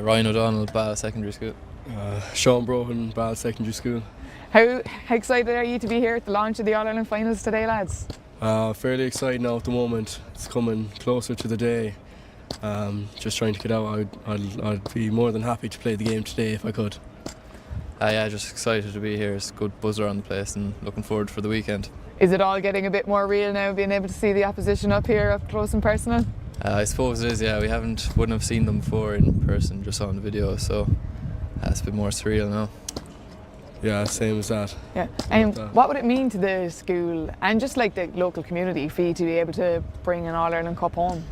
Ryan O'Donnell, Balla Secondary School. Sean Brohan, Balla Secondary School. How excited are you to be here at the launch of the All-Ireland finals today, lads? Fairly excited now at the moment. It's coming closer to the day. Just trying to get out. I'd be more than happy to play the game today if I could. Yeah, just excited to be here. It's a good buzzer on the place and looking forward for the weekend. Is it all getting a bit more real now, being able to see the opposition up here up close and personal? I suppose it is, yeah. We wouldn't have seen them before in person, just on video, so it's a bit more surreal now. Yeah, same as that. Yeah. And what would it mean to the school and just like the local community for you to be able to bring an All-Ireland Cup home?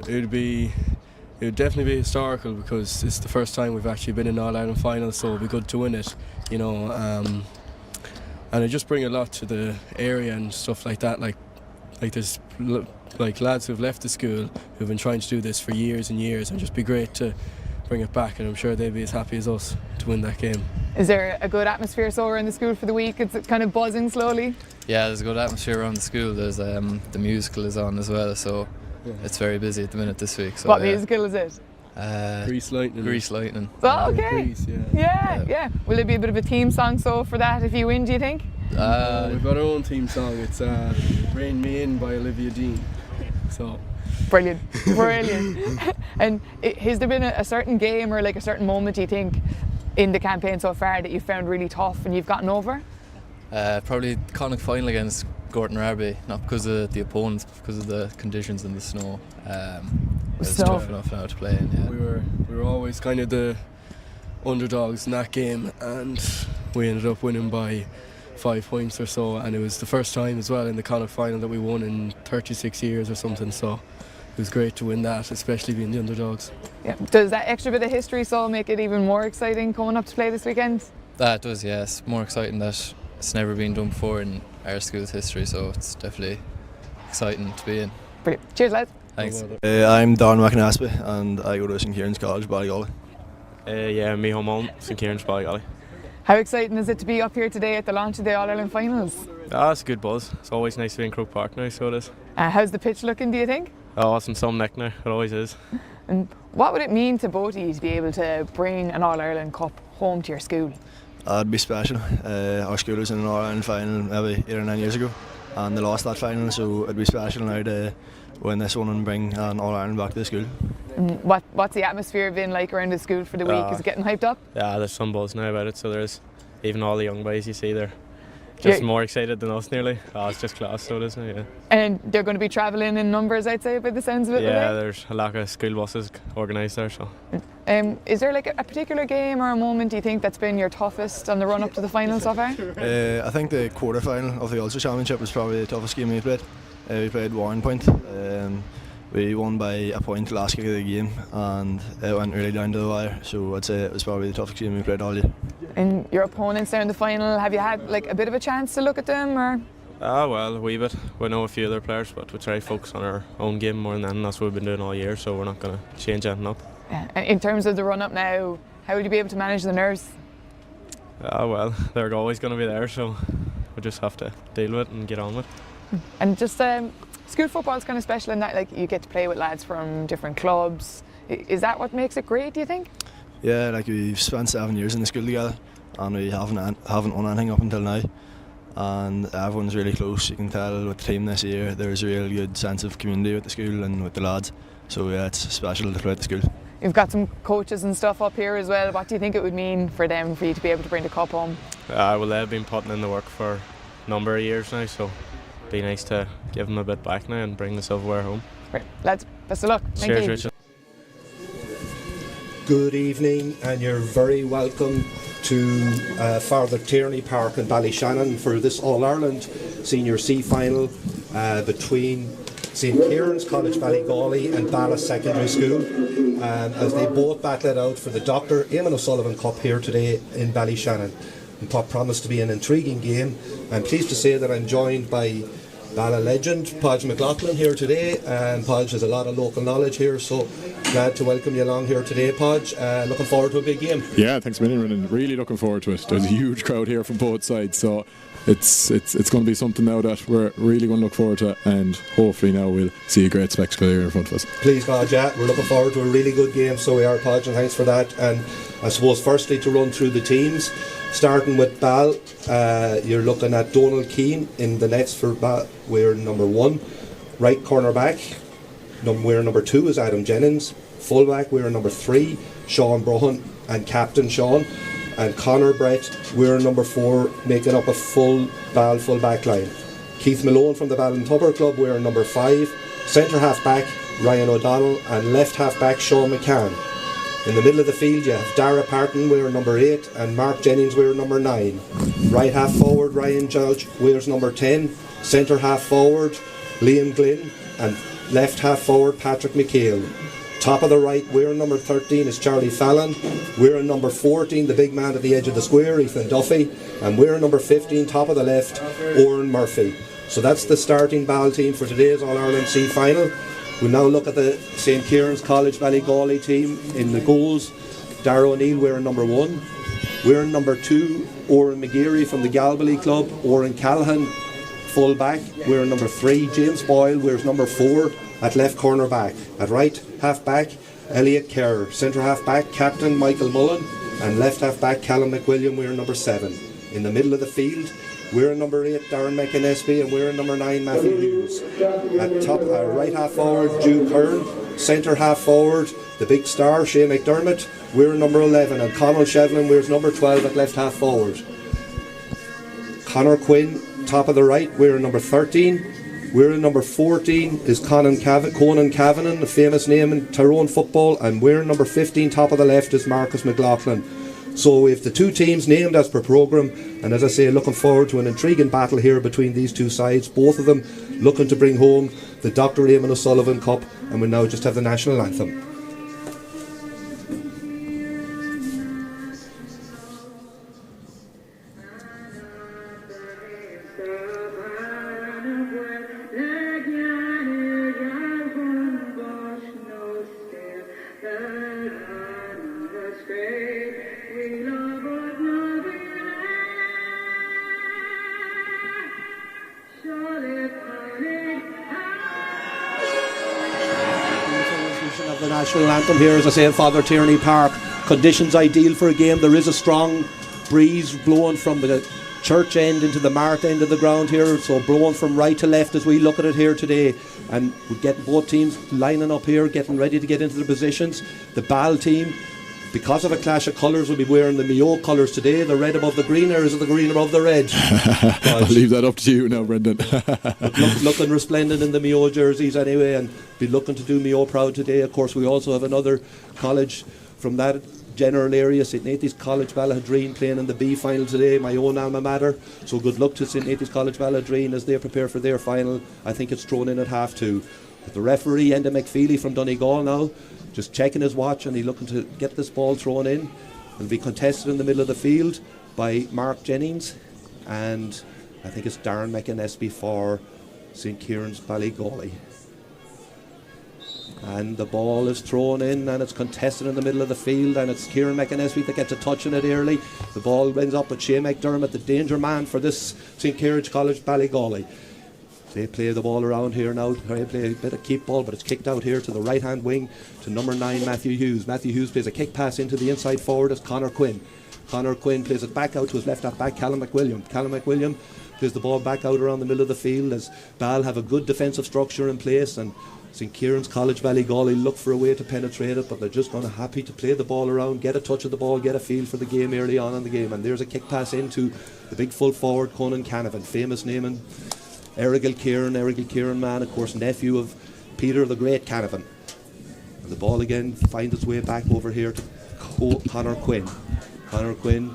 It would definitely be historical because it's the first time we've actually been in All-Ireland final, so it'd be good to win it, you know. And it just bring a lot to the area and stuff like that. Like there's like lads who've left the school who've been trying to do this for years and years, and just be great to bring it back, and I'm sure they'd be as happy as us to win that game. Is there a good atmosphere so around the school for the week? It's kind of buzzing slowly? Yeah, there's a good atmosphere around the school. There's the musical is on as well, so it's very busy at the minute this week. So, what musical is it? Grease Lightning. Grease Lightning. Oh, okay. Grease, Yeah. Will there be a bit of a theme song for that if you win, do you think? We've got our own theme song. It's Rain Me In by Olivia Dean. So Brilliant. And has there been a certain game or like a certain moment you think in the campaign so far that you found really tough and you've gotten over? Probably the Connacht final against Gorton Arby, not because of the opponents, but because of the conditions in the snow. It was tough enough now to play in. Yeah. We were always kind of the underdogs in that game, and we ended up winning by 5 points or so, and it was the first time as well in the Connacht final that we won in 36 years or something, so it was great to win that, especially being the underdogs. Yeah. Does that extra bit of history so make it even more exciting coming up to play this weekend? That does, yeah. It's more exciting that it's never been done before in our school's history, so it's definitely exciting to be in. Brilliant. Cheers, lads. Thanks. I'm Don McAnaspy and I go to St Ciaran's College, Ballygawley. Me home on St Ciaran's, Ballygawley. How exciting is it to be up here today at the launch of the All-Ireland finals? It's a good buzz. It's always nice to be in Croke Park now, so it is. How's the pitch looking, do you think? Oh, it's in some neck now, it always is. And what would it mean to both of you to be able to bring an All-Ireland Cup home to your school? It'd be special. Our school was in an All-Ireland final maybe 8 or 9 years ago and they lost that final, so it'd be special now to win this one and bring an All-Ireland back to the school. And what's the atmosphere been like around the school for the week? Is it getting hyped up? Yeah, there's some buzz now about it, so there's even all the young boys you see there. Just more excited than us nearly. It's just class, so it is now, yeah. And they're going to be travelling in numbers, I'd say, by the sounds of it. Yeah, there's a lot of school buses organised there, so. Is there like a particular game or a moment you think that's been your toughest on the run up to the final so far? I think the quarter final of the Ulster Championship was probably the toughest game we played. We played 1 point. We won by a point last kick of the game and it went really down to the wire, so I'd say it was probably the toughest game we played all year. And your opponents there in the final, have you had like a bit of a chance to look at them, or? Well, a wee bit. We know a few other players, but we try to focus on our own game more than anything. That's what we've been doing all year, so we're not going to change anything up. In terms of the run up now, how would you be able to manage the nerves? Well, they're always going to be there, so we just have to deal with it and get on with it. And just school football is kind of special in that like you get to play with lads from different clubs. Is that what makes it great, do you think? Yeah, like we've spent 7 years in the school together and we haven't won anything up until now, and everyone's really close. You can tell with the team this year there's a real good sense of community with the school and with the lads, so yeah, it's special to play at the school. You've got some coaches and stuff up here as well. What do you think it would mean for them, for you to be able to bring the cup home? Well, they've been putting in the work for a number of years now, so it'd be nice to give them a bit back now and bring the silverware home. Great. Lads, best of luck. Cheers, Richard. Good evening, and you're very welcome to Father Tierney Park in Ballyshannon for this All-Ireland Senior C final between St Ciaran's College, Ballygawley and Balla Secondary School, as they both battle it out for the Dr. Eamonn O'Sullivan Cup here today in Ballyshannon. And what promised to be an intriguing game. I'm pleased to say that I'm joined by Balla legend Podge McLaughlin here today, and Podge has a lot of local knowledge here, so glad to welcome you along here today, Podge. Looking forward to a big game. Yeah, thanks a million, Ronan. Really looking forward to it. There's a huge crowd here from both sides, so it's going to be something now that we're really going to look forward to, and hopefully now we'll see a great spectacle here in front of us. Please God, yeah, we're looking forward to a really good game, so we are, Podge, and thanks for that. And I suppose firstly to run through the teams, starting with Ball, you're looking at Donald Keane in the nets for Ball, wearing number 1. Right corner back, wearing number 2 is Adam Jennings. Full back, wearing number 3, Sean Brohan, and captain Sean. And Conor Brett, wearing number 4, making up a full Ball full back line. Keith Malone from the Ballintubber Club, wearing number 5. Centre half back, Ryan O'Donnell, and left half back, Sean McCann. In the middle of the field, you have Dara Parton wearing number 8 and Mark Jennings wearing number 9. Right half forward, Ryan Judge wears number 10. Centre half forward, Liam Glynn, and left half forward, Patrick McHale. Top of the right, wearing number 13 is Charlie Fallon. Wearing number 14, the big man at the edge of the square, Ethan Duffy. And wearing number 15, top of the left, Oren Murphy. So that's the starting Ball team for today's All-Ireland C final. We'll now look at the St. Ciaran's College Ballygawley team. In the goals, Dara O'Neill wearing number 1. Wearing number 2, Oren McGeary from the Galbally Club. Oren Callahan, full back, wearing number 3. James Boyle wears number 4 at left corner back. At right half back, Elliot Kerr. Centre half back, captain Michael Mullen. And left half back, Callum McWilliam wearing number 7. In the middle of the field, wearing number 8, Darren McInnesby, and wearing number 9, Matthew Hughes. At top, right half forward, Drew Kern. Centre half forward, the big star, Shane McDermott, wearing number 11, and Conal Shevlin wears number 12 at left half forward. Conor Quinn, top of the right, wearing number 13. Wearing number 14 is Conan Kavanagh, a famous name in Tyrone football, and wearing number 15, top of the left, is Marcus McLaughlin. So we have the two teams named as per programme, and as I say, looking forward to an intriguing battle here between these two sides, both of them looking to bring home the Dr. Eamonn O'Sullivan Cup, and we now just have the national anthem. The national anthem here, as I say, in Father Tierney Park. Conditions ideal for a game. There is a strong breeze blowing from the church end into the mart end of the ground here, so blowing from right to left as we look at it here today. And we're getting both teams lining up here, getting ready to get into the positions. The Ball team, because of a clash of colours, will be wearing the Mayo colours today. The red above the green, or is it the green above the red? I'll leave that up to you now, Brendan. looking resplendent in the Mayo jerseys anyway, and be looking to do Mayo proud today. Of course, we also have another college from that general area, St. Nathan's College Ballahadreen, playing in the B final today, my own alma mater. So good luck to St. Nathan's College Ballahadreen as they prepare for their final. I think it's thrown in at half 2. But the referee, Enda McFeely from Donegal now, just checking his watch, and he's looking to get this ball thrown in. It'll be contested in the middle of the field by Mark Jennings, and I think it's Darren McInnesby for St. Ciaran's Ballygawley. And the ball is thrown in, and it's contested in the middle of the field, and it's Ciaran McInnesby that gets a touch on it early. The ball ends up with Shane McDermott, the danger man for this St. Ciaran's College Ballygawley. They play the ball around here now. They play a bit of keep ball, but it's kicked out here to the right hand wing to number 9, Matthew Hughes. Matthew Hughes plays a kick pass into the inside forward as Conor Quinn. Conor Quinn plays it back out to his left half back, Callum McWilliam. Callum McWilliam plays the ball back out around the middle of the field as Ball have a good defensive structure in place, and St. Ciaran's College Ballygawley look for a way to penetrate it, but they're just going to happy to play the ball around, get a touch of the ball, get a feel for the game early on in the game. And there's a kick pass into the big full forward, Conan Canavan, famous name in Errigal Ciaran man, of course, nephew of Peter the Great Canavan. And the ball again finds its way back over here to Conor Quinn. Conor Quinn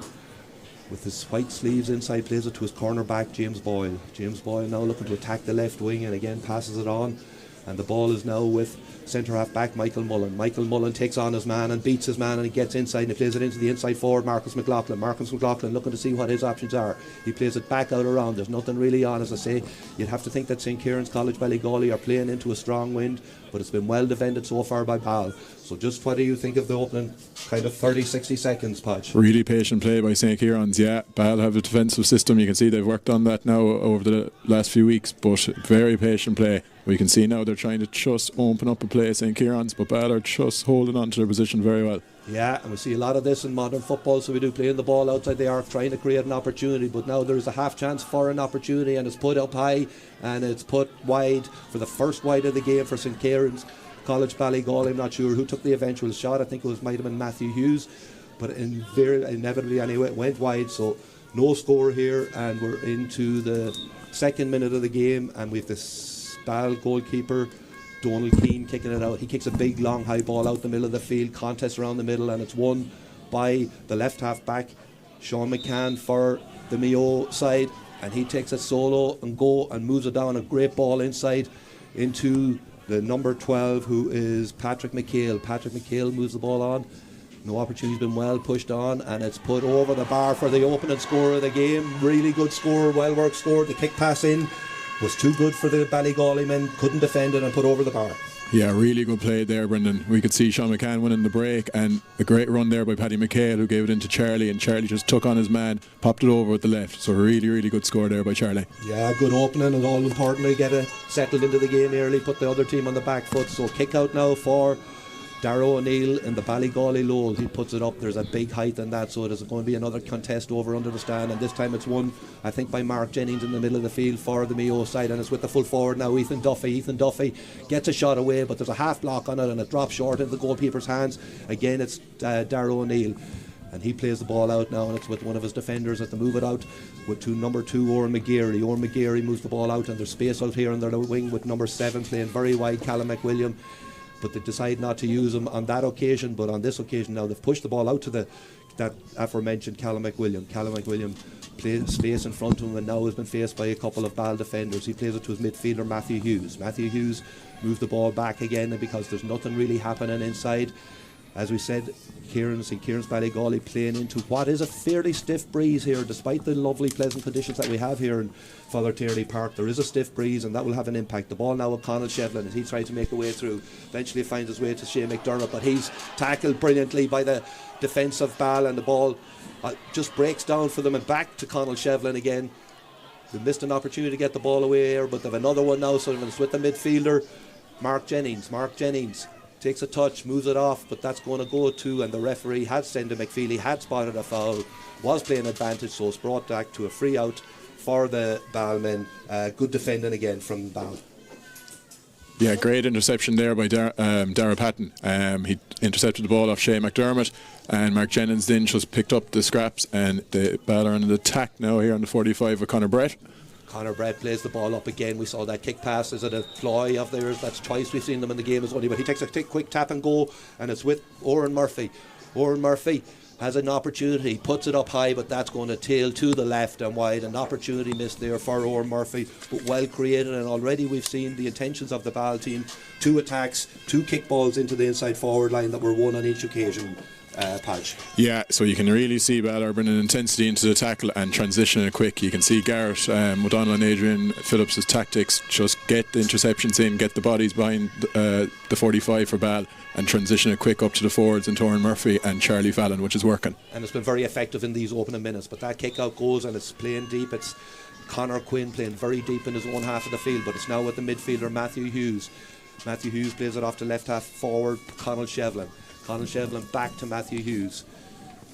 with his white sleeves inside plays it to his corner back, James Boyle. James Boyle now looking to attack the left wing, and again passes it on And the ball is now with centre half back Michael Mullen. Michael Mullen takes on his man and beats his man, and he gets inside and he plays it into the inside forward Marcus McLaughlin. Marcus McLaughlin looking to see what his options are. He plays it back out around. There's nothing really on, as I say. You'd have to think that St. Ciaran's College Ballygawley are playing into a strong wind, but it's been well defended so far by Ball. So just what do you think of the opening kind of 30-60 seconds, Podge? Really patient play by St. Ciaran's. Yeah, Ball have a defensive system. You can see they've worked on that now over the last few weeks, but very patient play. We can see now they're trying to just open up a play, St. Ciaran's, but Ball are just holding on to their position very well. Yeah, and we see a lot of this in modern football, so we do playing the ball outside the arc, trying to create an opportunity, but now there's a half chance for an opportunity, and it's put up high and it's put wide for the first wide of the game for St. Ciaran's College Ballygawley. I'm not sure who took the eventual shot. I think it might have been Matthew Hughes, but inevitably anyway it went wide, so no score here, and we're into the second minute of the game, and we've this Ball goalkeeper Donald Keane kicking it out. He kicks a big long high ball out the middle of the field, contest around the middle, and it's won by the left half back Sean McCann for the Mayo side, and he takes it solo and moves it down, a great ball inside into the number 12, who is Patrick McHale. Patrick McHale moves the ball on. No opportunity's been well pushed on, and it's put over the bar for the opening score of the game. Really good score, well worked score. The kick pass in was too good for the Ballygawley men, couldn't defend it and put over the bar. Yeah, really good play there, Brendan. We could see Sean McCann winning the break, and a great run there by Paddy McHale, who gave it into Charlie, and Charlie just took on his man, popped it over with the left. So really, really good score there by Charlie. Yeah, good opening, and all important to get it settled into the game early, put the other team on the back foot. So kick out now for Darragh O'Neill in the Ballygawley Lowell. He puts it up. There's a big height in that, so there's going to be another contest over under the stand, and this time it's won, I think, by Mark Jennings in the middle of the field for the Mayo side, and it's with the full forward now, Ethan Duffy. Ethan Duffy gets a shot away, but there's a half block on it, and it drops short into the goalkeeper's hands. Again, it's Darragh O'Neill, and he plays the ball out now, and it's with one of his defenders at the move it out with number 2 Oran McGeary. Oran McGeary moves the ball out, and there's space out here on the wing with number 7 playing very wide, Callum McWilliam, but they decide not to use him on that occasion. But on this occasion now they've pushed the ball out to that aforementioned Callum McWilliam. Callum McWilliam plays space in front of him, and now has been faced by a couple of Ball defenders. He plays it to his midfielder Matthew Hughes. Matthew Hughes moves the ball back again, and because there's nothing really happening inside, as we said, Ciaran's Ballygawley playing into what is a fairly stiff breeze here, despite the lovely pleasant conditions that we have here in Father Tierney Park. There is a stiff breeze, and that will have an impact. The ball now with Conall Shevlin as he tries to make a way through. Eventually finds his way to Shane McDermott, but he's tackled brilliantly by the defence of Ball, and the ball just breaks down for them, and back to Conall Shevlin again. They missed an opportunity to get the ball away here, but they've another one now, so it's with the midfielder Mark Jennings. Mark Jennings takes a touch, moves it off, but that's going to go to, and the referee had Senda McFeely, had spotted a foul, was playing advantage, so it's brought back to a free out for the Ballmen. Good defending again from Ball. Yeah, great interception there by Dara Patton. He intercepted the ball off Shea McDermott, and Mark Jennings then just picked up the scraps, and the Ball are on an attack now here on the 45 with Conor Brett. Conor Brett plays the ball up again. We saw that kick pass. Is it a ploy of theirs? That's twice we've seen them in the game as well. But he takes a quick tap and go, and it's with Oran Murphy. Oran Murphy has an opportunity, puts it up high, but that's going to tail to the left and wide. An opportunity missed there for Oran Murphy, but well created, and already we've seen the intentions of the Ball team. 2 attacks, 2 kick balls into the inside forward line that were won on each occasion. Patch. Yeah, so you can really see Ball bringing intensity into the tackle and transitioning quick. You can see Garrett, O'Donnell and Adrian Phillips' tactics, just get the interceptions in, get the bodies behind the 45 for Ball, and transition it quick up to the forwards and Oran Murphy and Charlie Fallon, which is working. And it's been very effective in these opening minutes, but that kick out goes, and it's playing deep. It's Conor Quinn playing very deep in his own half of the field, but it's now with the midfielder Matthew Hughes. Matthew Hughes plays it off to left half forward Conall Shevlin. Conall Shevlin back to Matthew Hughes.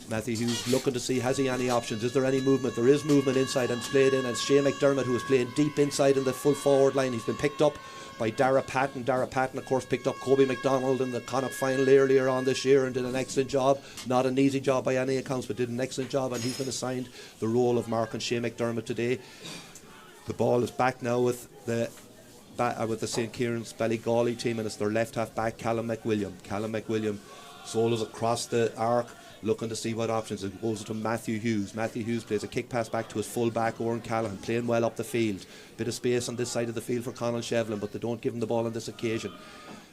Matthew Hughes looking to see, has he any options? Is there any movement? There is movement inside, and it's played in, and it's Shane McDermott who is playing deep inside in the full forward line. He's been picked up by Dara Patton. Dara Patton, of course, picked up Kobe McDonald in the Connacht final earlier on this year and did an excellent job. Not an easy job by any accounts, but did an excellent job, and he's been assigned the role of Mark and Shane McDermott today. The ball is back now with the St. Ciaran's Ballygawley team, and it's their left half back, Callum McWilliam. Callum McWilliam solos across the arc, looking to see what options. It goes to Matthew Hughes. Matthew Hughes plays a kick pass back to his full back, Oran Callaghan, playing well up the field. Bit of space on this side of the field for Conall Shevlin, but they don't give him the ball on this occasion.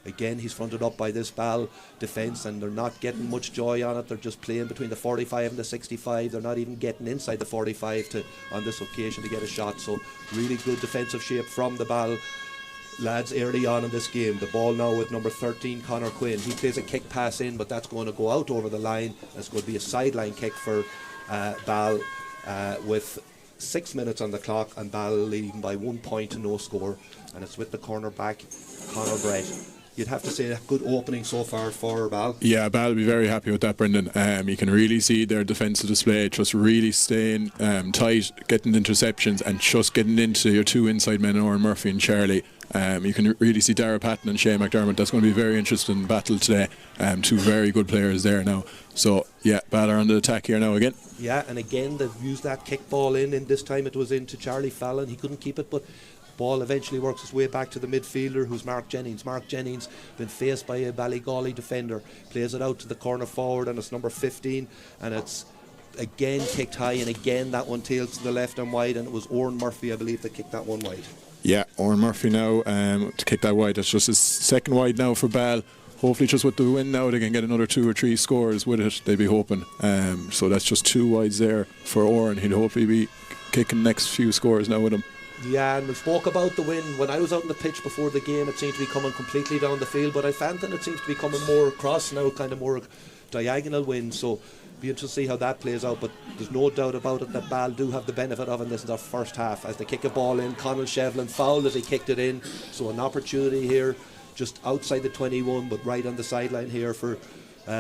Again, he's fronted up by this Ball defence, and they're not getting much joy on it. They're just playing between the 45 and the 65. They're not even getting inside the 45 on this occasion to get a shot. So really good defensive shape from the Ball lads early on in this game. The ball now with number 13, Conor Quinn. He plays a kick pass in, but that's going to go out over the line. It's going to be a sideline kick for Ball with 6 minutes on the clock, and Ball leading by 1 point to no score. And it's with the cornerback, Conor Brett. You'd have to say a good opening so far for Ball. Yeah, Ball will be very happy with that, Brendan. You can really see their defensive display, just really staying tight, getting interceptions, and just getting into your two inside men, Oran Murphy and Charlie. You can really see Dara Patton and Shane McDermott. That's going to be a very interesting battle today. Two very good players there now. So, yeah, Ball are on the attack here now again. Yeah, and again, they've used that kick ball in this time it was into Charlie Fallon. He couldn't keep it, but ball eventually works its way back to the midfielder, who's Mark Jennings. Mark Jennings been faced by a Ballygawley defender, plays it out to the corner forward, and it's number 15, and it's again kicked high, and again that one tails to the left and wide, and it was Oran Murphy, I believe, that kicked that one wide. Yeah, Oran Murphy now to kick that wide. That's just his second wide now for Ball. Hopefully just with the win now they can get another 2 or 3 scores with it, they'd be hoping. So that's just 2 wides there for Oran. He'll hopefully be kicking next few scores now with him. Yeah, and we spoke about the win. When I was out on the pitch before the game, it seemed to be coming completely down the field, but I found that it seems to be coming more across now, kind of more diagonal win. So be interested to see how that plays out, but there's no doubt about it that Ball do have the benefit of, and this is their first half as they kick a ball in. Conall Shevlin fouled as he kicked it in, so an opportunity here just outside the 21, but right on the sideline here for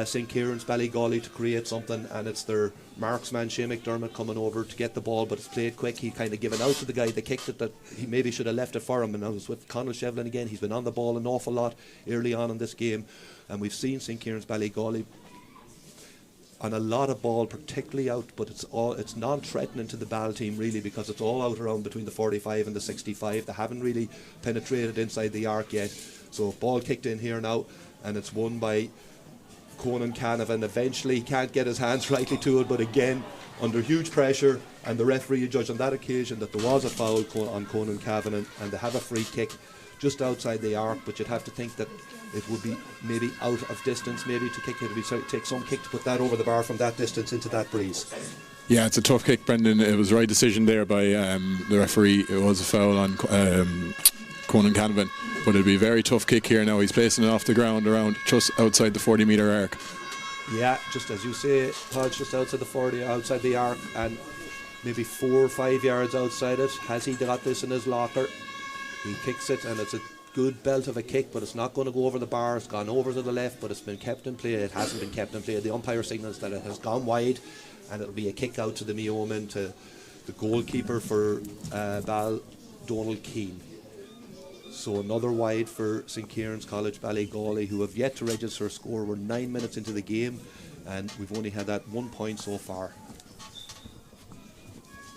St. Kieran's Ballygawley to create something, and it's their marksman Shane McDermott coming over to get the ball, but it's played quick. He kind of given out to the guy that kicked it, that he maybe should have left it for him, and I was with Conall Shevlin again. He's been on the ball an awful lot early on in this game, and we've seen St. Kieran's Ballygawley on a lot of ball, particularly out, but it's non-threatening to the Ball team really, because it's all out around between the 45 and the 65. They haven't really penetrated inside the arc yet. So ball kicked in here now, and it's won by Conan Canavan. Eventually he can't get his hands rightly to it, but again under huge pressure, and the referee judged on that occasion that there was a foul on Conan Canavan, and they have a free kick just outside the arc, but you'd have to think that it would be maybe out of distance, maybe to kick it. It would take some kick to put that over the bar from that distance into that breeze. Yeah, it's a tough kick, Brendan. It was the right decision there by the referee. It was a foul on Conan Canavan, but it'll be a very tough kick here now. He's placing it off the ground around just outside the 40-metre arc. Yeah, just as you say, Hodge, just outside the 40, outside the arc, and maybe 4 or 5 yards outside it. Has he got this in his locker? He kicks it, and it's a good belt of a kick, but it's not going to go over the bar. It's gone over to the left, but it's been kept in play. It hasn't been kept in play. The umpire signals that it has gone wide, and it'll be a kick out to the Eamonn, to the goalkeeper for Ball, Donald Keane. So another wide for St. Kieran's College Ballygawley, who have yet to register a score. We're 9 minutes into the game, and we've only had that 1 point so far.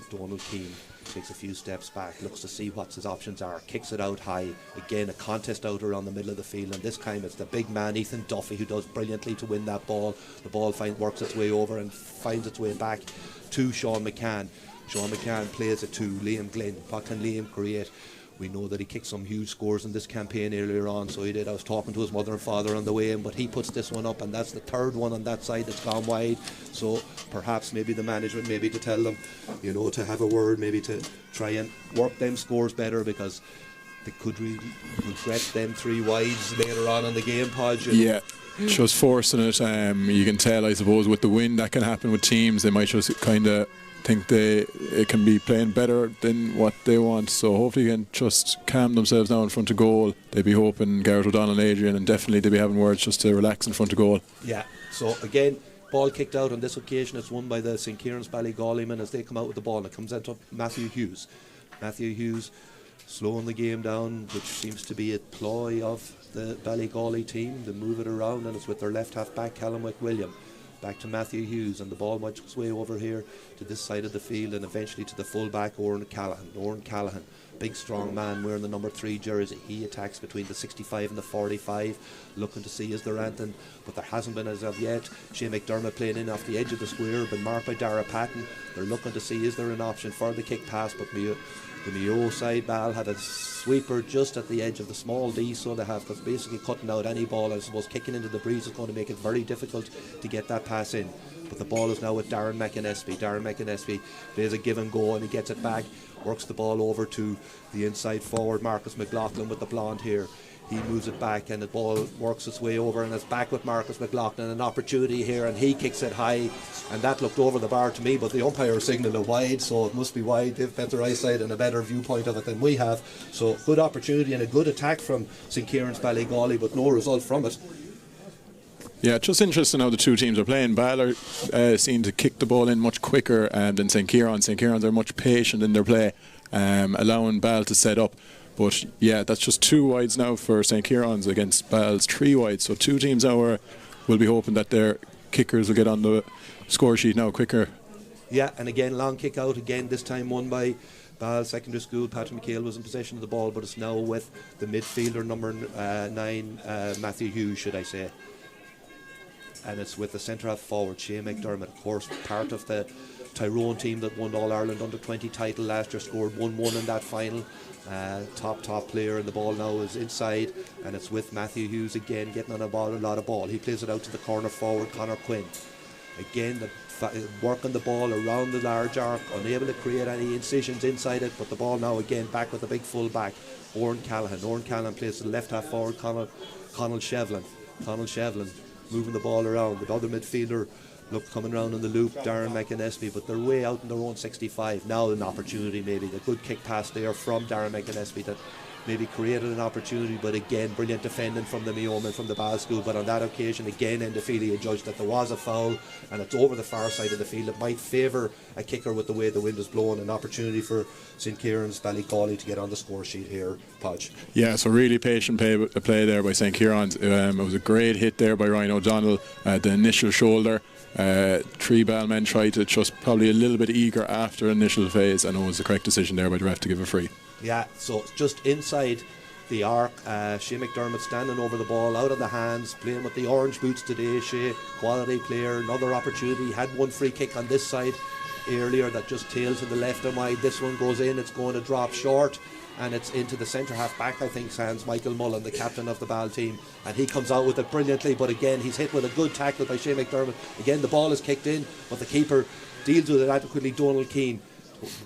Donald Keane takes a few steps back, looks to see what his options are, kicks it out high. Again, a contest out around the middle of the field, and this time it's the big man Ethan Duffy who does brilliantly to win that ball. The ball works its way over and finds its way back to Sean McCann. Sean McCann plays it to Liam Glynn. What can Liam create? We know that he kicked some huge scores in this campaign earlier on, so he did. I was talking to his mother and father on the way in, but he puts this one up, and that's the third one on that side that's gone wide. So perhaps maybe the management, maybe to tell them, to have a word, maybe to try and work them scores better, because they could really regret them 3 wides later on in the game, Podge. Yeah, just forcing it. You can tell, I suppose, with the wind that can happen with teams. They might just kind of think it can be playing better than what they want, so hopefully they can just calm themselves down in front of goal. They'd be hoping Garrett O'Donnell and Adrian, and definitely they'd be having words just to relax in front of goal. Yeah, so again, ball kicked out. On this occasion it's won by the St. Kieran's Ballygawley men as they come out with the ball, and it comes out to Matthew Hughes. Matthew Hughes slowing the game down, which seems to be a ploy of the Ballygawley team. They move it around, and it's with their left half back Callum McWilliam. back to Matthew Hughes, and the ball makes its way over here to this side of the field, and eventually to the full-back Oran Callaghan, big strong man wearing the number 3 jersey. He attacks between the 65 and the 45, looking to see is there anything, but there hasn't been as of yet. Shane McDermott playing in off the edge of the square, been marked by Dara Patton. They're looking to see is there an option for the kick pass, but the Mayo side, Ball had a sweeper just at the edge of the small D, so they have, that's basically cutting out any ball. I suppose kicking into the breeze is going to make it very difficult to get that pass in. But the ball is now with Darren McInnesby. Darren McInnesby plays a give and go, and he gets it back, works the ball over to the inside forward, Marcus McLaughlin with the blonde here. He moves it back, and the ball works its way over, and it's back with Marcus McLaughlin. An opportunity here, and he kicks it high, and that looked over the bar to me, but the umpire signalled it wide, so it must be wide. They've better eyesight and a better viewpoint of it than we have. So good opportunity and a good attack from St. Ciaran's Ballygawley, but no result from it. Yeah, just interesting how the two teams are playing. Balla seem to kick the ball in much quicker than St. Ciaran. St. Ciaran's are much patient in their play, allowing Ball to set up. But yeah, that's just 2 wides now for St. Ciaran's against Ball's 3 wides. So 2 teams now will be hoping that their kickers will get on the score sheet now quicker. Yeah, and again, long kick out again, this time won by Ball Secondary School. Patrick McHale was in possession of the ball, but it's now with the midfielder number 9, Matthew Hughes, should I say. And it's with the centre-half forward, Shane McDermott, of course, part of the Tyrone team that won the All-Ireland Under-20 title last year, scored 1-1 in that final. Top player, and the ball now is inside, and it's with Matthew Hughes again, getting on a lot of ball. He plays it out to the corner forward, Conor Quinn. Again, working the ball around the large arc, unable to create any incisions inside it, but the ball now again back with the big full back, Oran Callaghan. Oran Callaghan plays to the left half forward, Conal Shevlin. Conal Shevlin moving the ball around. The other midfielder coming around in the loop, Darren McInnesby, but they're way out in their own 65. Now an opportunity, maybe a good kick pass there from Darren McInnesby that maybe created an opportunity, but again, brilliant defending from the Eamonn, from the Ball School. But on that occasion, again, Endofili judged that there was a foul, and it's over the far side of the field. It might favour a kicker with the way the wind is blowing. An opportunity for St. Ciaran's Ballygawley to get on the score sheet here, Podge. Yeah, so really patient play there by St. Ciaran's. It was a great hit there by Ryan O'Donnell at the initial shoulder. 3 Ball men tried to just probably a little bit eager after initial phase, and it was the correct decision there by the ref to give a free. Yeah, so just inside the arc, Shea McDermott standing over the ball, out of the hands, playing with the orange boots today. Shea, quality player, another opportunity. Had one free kick on this side earlier that just tailed to the left and wide. This one goes in, it's going to drop short, and it's into the centre half back, I think, hands, Michael Mullen, the captain of the Ball team, and he comes out with it brilliantly. But again, he's hit with a good tackle by Shea McDermott. Again, the ball is kicked in, but the keeper deals with it adequately. Donald Keane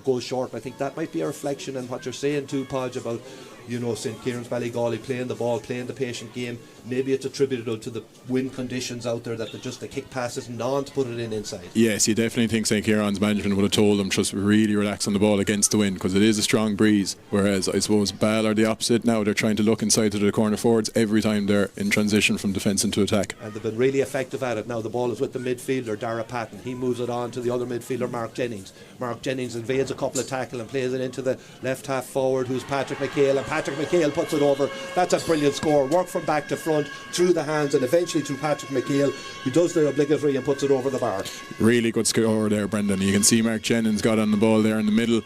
goes short. I think that might be a reflection on what you're saying too, Podge, about, you know, St. Ciaran's Ballygawley playing the ball, playing the patient game. Maybe it's attributable to the wind conditions out there, that the kick pass isn't on to put it in inside. Yes, you definitely think St. Ciaran's management would have told them just really relax on the ball against the wind, because it is a strong breeze, whereas I suppose Ball are the opposite now. They're trying to look inside to the corner forwards every time they're in transition from defence into attack, and they've been really effective at it. Now the ball is with the midfielder Dara Patton. He moves it on to the other midfielder, Mark Jennings. Mark Jennings invades a couple of tackles and plays it into the left half forward, who's Patrick McHale, and Patrick McHale puts it over. That's a brilliant score, work from back to front, through the hands, and eventually to Patrick McHale, who does the obligatory and puts it over the bar. Really good score there, Brendan. You can see Mark Jennings got on the ball there in the middle.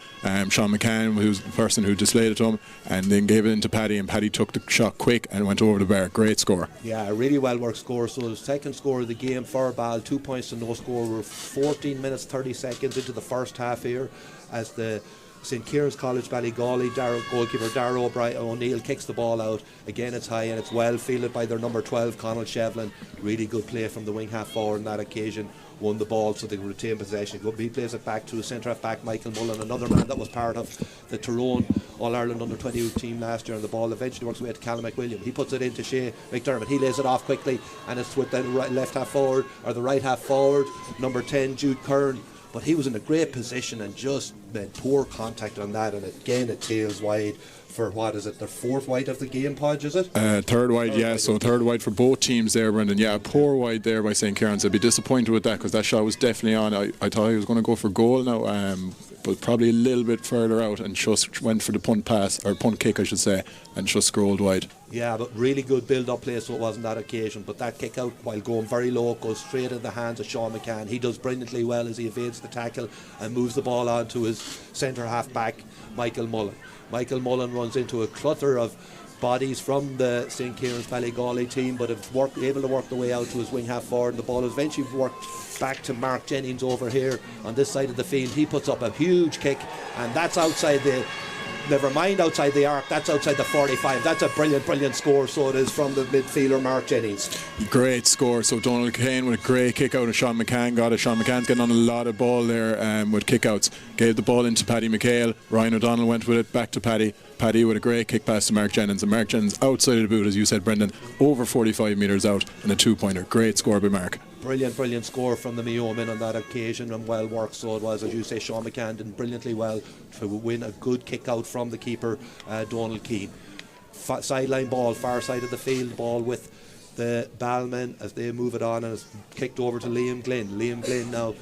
Sean McCann, who's the person who displayed it to him, and then gave it into Paddy, and Paddy took the shot quick and went over the bar. Great score. Yeah, a really well worked score. So the second score of the game for Ball, 2 points to no score. We're 14 minutes 30 seconds into the first half here, as the St. Ciaran's College Ballygawley goalkeeper Darragh O'Neill kicks the ball out. Again, it's high and it's well fielded by their number 12, Conal Shevlin. Really good play from the wing half forward on that occasion. Won the ball so they can retain possession. He plays it back to a centre half back, Michael Mullen, another man that was part of the Tyrone All-Ireland Under-20 team last year, and the ball eventually works way to Callum McWilliam. He puts it into Shea McDermott. He lays it off quickly, and it's with the left half forward, or the right half forward, number 10, Jude Kern. But he was in a great position and just made poor contact on that, and again it tails wide for, what is it, the fourth wide of the game, Podge, is it? Third wide, yeah, so third wide for both teams there, Brendan. Yeah, poor wide there by St. Ciaran's. I'd be disappointed with that, because that shot was definitely on. I thought he was going to go for goal now. but probably a little bit further out, and just went for the punt pass, or punt kick I should say, and just scrolled wide. Yeah, but really good build-up play, so it wasn't that occasion. But that kick out, while going very low, goes straight in the hands of Sean McCann. He does brilliantly well as he evades the tackle and moves the ball on to his centre half-back, Michael Mullen. Michael Mullen runs into a clutter of bodies from the St. Ciaran's Ballygawley team, but able to work the way out to his wing half forward. And the ball eventually worked back to Mark Jennings over here on this side of the field. He puts up a huge kick, and that's outside the, never mind outside the arc, that's outside the 45. That's a brilliant score, so it is, from the midfielder Mark Jennings. Great score. So Donald Kane with a great kick out, and Sean McCann got it. Sean McCann's getting on a lot of ball there with kick outs. Gave the ball into Paddy McHale. Ryan O'Donnell went with it back to Paddy. Paddy with a great kick pass to Mark Jennings, and Mark Jennings outside of the boot, as you said, Brendan, over 45 metres out, and a 2-pointer. Great score by Mark. Brilliant score from the Mayo men on that occasion, and well worked. So it was, as you say, Sean McCann did brilliantly well to win a good kick out from the keeper, Donald Keane. Sideline ball, far side of the field, ball with the Ballmen as they move it on, and it's kicked over to Liam Glynn. Liam Glynn now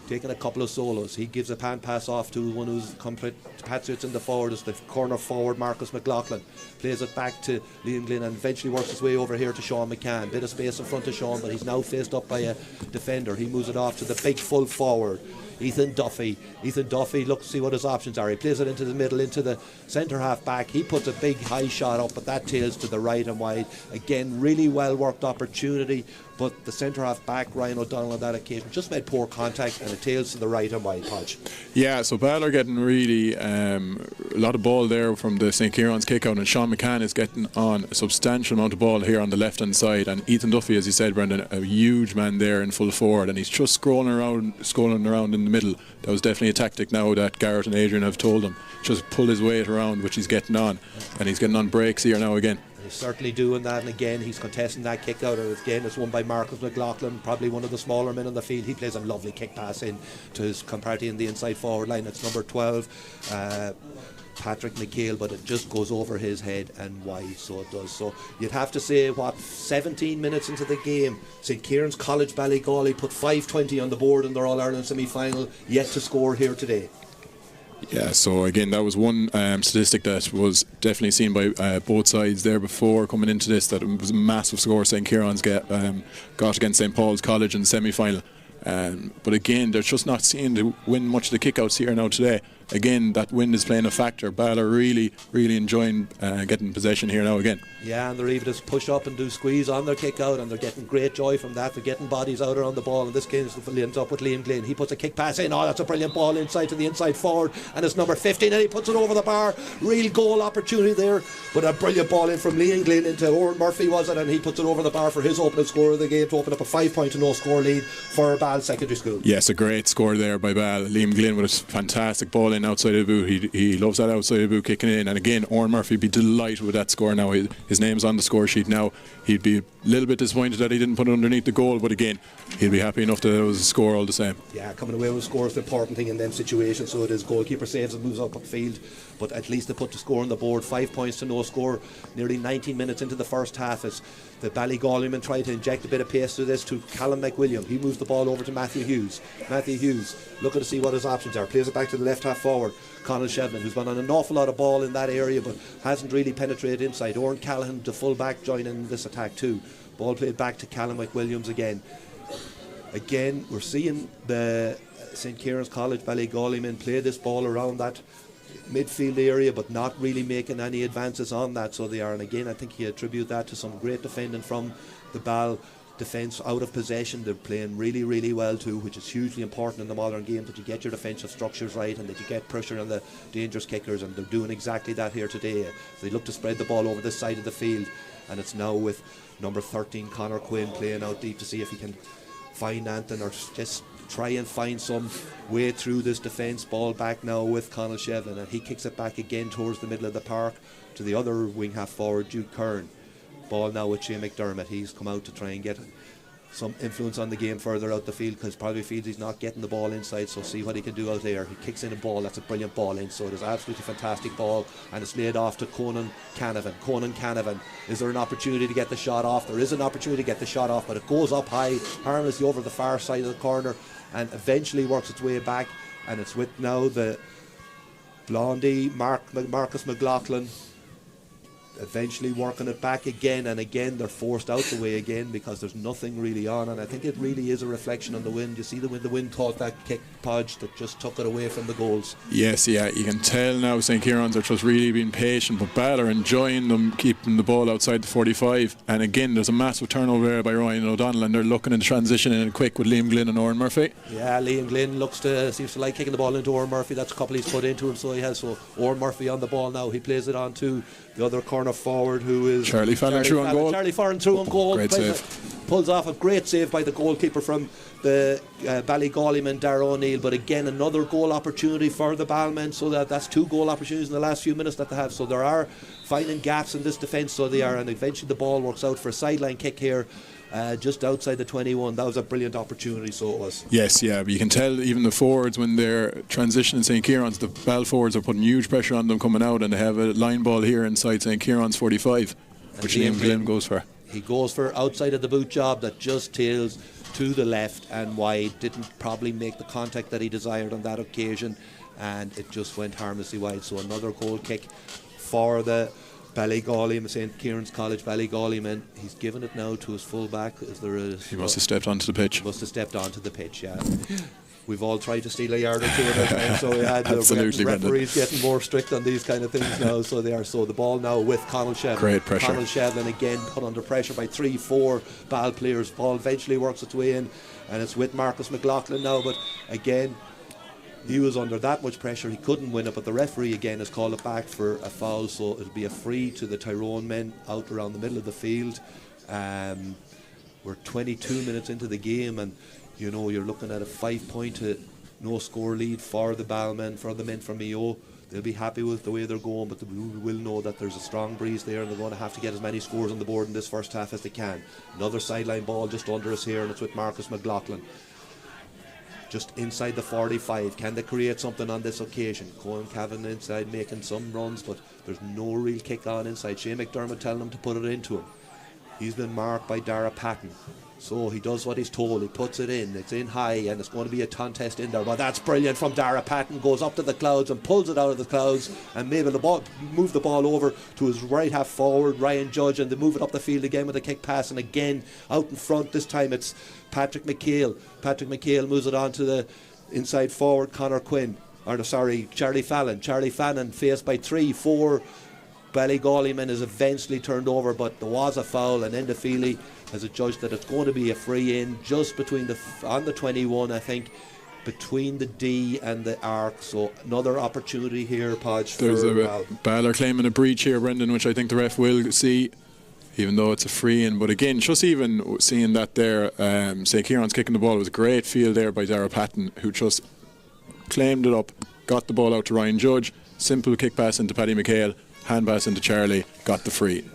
taking a couple of solos. He gives a pan pass off to one who's compatriots in the forward, is the corner forward Marcus McLaughlin. Plays it back to Liam Glynn and eventually works his way over here to Sean McCann. Bit of space in front of Sean, but he's now faced up by a defender. He moves it off to the big full forward, Ethan Duffy. Ethan Duffy, look to see what his options are. He plays it into the middle, into the centre half back. He puts a big high shot up, but that tails to the right and wide. Again, really well worked opportunity, but the centre half back, Ryan O'Donnell, on that occasion just made poor contact, and it tails to the right and wide. Podge. Yeah, so Balla are getting really a lot of ball there from the St. Ciaran's kick out, and Sean McCann is getting on a substantial amount of ball here on the left hand side, and Ethan Duffy, as you said, Brendan, a huge man there in full forward, and he's just scrolling around in the middle. That was definitely a tactic now that Garrett and Adrian have told him. Just pull his weight around, which he's getting on, and he's getting on breaks here now again. He's certainly doing that, and again he's contesting that kick out, and again it's won by Marcus McLaughlin, probably one of the smaller men on the field. He plays a lovely kick pass in to his comparative in the inside forward line. It's number 12, Patrick McHale, but it just goes over his head and wide, so it does. So you'd have to say, 17 minutes into the game, St. Ciaran's College Ballygawley put 5-20 on the board in their All-Ireland semi-final, yet to score here today. Yeah, so again, that was one statistic that was definitely seen by both sides there before coming into this, that it was a massive score St. Ciaran's got against St. Paul's College in the semi-final. But again, they're just not seeing to win much of the kickouts here now today. Again, that wind is playing a factor. Balla really enjoying getting possession here now again. Yeah, and they're able to push up and do squeeze on their kick out, and they're getting great joy from that. They're getting bodies out around the ball, and this game ends up with Liam Glynn. He puts a kick pass in. Oh, that's a brilliant ball inside to the inside forward, and it's number 15, and he puts it over the bar. Real goal opportunity there, but a brilliant ball in from Liam Glynn into Owen Murphy, was it, and he puts it over the bar for his opening score of the game to open up a 5-point to no score lead for Ball Secondary School. Yes, a great score there by Ball. Liam Glynn with a fantastic ball in outside of the boot. He loves that outside of the boot kicking in, and again, Owen Murphy would be delighted with that score now. His name's on the score sheet now. He'd be a little bit disappointed that he didn't put it underneath the goal, but again, he'll be happy enough that it was a score all the same. Yeah, coming away with a score is the important thing in them situations, so it is goalkeeper saves and moves up field, but at least they put the score on the board. 5 points to no score, nearly 19 minutes into the first half, as the Ballygawleymen try to inject a bit of pace to this, to Callum McWilliam. He moves the ball over to Matthew Hughes. Matthew Hughes looking to see what his options are, plays it back to the left half forward, Conal Shevlin, who's gone on an awful lot of ball in that area but hasn't really penetrated inside. Oran Callahan, the full back, joining this attack too. Ball played back to Callum McWilliams again. Again, we're seeing the St. Ciaran's College Ballygawleymen play this ball around that midfield area, but not really making any advances on that, so they are. And again, I think you attribute that to some great defending from the Ball defence out of possession. They're playing really well too, which is hugely important in the modern game, that you get your defensive structures right and that you get pressure on the dangerous kickers, and they're doing exactly that here today. So they look to spread the ball over this side of the field, and it's now with number 13 Conor Quinn playing out deep to see if he can find Anton or just try and find some way through this defence. Ball back now with Conal Shevlin, and he kicks it back again towards the middle of the park to the other wing half forward, Duke Kern. Ball now with Shane McDermott. He's come out to try and get some influence on the game further out the field, because probably feels he's not getting the ball inside, so see what he can do out there. He kicks in a ball, that's a brilliant ball in, so it is absolutely fantastic ball, and it's laid off to Conan Canavan. Is there an opportunity to get the shot off? There is an opportunity to get the shot off, but it goes up high harmlessly over the far side of the corner and eventually works its way back, and it's with now the Blondie, Marcus McLaughlin, eventually working it back again, and again they're forced out the way again because there's nothing really on, and I think it really is a reflection on the wind. You see the wind caught that kick, Podge, that just took it away from the goals. Yes, yeah, you can tell now St. Ciaran's are just really being patient, but Balla are enjoying them keeping the ball outside the 45, and again there's a massive turnover there by Ryan O'Donnell, and they're looking into transition in quick with Liam Glynn and Oran Murphy. Yeah, Liam Glynn seems to like kicking the ball into Oran Murphy. That's a couple he's put into him, so he has. So Oran Murphy on the ball now, he plays it on to the other corner forward, who is Charlie Fallon through on goal. Charlie Fallon through on goal. Great save. Pulls off a great save by the goalkeeper from the Ballygawley man, Darragh O'Neill. But again, another goal opportunity for the Ballmen. So that's 2 goal opportunities in the last few minutes that they have. So there are finding gaps in this defence. So they are, and eventually the ball works out for a sideline kick here. Just outside the 21. That was a brilliant opportunity, so it was. Yes, yeah, but you can tell even the forwards when they're transitioning St. Ciaran's, the Ball forwards are putting huge pressure on them coming out, and they have a line ball here inside St. Ciaran's 45, which Liam Glynn goes for. He goes for outside of the boot job that just tails to the left and wide. Didn't probably make the contact that he desired on that occasion, and it just went harmlessly wide. So another goal kick for the Ballygawley, St. Ciaran's College Ballygawley man. He's given it now to his full back. He must have stepped onto the pitch. Must have stepped onto the pitch, yeah. We've all tried to steal a yard or two at a time, so we had the referees getting more strict on these kind of things now. So they are. So the ball now with Conall Shevlin. Great pressure. Conall Shevlin again put under pressure by 3-4 Ball players. Ball eventually works its way in, and it's with Marcus McLaughlin now. But again, he was under that much pressure, he couldn't win it, but the referee again has called it back for a foul, so it'll be a free to the Tyrone men out around the middle of the field. We're 22 minutes into the game, and you know you're looking at a 5-point no score lead for the Ballmen, for the men from EO. They'll be happy with the way they're going, but we will know that there's a strong breeze there, and they're going to have to get as many scores on the board in this first half as they can. Another sideline ball just under us here, and it's with Marcus McLaughlin. Just inside the 45. Can they create something on this occasion? Cohen Cavan inside making some runs, but there's no real kick on inside. Shane McDermott telling him to put it into him. He's been marked by Dara Patton. So he does what he's told. He puts it in. It's in high, and it's going to be a contest in there. But that's brilliant from Dara Patton. Goes up to the clouds and pulls it out of the clouds, and maybe move the ball over to his right half forward, Ryan Judge, and they move it up the field again with a kick pass, and again out in front. This time it's Patrick McHale. Patrick McHale moves it on to the inside forward, Charlie Fallon. Charlie Fallon faced by 3-4 Ballygawley men is eventually turned over, but there was a foul, and Enda Feely has adjudged that it's going to be a free in just between on the 21, I think, between the D and the arc. So another opportunity here, Podge. There's a Balla claiming a breach here, Brendan, which I think the ref will see, even though it's a free in. But again, just even seeing that there, St. Ciaran's kicking the ball, it was a great field there by Dara Patton, who just claimed it up, got the ball out to Ryan Judge, simple kick pass into Paddy McHale, hand pass into Charlie, got the free.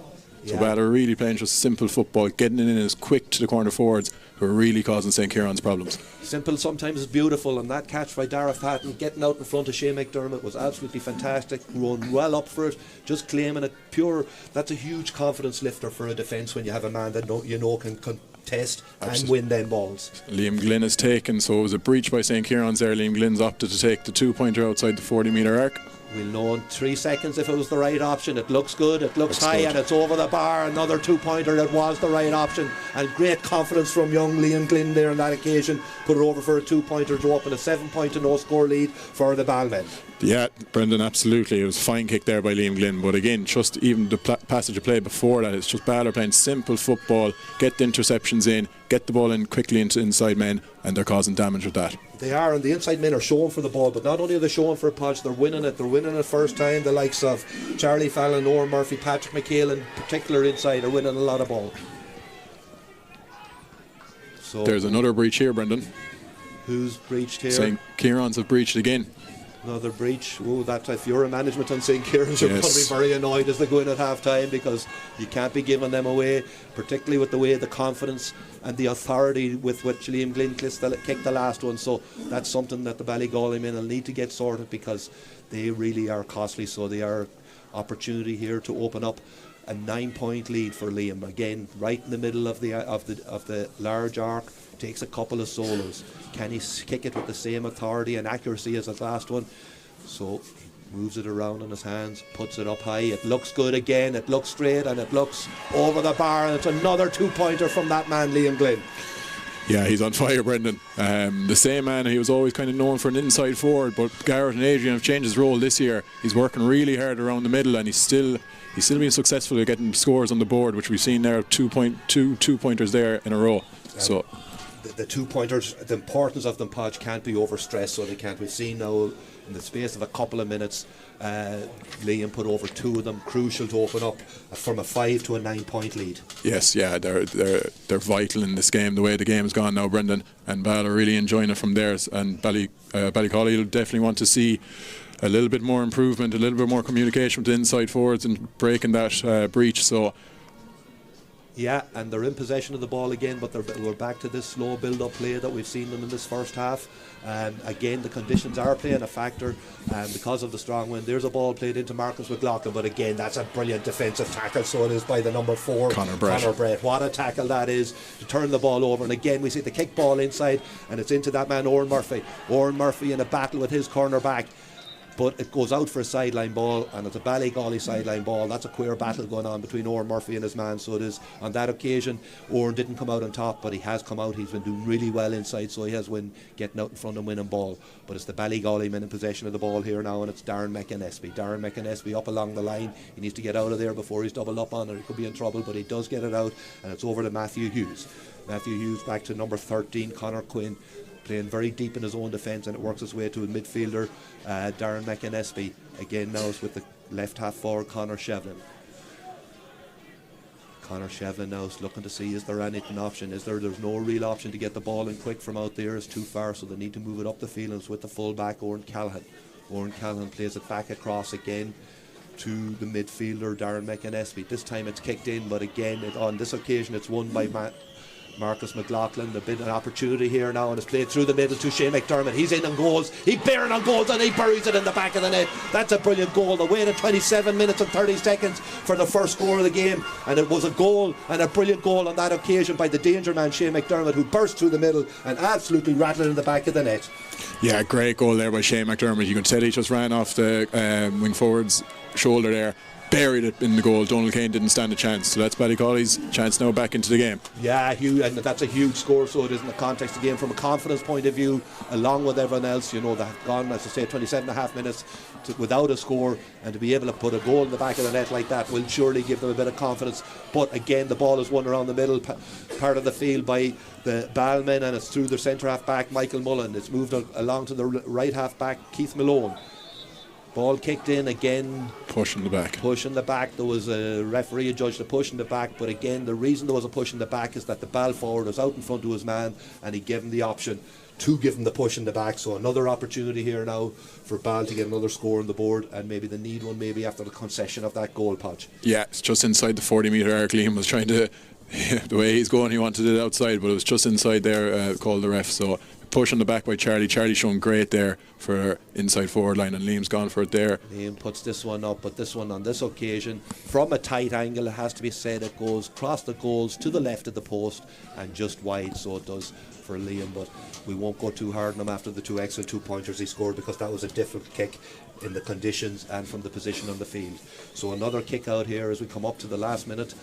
So Balla are really playing just simple football, getting it in as quick to the corner forwards, who are really causing St. Ciaran's problems. Simple sometimes is beautiful, and that catch by Dara Patton getting out in front of Shane McDermott was absolutely fantastic. Run well up for it, just claiming it pure. That's a huge confidence lifter for a defence when you have a man that can contest and win them balls. Liam Glynn is taken, so it was a breach by St. Ciaran's there. Liam Glynn's opted to take the 2-pointer outside the 40-metre arc. We'll know in 3 seconds if it was the right option. It looks good, it looks high, and it's over the bar. Another 2-pointer, that was the right option, and great confidence from young Liam Glynn there on that occasion. Put it over for a 2-pointer to open a 7-pointer no score lead for the Ballmen. Yeah, Brendan, absolutely. It was a fine kick there by Liam Glynn, but again, just even the passage of play before that, it's just Balla playing simple football, get the interceptions in, get the ball in quickly into inside men, and they're causing damage with that. They are, and the inside men are showing for the ball, but not only are they showing for a Podge, they're winning it. They're winning it first time. The likes of Charlie Fallon, Oran Murphy, Patrick McHale in particular inside are winning a lot of ball. So there's another breach here, Brendan. Who's breached here? St. Ciaran's have breached again. Another breach. Oh, that if you're a management on St. Ciaran's, you're going to be very annoyed as they go in at half time, because you can't be giving them away, particularly with the way the confidence and the authority with which Liam Glynn kicked the last one. So that's something that the Ballygawley men will need to get sorted, because they really are costly. So they are opportunity here to open up a 9-point lead for Liam. Again, right in the middle of the large arc. Takes a couple of solos. Can he kick it with the same authority and accuracy as the last one? So moves it around in his hands, puts it up high. It looks good again, it looks straight, and it looks over the bar, and it's another 2-pointer from that man, Liam Glynn. Yeah, he's on fire, Brendan. The same man, he was always kind of known for an inside forward, but Garrett and Adrian have changed his role this year. He's working really hard around the middle, and he's still being successful at getting scores on the board, which we've seen there, 2-pointers there in a row. So the 2-pointers, the importance of them, Podge, can't be overstressed, so they can't. We've seen now in the space of a couple of minutes, Liam put over 2 of them, crucial to open up from a 5 to a 9-point lead. yes, yeah, they're vital in this game, the way the game has gone now, Brendan, and Balla are really enjoying it from theirs, and Ballygawley will definitely want to see a little bit more improvement, a little bit more communication with the inside forwards and breaking that breach. So yeah, and they're in possession of the ball again, but we're back to this slow build-up play that we've seen them in this first half. Again, the conditions are playing a factor, because of the strong wind. There's a ball played into Marcus McLaughlin, but again, that's a brilliant defensive tackle, so it is by the number 4, Conor Brett. What a tackle that is to turn the ball over, and again, we see the kick ball inside, and it's into that man, Oran Murphy. Oran Murphy in a battle with his corner back. But it goes out for a sideline ball, and it's a Ballygawley sideline ball. That's a queer battle going on between Oran Murphy and his man. So it is. On that occasion, Oran didn't come out on top, but he has come out. He's been doing really well inside, so he has getting out in front and winning ball. But it's the Ballygawley men in possession of the ball here now, and it's Darren McInnesby. Darren McInnesby up along the line. He needs to get out of there before he's doubled up on it. He could be in trouble, but he does get it out, and it's over to Matthew Hughes. Matthew Hughes back to number 13, Conor Quinn, playing very deep in his own defence, and it works its way to a midfielder, Darren McInnesby. Again now it's with the left half forward, Conor Shevlin. Conor Shevlin now is looking to see, is there anything option? There's no real option to get the ball in quick from out there. It's too far, so they need to move it up the field, and it's with the full back, Oran Callahan. Oran Callahan plays it back across again to the midfielder, Darren McInnesby. This time it's kicked in, but again, on this occasion it's won by Marcus McLaughlin. There's been an opportunity here now, and it's played through the middle to Shane McDermott. He's in on goals, he's bearing on goals, and he buries it in the back of the net. That's a brilliant goal. They waited 27 minutes and 30 seconds for the first score of the game, and it was a goal, and a brilliant goal on that occasion by the danger man Shane McDermott, who burst through the middle and absolutely rattled it in the back of the net. yeah, great goal there by Shane McDermott. You can tell he just ran off the wing forward's shoulder there, buried it in the goal. Donald Kane didn't stand a chance, so that's Ballygawley's chance now back into the game. Yeah, huge, and that's a huge score, so it is in the context of the game from a confidence point of view, along with everyone else. You know, they've gone, as I say, 27.5 minutes without a score, and to be able to put a goal in the back of the net like that will surely give them a bit of confidence. But again, the ball is won around the middle part of the field by the Ballmen, and it's through their centre half back Michael Mullen. It's moved along to the right half back Keith Malone. Ball kicked in again. Pushing the back. There was a referee judged a push in the back, but again, the reason there was a push in the back is that the ball forward was out in front of his man, and he gave him the option to give him the push in the back. So another opportunity here now for Ball to get another score on the board, and maybe they need one maybe after the concession of that goal, Podge. Yeah, it's just inside the 40-metre arc. Liam was trying to, the way he's going, he wanted it outside, but it was just inside there, called the ref. So push on the back by Charlie. Charlie showing great there for inside forward line, and Liam's gone for it there. Liam puts this one up, but this one on this occasion from a tight angle, it has to be said, it goes across the goals to the left of the post and just wide, so it does for Liam. But we won't go too hard on him after the 2 excellent 2-pointers he scored, because that was a difficult kick in the conditions and from the position on the field. So another kick out here as we come up to the last minute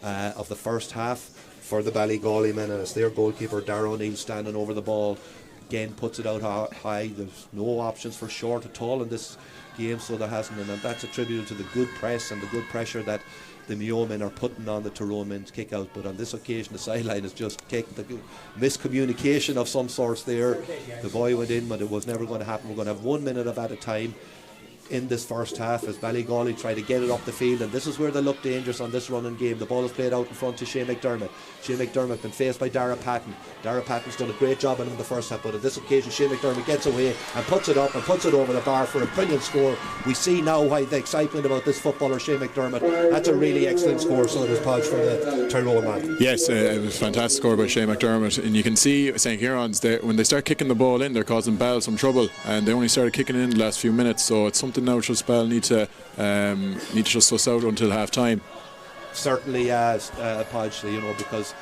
of the first half for the Ballygawley men, and it's their goalkeeper Darragh O'Neill standing over the ball. Again, puts it out high. There's no options for short at all in this game, so there hasn't, and that's attributed to the good press and the good pressure that the Mayo men are putting on the Tyrone men's kick out. But on this occasion, the sideline is just kicked. The miscommunication of some sorts there. The boy went in, but it was never going to happen. We're going to have 1 minute of at a time in this first half as Ballygawley try to get it up the field, and this is where they look dangerous on this running game. The ball is played out in front to Shane McDermott. Shane McDermott been faced by Dara Patton. Dara Patton's done a great job on him in the first half, but on this occasion Shane McDermott gets away and puts it up and puts it over the bar for a brilliant score. We see now why the excitement about this footballer Shane McDermott. That's a really excellent score, so it is, Podge, for the Tyrone man. Yes, it was a fantastic score by Shane McDermott, and you can see St. Ciaran's, when they start kicking the ball in, they're causing Ball some trouble, and they only started kicking in the last few minutes, so it's something now just Ball need to just suss out until half time. Certainly, Podge, you know, because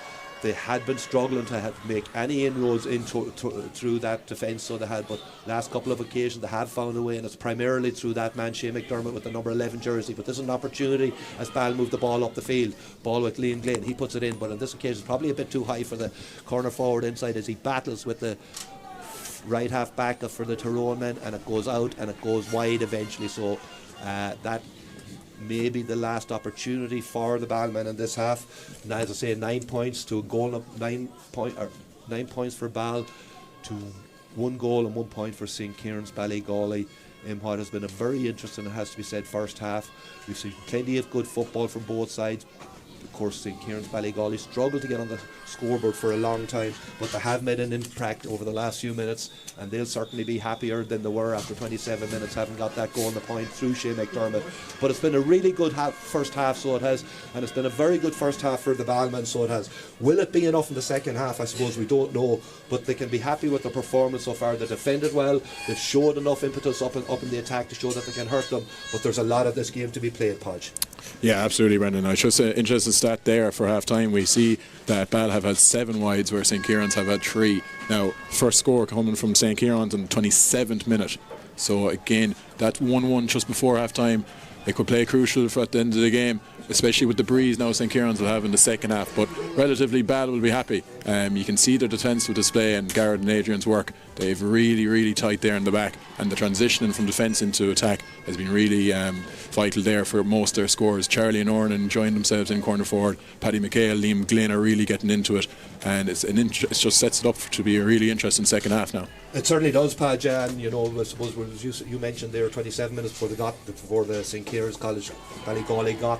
They had been struggling to make any inroads through that defence, so they had, but last couple of occasions they have found a way, and it's primarily through that man Shane McDermott with the number 11 jersey. But this is an opportunity as Ball move the ball up the field. Ball with Liam Glenn, he puts it in, but on this occasion it's probably a bit too high for the corner forward inside as he battles with the right half back for the Tyrone men, and it goes out and it goes wide eventually. So that may be the last opportunity for the Ballmen in this half. Now, as I say, 9 points to a goal of 9 points for Ball to 1 goal and 1 point for St. Kieran's Ballygawley in what has been a very interesting, it has to be said, first half. We've seen plenty of good football from both sides. Of course, St. Kieran's Ballygawley struggled to get on the scoreboard for a long time, but they have made an impact over the last few minutes, and they'll certainly be happier than they were after 27 minutes, having got that goal on the point through Shane McDermott. But it's been a really good first half, so it has, and it's been a very good first half for the Ballmen, so it has. Will it be enough in the second half? I suppose we don't know, but they can be happy with the performance so far. They defended well, they've showed enough impetus up in the attack to show that they can hurt them, but there's a lot of this game to be played, Podge. Yeah, absolutely, Brendan. I just an interesting stat there for half time. We see that Ball have had 7 wides where St. Kieran's have had 3. Now, first score coming from St. Kieran's in the 27th minute. So again, that 1-1 just before half time, it could play crucial for at the end of the game, especially with the breeze now St. Kieran's will have in the second half. But relatively, Ball will be happy. You can see their defensive display and Garrett and Adrian's work. They've really tight there in the back, and the transitioning from defence into attack has been really vital there for most of their scores. Charlie and Ornan enjoying themselves in corner forward. Paddy McHale, Liam Glynn are really getting into it, and it just sets it up to be a really interesting second half now. It certainly does, Padge, and you know, I suppose you mentioned there 27 minutes before the St. Kieran's College Ballygawley got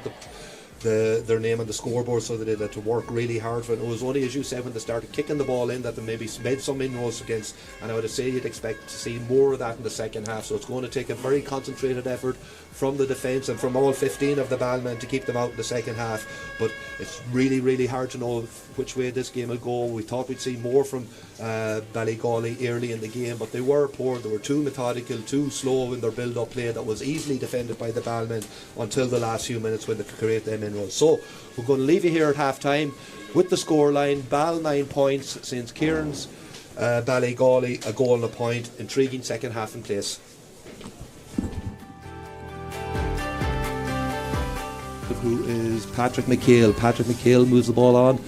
their name on the scoreboard, so they had to work really hard for it. It was only, as you said, when they started kicking the ball in that they maybe made some inroads against, and I would say you'd expect to see more of that in the second half. So it's going to take a very concentrated effort from the defence and from all 15 of the Ballmen to keep them out in the second half. But it's really hard to know which way this game will go. We thought we'd see more from Ballygawley early in the game, but they were poor. They were too methodical, too slow in their build-up play that was easily defended by the Ballmen until the last few minutes when they could create them inroads. So we're going to leave you here at half-time with the scoreline. Ball 9 points, St. Kieran's Ballygawley a goal and a point. Intriguing second half in place. Who is Patrick McHale. Patrick McHale moves the ball on.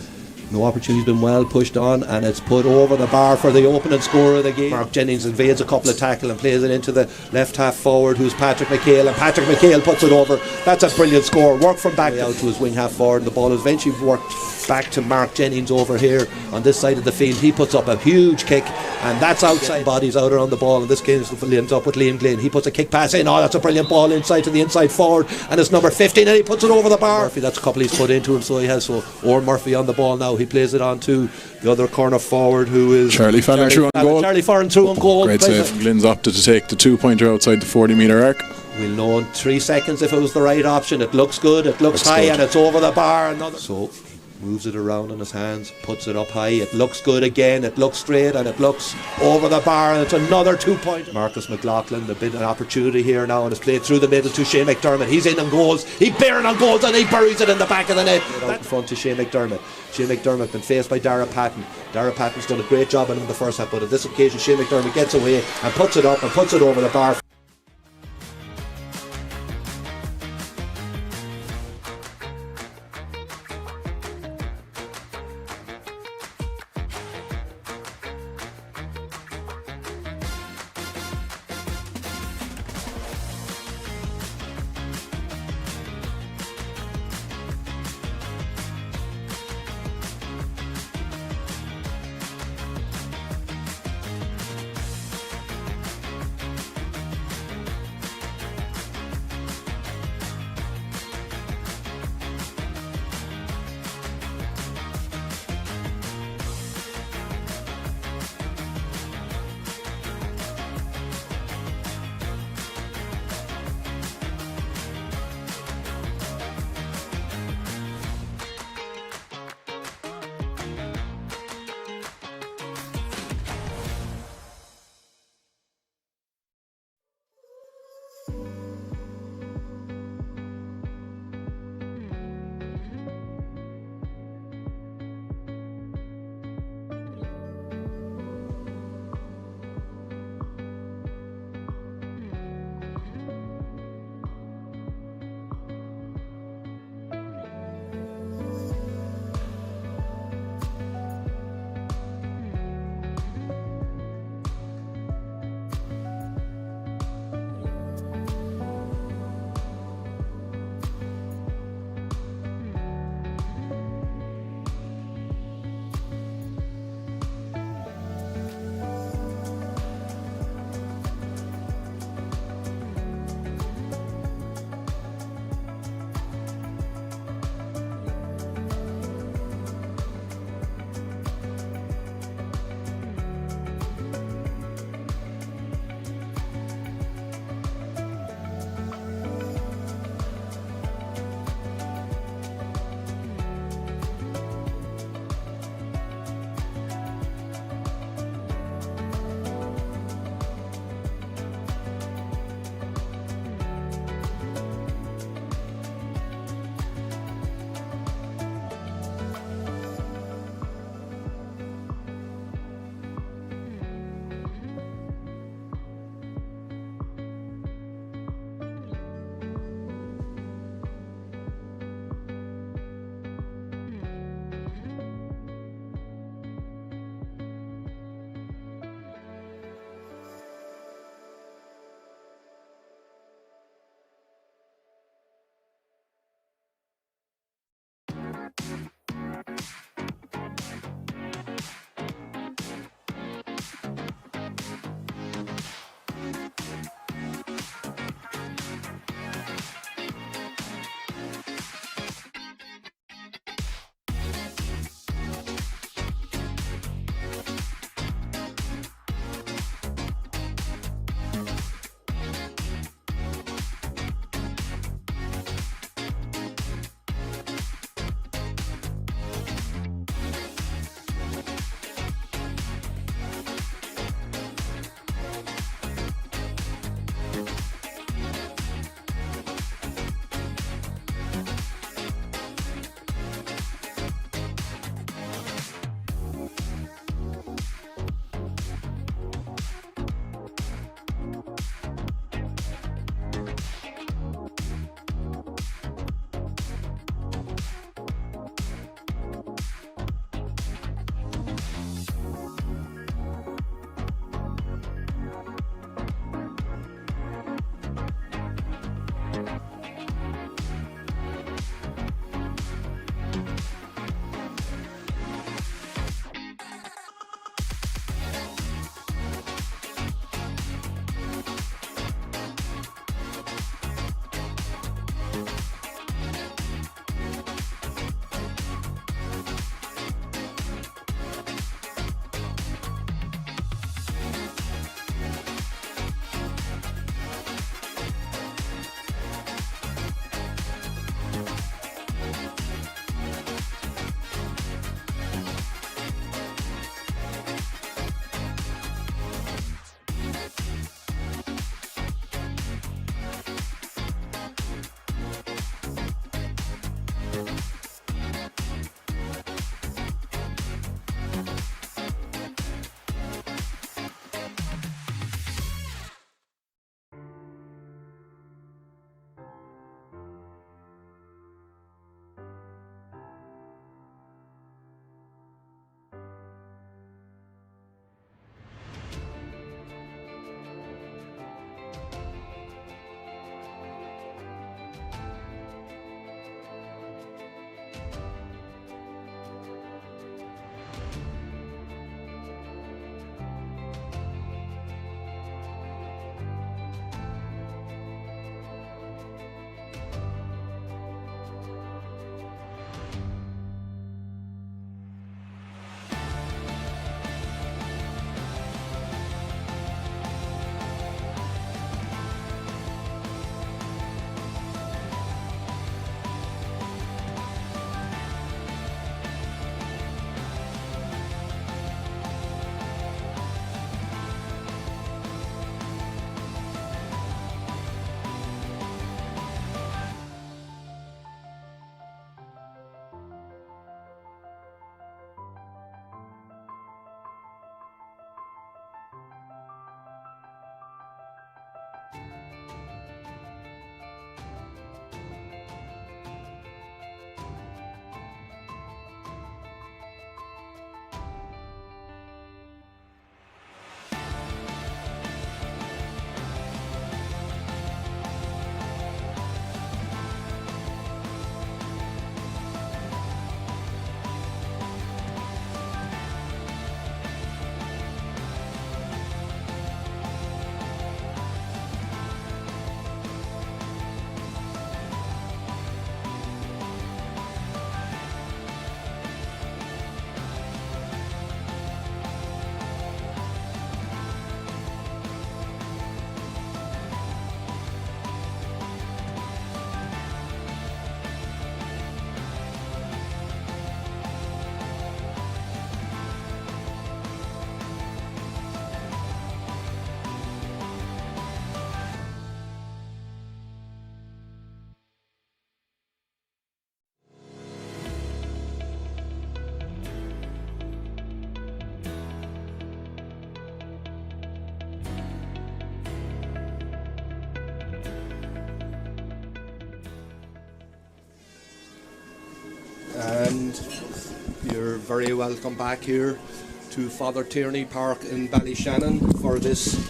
No opportunity's been well pushed on, and it's put over the bar for the opening scorer of the game. Mark Jennings invades a couple of tackles and plays it into the left half forward, who's Patrick McHale, and Patrick McHale puts it over. That's a brilliant score. Work from back out to his wing half forward, and the ball is eventually worked back to Mark Jennings over here on this side of the field. He puts up a huge kick, and that's outside. Bodies out around the ball, and this game ends up with Liam Glynn. He puts a kick pass in. Oh, that's a brilliant ball inside to the inside forward, and it's number 15, and he puts it over the bar. Murphy, that's a couple he's put into him, so he has. So Oren Murphy on the ball now. He plays it on to the other corner forward, who is Charlie Fallon through on goal. Charlie Fallon through on goal. Great save from Glynn's opted to take the 2-pointer outside the 40-metre arc. We'll know in 3 seconds if it was the right option. It looks good, it looks high, and it's over the bar. So moves it around in his hands, puts it up high, it looks good again, it looks straight, and it looks over the bar, and it's another 2-point. Marcus McLaughlin, a bit of an opportunity here now, and it's played through the middle to Shane McDermott. He's in on goals, he's bearing on goals, and he buries it in the back of the net. Out in front to Shane McDermott. Shane McDermott been faced by Dara Patton. Dara Patton's done a great job on him in the first half, but on this occasion Shane McDermott gets away and puts it up and puts it over the bar. and you're very welcome back here to Father Tierney Park in Ballyshannon for this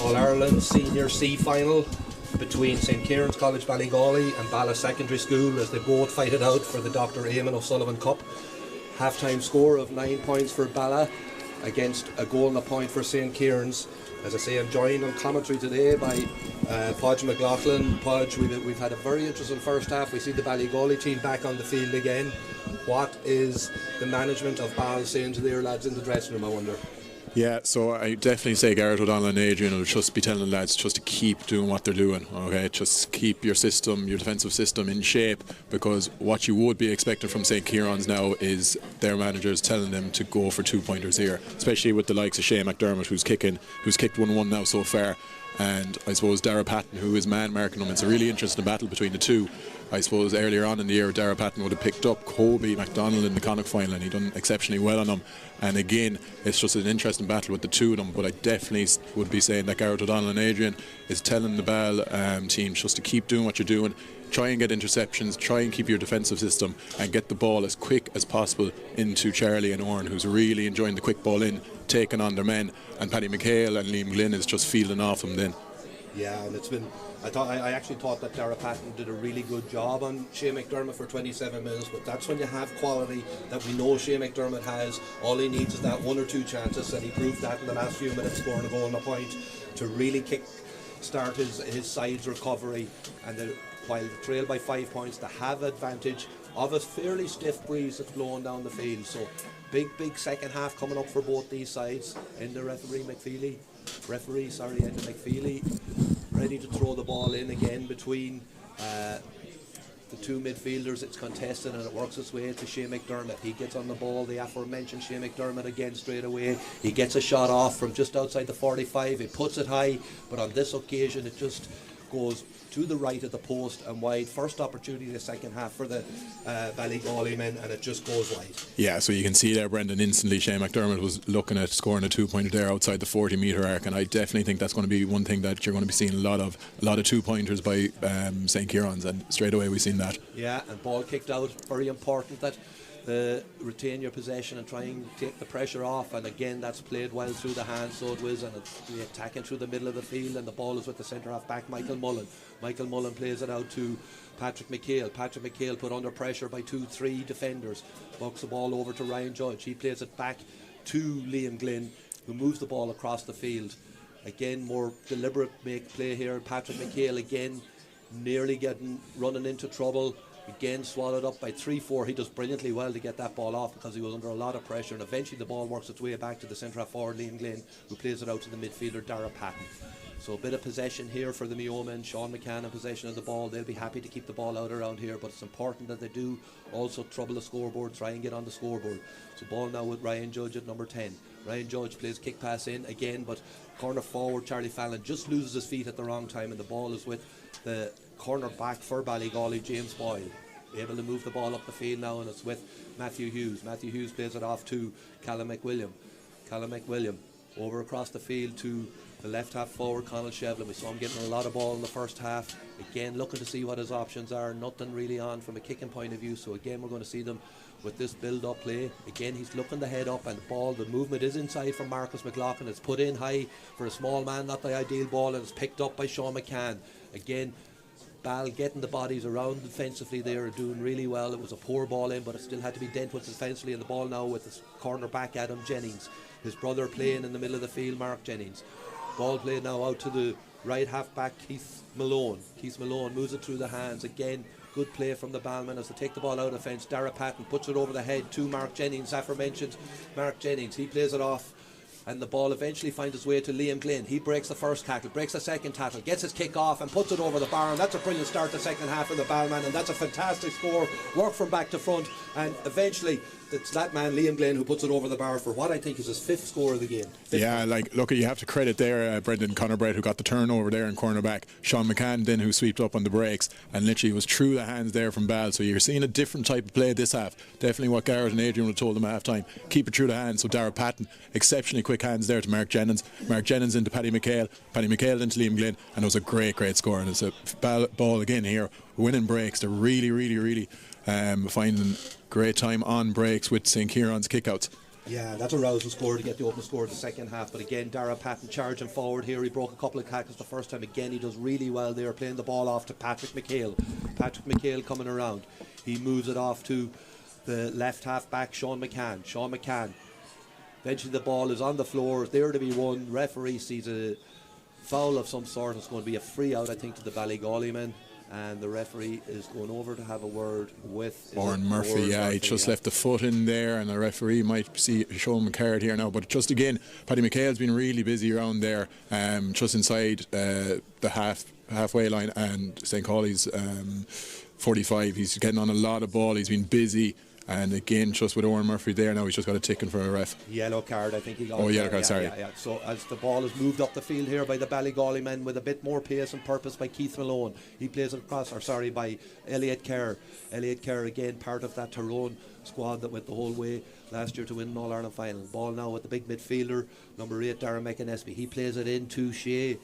All-Ireland Senior C final between St. Ciaran's College Ballygawley and Balla Secondary School as they both fight it out for the Dr. Eamonn O'Sullivan Cup. Half-time score of 9 points for Balla against a goal and a point for St. Ciaran's. As I say, I'm joined on commentary today by Podge McLaughlin. Podge, we've had a very interesting first half. We see the Ballygawley team back on the field again. What is the management of Ball saying to their lads in the dressing room, I wonder? Yeah, so I definitely say Garrett O'Donnell and Adrian will just be telling the lads just to keep doing what they're doing, okay? Just keep your system, your defensive system in shape, because what you would be expecting from St. Ciaran's now is their managers telling them to go for 2-pointers here, especially with the likes of Shane McDermott, who's kicked 1-1 now so far, and I suppose Dara Patton, who is man marking them. It's a really interesting battle between the two. I suppose earlier on in the year, Dara Patton would have picked up Kobe McDonald in the Connacht final, and he done exceptionally well on them. And again, it's just an interesting battle with the two of them. But I definitely would be saying that Garrett O'Donnell and Adrian is telling the Ball team just to keep doing what you're doing. Try and get interceptions, try and keep your defensive system, and get the ball as quick as possible into Charlie and Oran, who's really enjoying the quick ball in, taking on their men. And Paddy McHale and Liam Glynn is just fielding off them then. Yeah, and it's been. I actually thought that Dara Patton did a really good job on Shane McDermott for 27 minutes, but that's when you have quality that we know Shane McDermott has. All he needs is that 1 or 2 chances, and he proved that in the last few minutes, scoring a goal and a point to really start his side's recovery. And while trailed by 5 points, to have advantage of a fairly stiff breeze that's blowing down the field. So big second half coming up for both these sides. In the Enda McFeely ready to throw the ball in again between the two midfielders. It's contested and it works its way to Shane McDermott. He gets on the ball, the aforementioned Shane McDermott again straight away. He gets a shot off from just outside the 45. He puts it high, but on this occasion it just goes to the right of the post and wide. First opportunity in the second half for the Ballygawley men, and it just goes wide. Yeah, so you can see there, Brendan, instantly Shane McDermott was looking at scoring a 2-pointer there outside the 40-metre arc, and I definitely think that's going to be one thing that you're going to be seeing a lot of 2-pointers by St. Ciaran's, and straight away we've seen that. Yeah, and ball kicked out, very important that retain your possession and try and take the pressure off, and again that's played well through the hands, so it was, and it's the attacking through the middle of the field, and the ball is with the centre half back Michael Mullen plays it out to Patrick McHale put under pressure by 2-3 defenders, bucks the ball over to Ryan Judge. He plays it back to Liam Glynn, who moves the ball across the field. Again, more deliberate play here. Patrick McHale again nearly running into trouble. Again swallowed up by 3-4. He does brilliantly well to get that ball off because he was under a lot of pressure, and eventually the ball works its way back to the centre half forward Liam Glynn, who plays it out to the midfielder Dara Patton. So a bit of possession here for the Mayo men. Sean McCann in possession of the ball. They'll be happy to keep the ball out around here, but it's important that they do also trouble the scoreboard, try and get on the scoreboard. So ball now with Ryan Judge at number 10. Ryan Judge plays kick pass in again, but corner forward Charlie Fallon just loses his feet at the wrong time, and the ball is with the corner back for Ballygawley, James Boyle. Able to move the ball up the field now, and it's with Matthew Hughes. Matthew Hughes plays it off to Callum McWilliam. Over across the field to the left half forward Conal Shevlin. We saw him getting a lot of ball in the first half. Again, looking to see what his options are. Nothing really on from a kicking point of view. So again, we're going to see them with this build-up play. Again, he's looking to head up, and the movement is inside from Marcus McLaughlin. It's put in high for a small man, not the ideal ball, and it's picked up by Sean McCann. Again, Ball getting the bodies around defensively there, doing really well. It was a poor ball in, but it still had to be dealt with defensively, and the ball now with his corner back Adam Jennings. His brother playing in the middle of the field, Mark Jennings. Ball played now out to the right half back Keith Malone. Keith Malone moves it through the hands. Again, good play from the ballman as they take the ball out of the fence. Dara Patton puts it over the head to Mark Jennings, aforementioned Mark Jennings. He plays it off, and the ball eventually finds its way to Liam Glynn. He breaks the first tackle, breaks the second tackle, gets his kick off and puts it over the bar, and that's a brilliant start to the second half for the ballman, and that's a fantastic score, work from back to front, and eventually it's that man Liam Glynn who puts it over the bar for what I think is his 5th score of the game. Yeah, look, you have to credit there Brendan Conor Brett, who got the turnover there in cornerback. Sean McCann then, who swept up on the breaks, and literally was through the hands there from Ball. So you're seeing a different type of play this half. Definitely what Garrett and Adrian would have told them at half time. Keep it through the hands. So Dara Patton, exceptionally quick hands there to Mark Jennings into Paddy McHale into Liam Glynn, and it was a great score. And it's a ball again here, winning breaks. They're really finding great time on breaks with St. Ciaran's kickouts. Yeah, that's a rousing score to get the open score of the second half. But again, Dara Patton charging forward here. He broke a couple of tackles the first time. Again, he does really well there, playing the ball off to Patrick McHale. Patrick McHale coming around. He moves it off to the left half back, Sean McCann. Sean McCann. Eventually the ball is on the floor. It's there to be won. Referee sees a foul of some sort. It's going to be a free out, I think, to the Ballygawley men. And the referee is going over to have a word with Oran Murphy. He just left the foot in there, and the referee might show him a card here now. But just again, Paddy McHale's been really busy around there, just inside the halfway line, and St. Cawley's 45. He's getting on a lot of ball. He's been busy. And again, just with Oran Murphy there now, he's just got a tick in for a ref. Yellow card, I think he got. Oh, yellow card, sorry. Yeah. So as the ball is moved up the field here by the Ballygawley men with a bit more pace and purpose by Keith Malone. He plays it across, by Elliot Kerr. Elliot Kerr, again, part of that Tyrone squad that went the whole way last year to win an All-Ireland final. Ball now with the big midfielder, number 8, Darren McInnesby. He plays it into Shea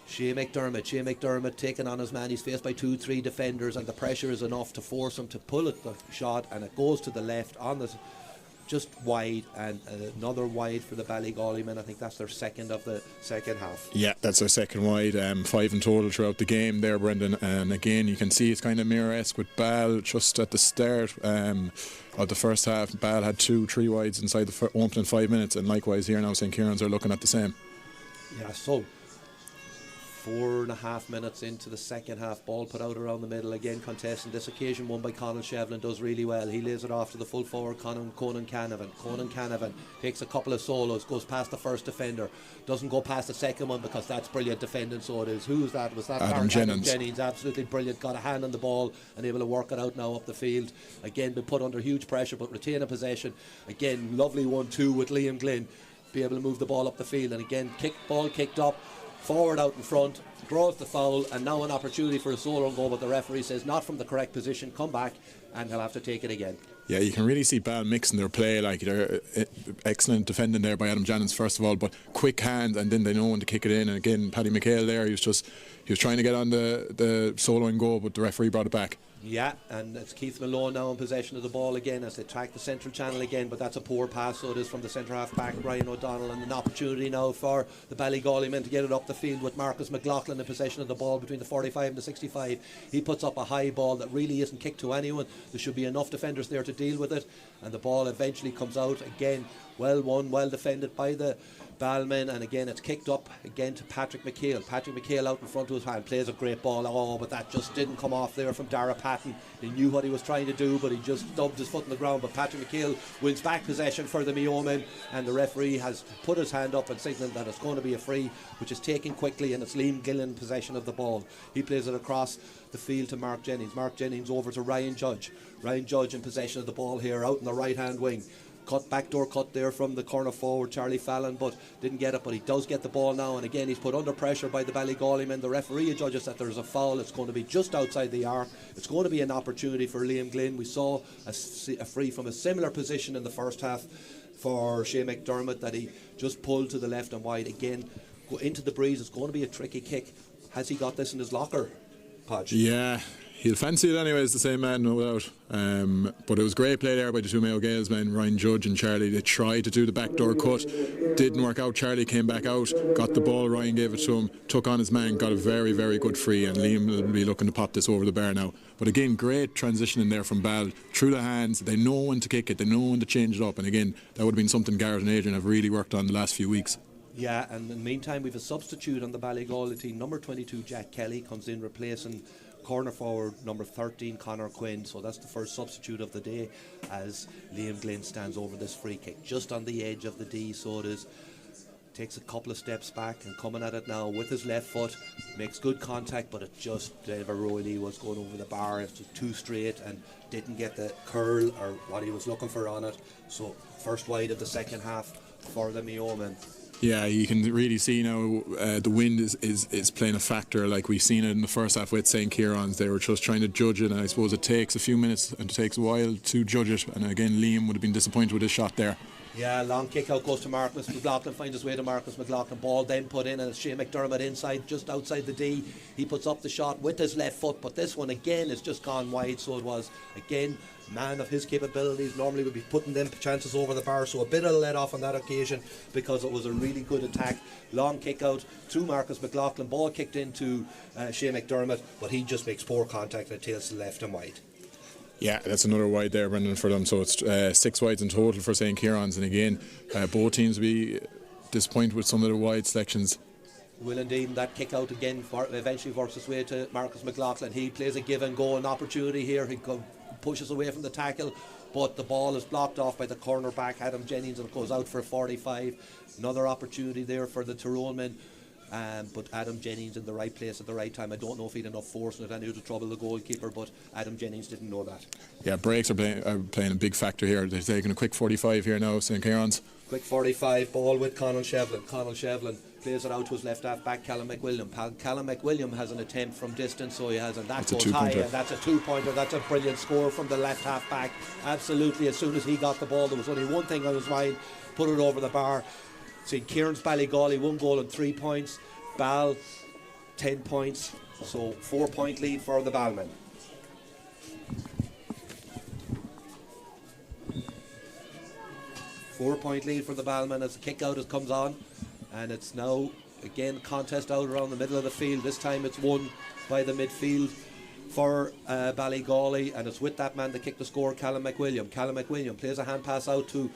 McDermott taking on his man. He's faced by 2-3 defenders, and the pressure is enough to force him to pull it the shot, and it goes to the left on the just wide, and another wide for the Ballygawley men. I think that's their second of the second half. Yeah, that's their second wide. 5 in total throughout the game there, Brendan. And again, you can see it's kind of mirror-esque with Ball just at the start of the first half. Ball had 2-3 wides inside the opening 5 minutes, and likewise here now St. Ciaran's are looking at the same. Yeah, so 4.5 minutes into the second half, ball put out around the middle, again contesting. This occasion won by Conal Shevlin, does really well. He lays it off to the full forward Conan Canavan. Conan Canavan takes a couple of solos, goes past the first defender, doesn't go past the second one because that's brilliant defending. So it is. Who's that? Was that Adam Jennings? Absolutely brilliant, got a hand on the ball and able to work it out now up the field. Again, been put under huge pressure but retaining possession. Again, lovely 1-2 with Liam Glynn, be able to move the ball up the field, and again ball kicked up forward out in front, draws the foul, and now an opportunity for a solo goal, but the referee says not from the correct position, come back, and he'll have to take it again. Yeah, you can really see Ball mixing their play. Like, they're excellent defending there by Adam Jennings first of all, but quick hand, and then they know when to kick it in. And again, Paddy McHale there, he was trying to get on the soloing goal, but the referee brought it back. Yeah, and it's Keith Malone now in possession of the ball again as they track the central channel again, but that's a poor pass, so it is from the centre half back, Brian O'Donnell, and an opportunity now for the Ballygawley men to get it up the field with Marcus McLaughlin in possession of the ball between the 45 and the 65. He puts up a high ball that really isn't kicked to anyone. There should be enough defenders there to deal with it, and the ball eventually comes out again. Well won, well defended by the Ballmen, and again it's kicked up again to Patrick McHale. Patrick McHale out in front of his hand, plays a great ball, but that just didn't come off there from Dara Patton. He knew what he was trying to do, but he just dumped his foot in the ground. But Patrick McHale wins back possession for the Mayo men, and the referee has put his hand up and signalled that it's going to be a free, which is taken quickly, and it's Liam Gillen in possession of the ball. He plays it across the field to Mark Jennings. Mark Jennings over to Ryan Judge. Ryan Judge in possession of the ball here out in the right hand wing. Backdoor cut there from the corner forward Charlie Fallon, but didn't get it. But he does get the ball now, and again he's put under pressure by the Ballygawley men. The referee judges that there's a foul. It's going to be just outside the arc. It's going to be an opportunity for Liam Glynn. We saw a free from a similar position in the first half for Shea McDermott that he just pulled to the left and wide. Again, go into the breeze. It's going to be a tricky kick. Has he got this in his locker, Podge? Yeah, he'll fancy it anyways, the same man, no doubt. But it was great play there by the two Mayo Gaels men, Ryan Judge and Charlie. They tried to do the backdoor cut, didn't work out. Charlie came back out, got the ball, Ryan gave it to him, took on his man, got a very, very good free, and Liam will be looking to pop this over the bar now. But again, great transition in there from Ball, through the hands. They know when to kick it, they know when to change it up, and again, that would have been something Garrett and Adrian have really worked on the last few weeks. Yeah, and in the meantime we've a substitute on the Ballygawley team. Number 22 Jack Kelly comes in replacing corner forward number 13 Conor Quinn. So that's the first substitute of the day as Liam Glynn stands over this free kick just on the edge of the D. So it is, takes a couple of steps back and coming at it now with his left foot, makes good contact, but it just never really was going over the bar. It's just too straight and didn't get the curl or what he was looking for on it. So first wide of the second half for the Mayo men. Yeah, you can really see now the wind is playing a factor. Like we've seen it in the first half with St. Ciaran's. They were just trying to judge it, and I suppose it takes a few minutes and it takes a while to judge it. And again, Liam would have been disappointed with his shot there. Yeah, long kick out goes to Marcus McLaughlin, finds his way to Marcus McLaughlin, ball then put in, and it's Shane McDermott inside, just outside the D. He puts up the shot with his left foot, but this one again is just gone wide, so it was, again, man of his capabilities, normally would be putting them chances over the bar, so a bit of a let off on that occasion because it was a really good attack. Long kick out to Marcus McLaughlin, ball kicked into Shane McDermott, but he just makes poor contact and it tails to left and wide. Yeah, that's another wide there, Brendan, for them. So it's 6 wides in total for St. Ciaran's. And again, both teams will be disappointed with some of the wide selections. Will indeed. That kick out again eventually works its way to Marcus McLaughlin. He plays a give and go, an opportunity here. He pushes away from the tackle, but the ball is blocked off by the cornerback Adam Jennings, and it goes out for 45. Another opportunity there for the Tyrone men. But Adam Jennings in the right place at the right time. I don't know if he'd enough force and it ended to trouble the goalkeeper, but Adam Jennings didn't know that. Yeah, breaks are playing a big factor here. They're taking a quick 45 here now, St. Ciaran's. Quick 45, ball with Conal Shevlin. Conal Shevlin plays it out to his left half back, Callum McWilliam. Callum McWilliam has an attempt from distance, so he has, and that goes high, and that's a 2-pointer. That's a brilliant score from the left half back. Absolutely, as soon as he got the ball, there was only one thing on his mind: put it over the bar. St. Ciaran's Ballygawley 1 goal and 3 points. Ball 10 points, so 4-point lead for the Ballmen. Four-point lead for the Ballmen as the kick out comes on, and it's now again contest out around the middle of the field. This time it's won by the midfield for Ballygawley, and it's with that man that kicked the score, Callum McWilliam. Callum McWilliam plays a hand pass out to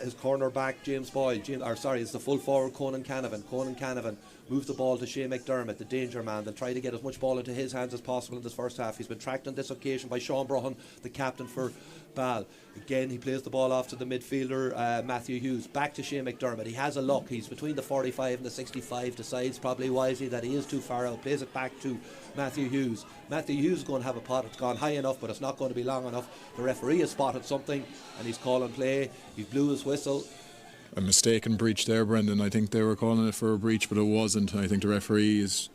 his corner back James Boyle. It's the full forward Conan Canavan. Conan Canavan moves the ball to Shane McDermott, the danger man. They'll try to get as much ball into his hands as possible in this first half. He's been tracked on this occasion by Sean Brohan, the captain for Ball. Again, he plays the ball off to the midfielder Matthew Hughes. Back to Shane McDermott. He has a look. He's between the 45 and the 65. Decides probably wisely that he is too far out. Plays it back to Matthew Hughes. Matthew Hughes is going to have a pot. It's gone high enough, but it's not going to be long enough. The referee has spotted something and he's calling play. He blew his whistle. A mistaken breach there, Brendan. I think they were calling it for a breach, but it wasn't. I think the referee is...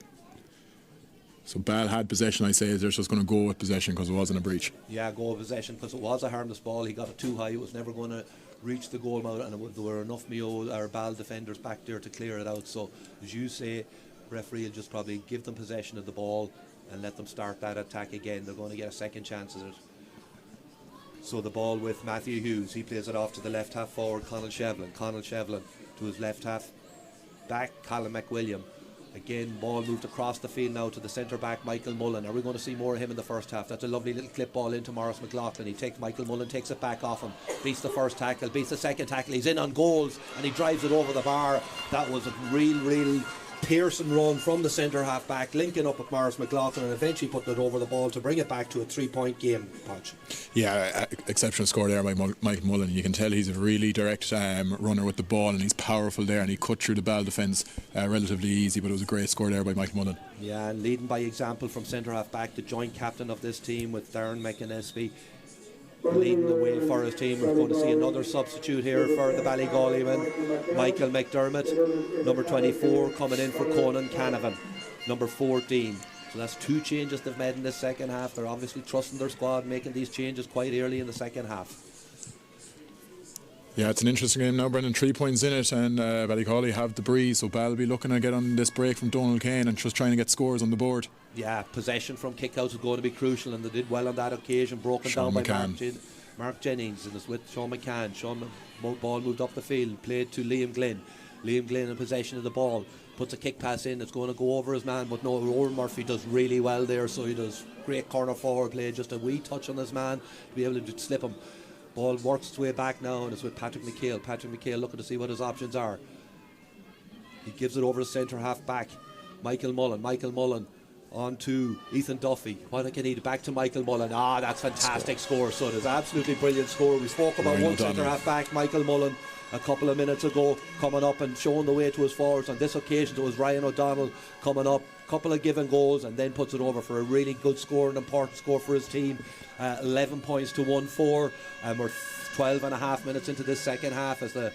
So Ball had possession, I say. They're just going to go with possession because it wasn't a breach. Yeah, go with possession because it was a harmless ball. He got it too high. It was never going to reach the goal mouth, and there were enough Ball defenders back there to clear it out. So, as you say, referee will just probably give them possession of the ball and let them start that attack again. They're going to get a second chance at it. So the ball with Matthew Hughes. He plays it off to the left half forward, Conal Shevlin. Conal Shevlin to his left half back, Callum McWilliam. Again, ball moved across the field now to the centre back, Michael Mullen. Are we going to see more of him in the first half? That's a lovely little clip ball into Morris McLaughlin. Michael Mullen takes it back off him, beats the first tackle, beats the second tackle. He's in on goals and he drives it over the bar. That was a real Pearson run from the centre half back, linking up with Morris McLaughlin and eventually putting it over the ball to bring it back to a 3-point game. Punch. Yeah, exceptional score there by Michael Mullen. You can tell he's a really direct runner with the ball, and he's powerful there, and he cut through the Ball defence relatively easy, but it was a great score there by Michael Mullen. Yeah, and leading by example from centre half back, the joint captain of this team with Darren McInnesby leading the way for his team. We're going to see another substitute here for the Ballygawley men, Michael McDermott, number 24, coming in for Conan Canavan, number 14. So that's 2 changes they've made in this second half. They're obviously trusting their squad, making these changes quite early in the second half. Yeah, it's an interesting game now, Brendan. 3 points in it, and Ballygawley have the breeze, so Ball will be looking to get on this break from Donegal Kane and just trying to get scores on the board. Yeah, possession from kickouts is going to be crucial, and they did well on that occasion, broken down by Mark Jennings, and it's with Sean McCann. Sean, ball moved up the field, played to Liam Glynn. Liam Glynn in possession of the ball, puts a kick pass in, it's going to go over his man, but no, Owen Murphy does really well there, so he does great corner forward play, just a wee touch on his man to be able to slip him. Ball works its way back now, and it's with Patrick McHale. Patrick McHale looking to see what his options are. He gives it over to centre half back, Michael Mullen on to Ethan Duffy. What can he do? Back to Michael Mullen. That's fantastic score. So it is absolutely brilliant score. We spoke about one centre half back, Michael Mullen, a couple of minutes ago, coming up and showing the way to his forwards. On this occasion it was Ryan O'Donnell coming up, couple of given goals, and then puts it over for a really good score, an important score for his team. 11 points to 1-4, and we're 12 and a half minutes into this second half as the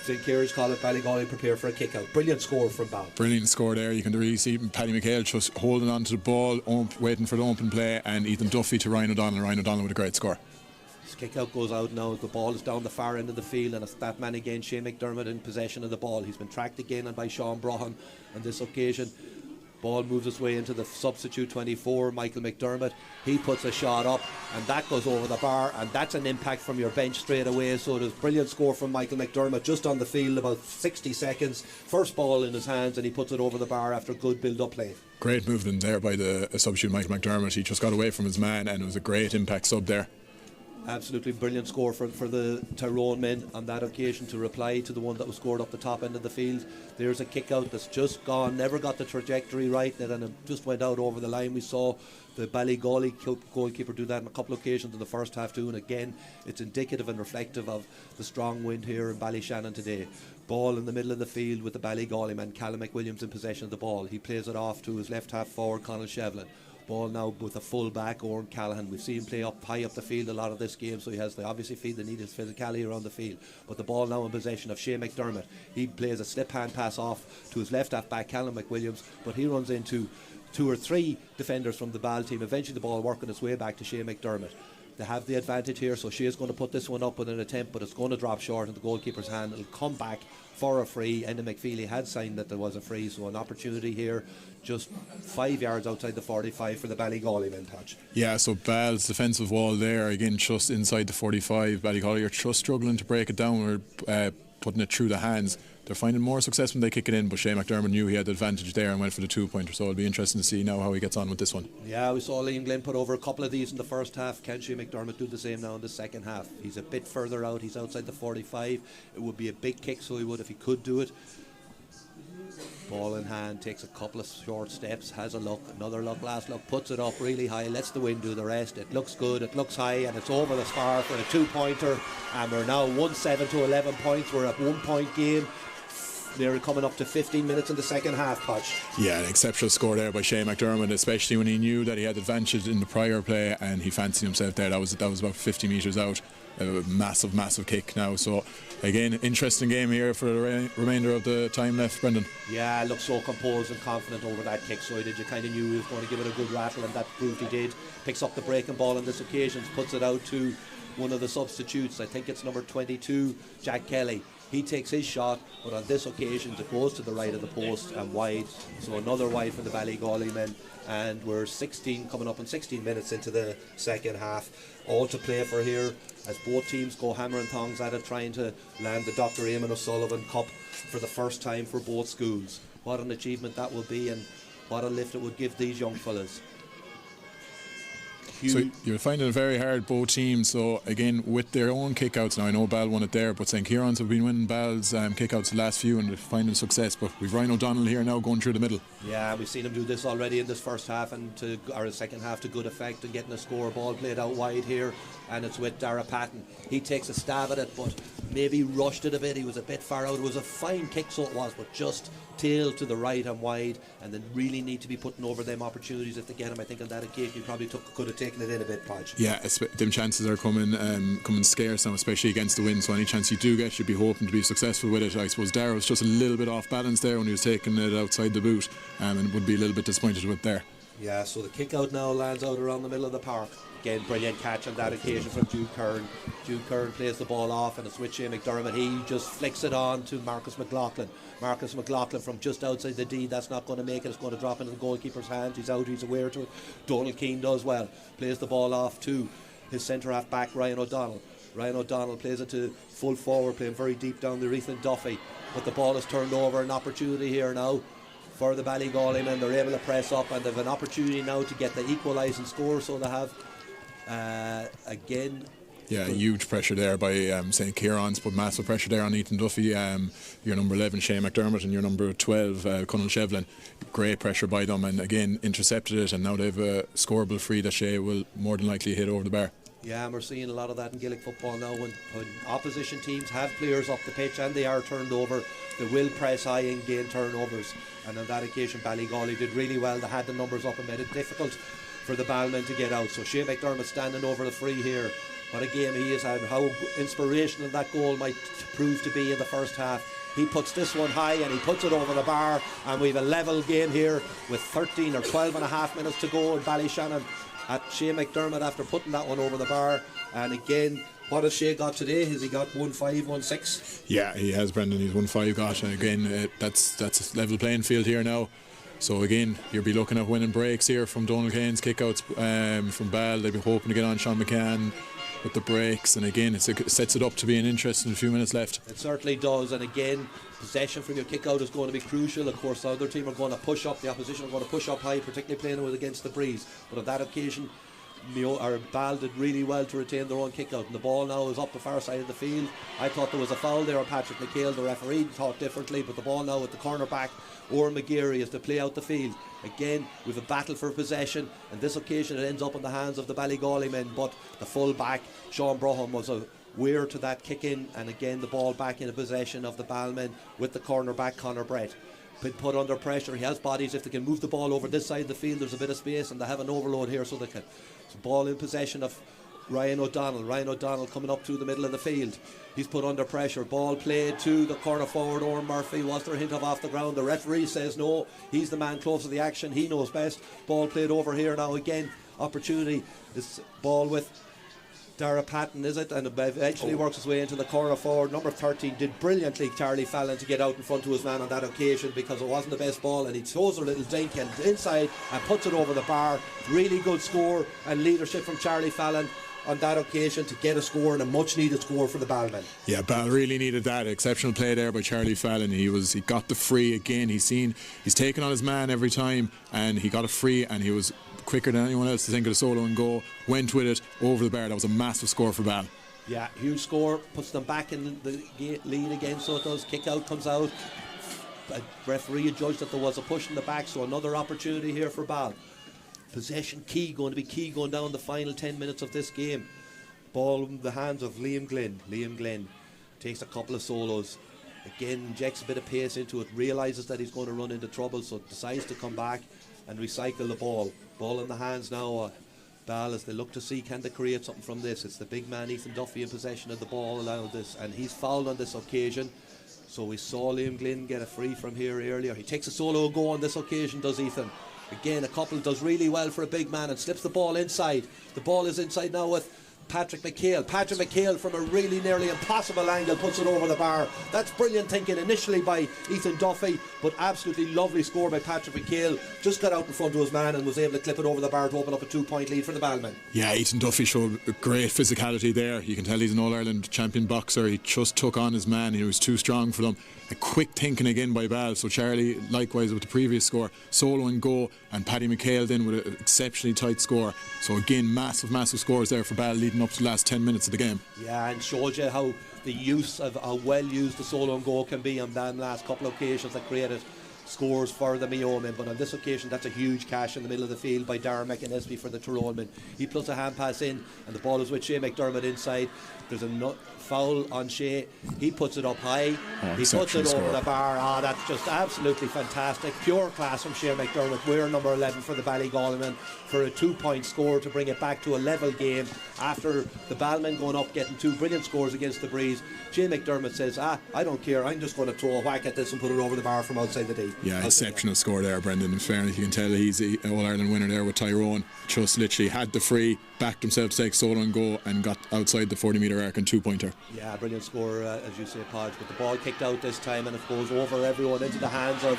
St. Ciaran's College Ballygawley prepare for a kick out. Brilliant score from Ball. Brilliant score there. You can really see Paddy McHale just holding on to the ball, waiting for the open play, and Ethan Duffy to Ryan O'Donnell. Ryan O'Donnell with a great score. His kick out goes out now. The ball is down the far end of the field, and it's that man again, Shane McDermott, in possession of the ball. He's been tracked again by Sean Brohan on this occasion. Ball moves its way into the substitute 24, Michael McDermott. He puts a shot up, and that goes over the bar, and that's an impact from your bench straight away. So it is a brilliant score from Michael McDermott, just on the field, about 60 seconds. First ball in his hands, and he puts it over the bar after good build-up play. Great movement there by the substitute Michael McDermott. He just got away from his man, and it was a great impact sub there. Absolutely brilliant score for the Tyrone men on that occasion to reply to the one that was scored up the top end of the field. There's a kick out that's just gone, never got the trajectory right, and it just went out over the line. We saw the Ballygawley goalkeeper do that on a couple of occasions in the first half too, and again it's indicative and reflective of the strong wind here in Ballyshannon today. Ball in the middle of the field with the Ballygawley man, Callum McWilliams, in possession of the ball. He plays it off to his left half forward, Conal Shevlin. Ball now with a full back, Oran Callahan. We've seen him play up high up the field a lot of this game, so he has to obviously feed the needed physicality around the field. But the ball now in possession of Shane McDermott. He plays a slip hand pass off to his left half back, Callum McWilliams, but he runs into 2 or 3 defenders from the Ball team. Eventually the ball working its way back to Shane McDermott. They have the advantage here, so Shea's going to put this one up with an attempt, but it's going to drop short in the goalkeeper's hand. It'll come back for a free. Enda McFeely had signed that there was a free, so an opportunity here just 5 yards outside the 45 for the Ballygawley men, touch. Yeah, so Ball's defensive wall there, again just inside the 45. Ballygawley are just struggling to break it down or putting it through the hands. They're finding more success when they kick it in, but Shane McDermott knew he had the advantage there and went for the 2-pointer, so it'll be interesting to see now how he gets on with this one. Yeah, we saw Liam Glenn put over a couple of these in the first half. Can Shane McDermott do the same now in the second half? He's a bit further out, he's outside the 45. It would be a big kick, so he would if he could do it. Ball in hand, takes a couple of short steps, has a look, another look, last look, puts it up really high, lets the wind do the rest. It looks good, it looks high, and it's over the spar for a 2-pointer, and we're now 1-7 to 11 points. We're at 1 point game. They're coming up to 15 minutes in the second half, Potch. Yeah, an exceptional score there by Shane McDermott, especially when he knew that he had advantage in the prior play and he fancied himself there. That was about 50 metres out. A massive kick now. So again, interesting game here for the remainder of the time left, Brendan. Yeah, looked so composed and confident over that kick, so you kind of knew he was going to give it a good rattle, and that proved he did. Picks up the breaking ball on this occasion, puts it out to one of the substitutes. I think it's number 22, Jack Kelly. He takes his shot, but on this occasion it goes to the right of the post and wide. So another wide for the Ballygawley men, and we're coming up on 16 minutes into the second half. All to play for here as both teams go hammer and tongs at it, trying to land the Dr. Eamonn O'Sullivan Cup for the first time for both schools. What an achievement that will be, and what a lift it would give these young fellas. So you're finding it very hard, both teams. So again, with their own kickouts now, I know Ball won it there, but St. Ciaran's have been winning Ball's kickouts the last few, and they're finding success. But we've Ryan O'Donnell here now going through the middle. Yeah, we've seen him do this already in this first half or the second half to good effect, and getting a score. Ball played out wide here, and it's with Dara Patton. He takes a stab at it, but maybe rushed it a bit. He was a bit far out. It was a fine kick, so it was, but just tail to the right and wide, and then really need to be putting over them opportunities if they get them. I think on that occasion he probably could have taken it in a bit, Podge. Yeah, them chances are coming scarce now, especially against the wind, so any chance you do get, you'd be hoping to be successful with it. I suppose Dara was just a little bit off balance there when he was taking it outside the boot, and would be a little bit disappointed with there. Yeah, so the kick out now lands out around the middle of the park. Again, brilliant catch on that occasion from Jude Kern. Jude Kern plays the ball off, and it's with Shane McDermott. He just flicks it on to Marcus McLaughlin. Marcus McLaughlin from just outside the D. That's not going to make it. It's going to drop into the goalkeeper's hands. He's out. He's aware to it. Donald Keane does well. Plays the ball off to his centre half back, Ryan O'Donnell. Ryan O'Donnell plays it to full forward, playing very deep down the Ethan Duffy. But the ball is turned over. An opportunity here now for the Ballygawley men. They're able to press up, and they've an opportunity now to get the equalising score. So they have again. Yeah, huge pressure there by St. Ciaran's, but massive pressure there on Ethan Duffy. Your number 11 Shane McDermott and your number 12 Conal Shevlin. Great pressure by them, and again intercepted it, and now they've a scoreable free that Shea will more than likely hit over the bar. Yeah, and we're seeing a lot of that in Gaelic football now. When opposition teams have players up the pitch and they are turned over, they will press high and gain turnovers. And on that occasion, Ballygawley did really well. They had the numbers up and made it difficult for the ballmen to get out. So Shane McDermott standing over the free here. What a game he has had. How inspirational that goal might prove to be in the first half. He puts this one high and he puts it over the bar, and we've a level game here with 13 or 12 and a half minutes to go in Ballyshannon. at Shea McDermott after putting that one over the bar. And again, what has Shea got today? Has he got 1-5, 1-6? Yeah, he has, Brendan. He's 1-5 got, and again, that's a level playing field here now. So again, you'll be looking at winning breaks here from Donegal Kane's kickouts from Ball. They'll be hoping to get on Sean McCann with the breaks, and again, it sets it up to be an interesting few minutes left. It certainly does, and again, possession from your kick out is going to be crucial. Of course, the other team are going to push up, the opposition are going to push up high, particularly playing with against the breeze. But on that occasion, Ball did really well to retain their own kick out, and the ball now is up the far side of the field. I thought there was a foul there on Patrick McHale. The referee thought differently, but the ball now at the corner back, Oran McGeary is to play out the field. Again, we've a battle for possession, and this occasion it ends up in the hands of the Ballygawley men, but the full back, Sean Broham, was aware to that kick in, and again the ball back in a possession of the Ballmen with the corner back, Conor Brett. Put under pressure, he has bodies. If they can move the ball over this side of the field, there's a bit of space, and they have an overload here, so they can. So ball in possession of Ryan O'Donnell. Ryan O'Donnell coming up through the middle of the field. He's put under pressure. Ball played to the corner forward, Oran Murphy. Was there a hint of off the ground? The referee says no. He's the man close to the action. He knows best. Ball played over here now again. Opportunity. This ball with Dara Patton, is it? And eventually works his way into the corner forward. Number 13 did brilliantly, Charlie Fallon, to get out in front of his man on that occasion, because it wasn't the best ball, and he throws a little dink and inside and puts it over the bar. Really good score and leadership from Charlie Fallon on that occasion to get a score, and a much needed score for the Ballmen. Yeah, Ball really needed that. Exceptional play there by Charlie Fallon. He got the free again. He's taken on his man every time, and he got a free, and he was quicker than anyone else to think of the solo and go, went with it over the bar. That was a massive score for Ball. Yeah, huge score, puts them back in the lead again, so it does. Kick out comes out. A referee judged that there was a push in the back, so another opportunity here for Ball. Possession going to be key going down the final 10 minutes of this game. Ball in the hands of Liam Glynn. Liam Glynn takes a couple of solos. Again, injects a bit of pace into it, realises that he's going to run into trouble, so decides to come back and recycle the ball. Ball in the hands now. Ball, as they look to see, can they create something from this? It's the big man Ethan Duffy in possession of the ball allowed this, and he's fouled on this occasion. So we saw Liam Glynn get a free from here earlier. He takes a solo go on this occasion, does Ethan. Again, a couple does really well for a big man and slips the ball inside. The ball is inside now with Patrick McHale. Patrick McHale from a really nearly impossible angle puts it over the bar. That's brilliant thinking initially by Ethan Duffy, but absolutely lovely score by Patrick McHale. Just got out in front of his man and was able to clip it over the bar to open up a 2-point lead for the Ballmen. Yeah, Ethan Duffy showed great physicality there. You can tell he's an All-Ireland champion boxer. He just took on his man. He was too strong for them. A quick thinking again by Ball. So Charlie, likewise with the previous score, solo and go, and Paddy McHale then with an exceptionally tight score. So again, massive scores there for Ball leading up to the last 10 minutes of the game. Yeah, and shows you how the use of how well used the solo and go can be on that last couple of occasions that created scores for the Mayo men. But on this occasion, that's a huge cash in the middle of the field by Darren McInnesby for the Tyrone men. He puts a hand pass in, and the ball is with Shea McDermott inside. There's a foul on Shea. He puts it up high. He puts it over the bar. That's just absolutely fantastic. Pure class from Shea McDermott. We're number 11 for the Ballygawley men for a 2-point score to bring it back to a level game after the Ballmen going up getting 2 brilliant scores against the breeze. Shea McDermott says, I don't care. I'm just going to throw a whack at this and put it over the bar from outside the D. Yeah, exceptional score there, Brendan. In fairness, you can tell he's an All-Ireland winner there with Tyrone. Just literally had the free, backed himself to take solo and go, and got outside the 40-metre arc and 2-pointer. Yeah, brilliant score, as you say, Podge. But the ball kicked out this time, and it goes over everyone into the hands of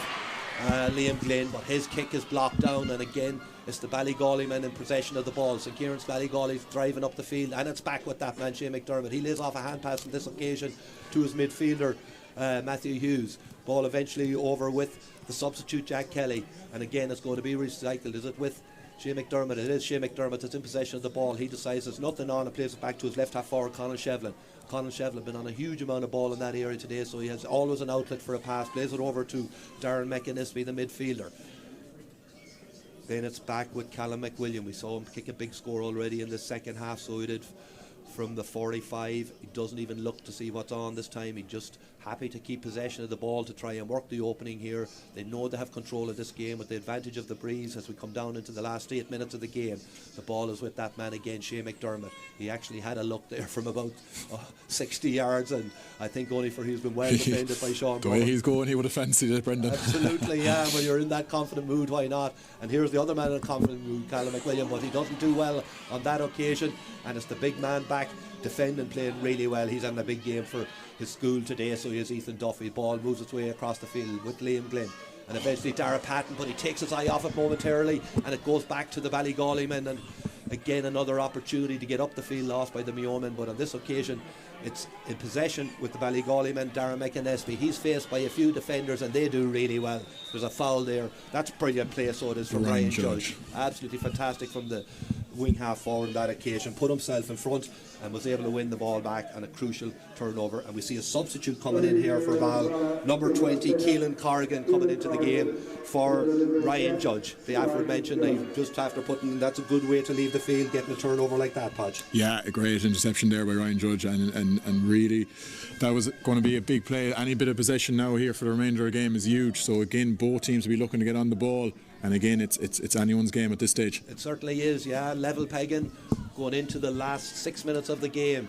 Liam Glynn. But his kick is blocked down, and again, it's the Ballygawley men in possession of the ball. St Kieran's Ballygawley driving up the field, and it's back with that man, Shea McDermott. He lays off a hand pass on this occasion to his midfielder, Matthew Hughes. Ball eventually over with the substitute Jack Kelly, and again it's going to be recycled. Is it with Shea McDermott? It is Shea McDermott that's in possession of the ball. He decides there's nothing on and plays it back to his left half forward, Conor Shevlin. Conor Shevlin been on a huge amount of ball in that area today, so he has always an outlet for a pass. Plays it over to Darren McInnesby, the midfielder. Then it's back with Callum McWilliam. We saw him kick a big score already in the second half, so he did from the 45. He doesn't even look to see what's on this time. He's just happy to keep possession of the ball to try and work the opening here. They know they have control of this game with the advantage of the breeze as we come down into the last 8 minutes of the game. The ball is with that man again, Shane McDermott. He actually had a look there from about 60 yards, and I think only for he's been well defended by Sean. The way he's going, he would have fancied it, Brendan. Absolutely, yeah. When you're in that confident mood, why not? And here's the other man in a confident mood, Callum McWilliam, but he doesn't do well on that occasion, and it's the big man back defending, playing really well. He's having a big game for his school today, so he is Ethan Duffy. Ball moves its way across the field with Liam Glynn, and eventually Dara Patton, but he takes his eye off it momentarily, and it goes back to the Ballygawley men, and again another opportunity to get up the field lost by the Mayo men, but on this occasion it's in possession with the Ballygawley men. Darren McInnesby, he's faced by a few defenders and they do really well. There's a foul there. That's brilliant play, so it is from Ryan Judge. Absolutely fantastic from the wing half forward on that occasion. Put himself in front and was able to win the ball back on a crucial turnover. And we see a substitute coming in here for Ball, number 20 Keelan Corrigan, coming into the game for Ryan Judge, the aforementioned. Just after putting, that's a good way to leave the field, getting a turnover like that, Podge. Yeah, a great interception there by Ryan Judge, and really that was going to be a big play. Any bit of possession now here for the remainder of the game is huge, so again both teams will be looking to get on the ball, and again it's anyone's game at this stage. It certainly is, yeah. Level pegging going into the last 6 minutes of the game.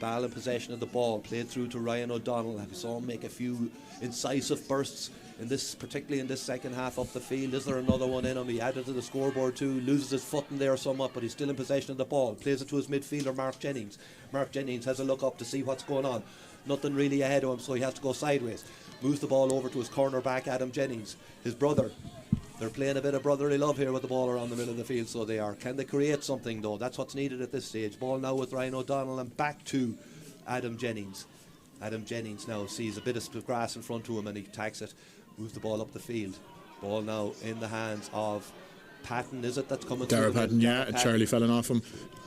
Ball in possession of the ball, played through to Ryan O'Donnell. I saw him make a few incisive bursts in this, particularly in this second half up the field. Is there another one in him? He added to the scoreboard too, loses his footing there somewhat, but he's still in possession of the ball. Plays it to his midfielder Mark Jennings. Mark Jennings has a look up to see what's going on. Nothing really ahead of him, so he has to go sideways. Moves the ball over to his cornerback Adam Jennings, his brother. They're playing a bit of brotherly love here with the ball around the middle of the field, so they are. Can they create something though? That's what's needed at this stage. Ball now with Ryan O'Donnell and back to Adam Jennings. Adam Jennings now sees a bit of grass in front of him and he attacks it. Moves the ball up the field. Ball now in the hands of Patton, is it, that's coming through? Dara Patton, yeah, and Charlie Fallon off him.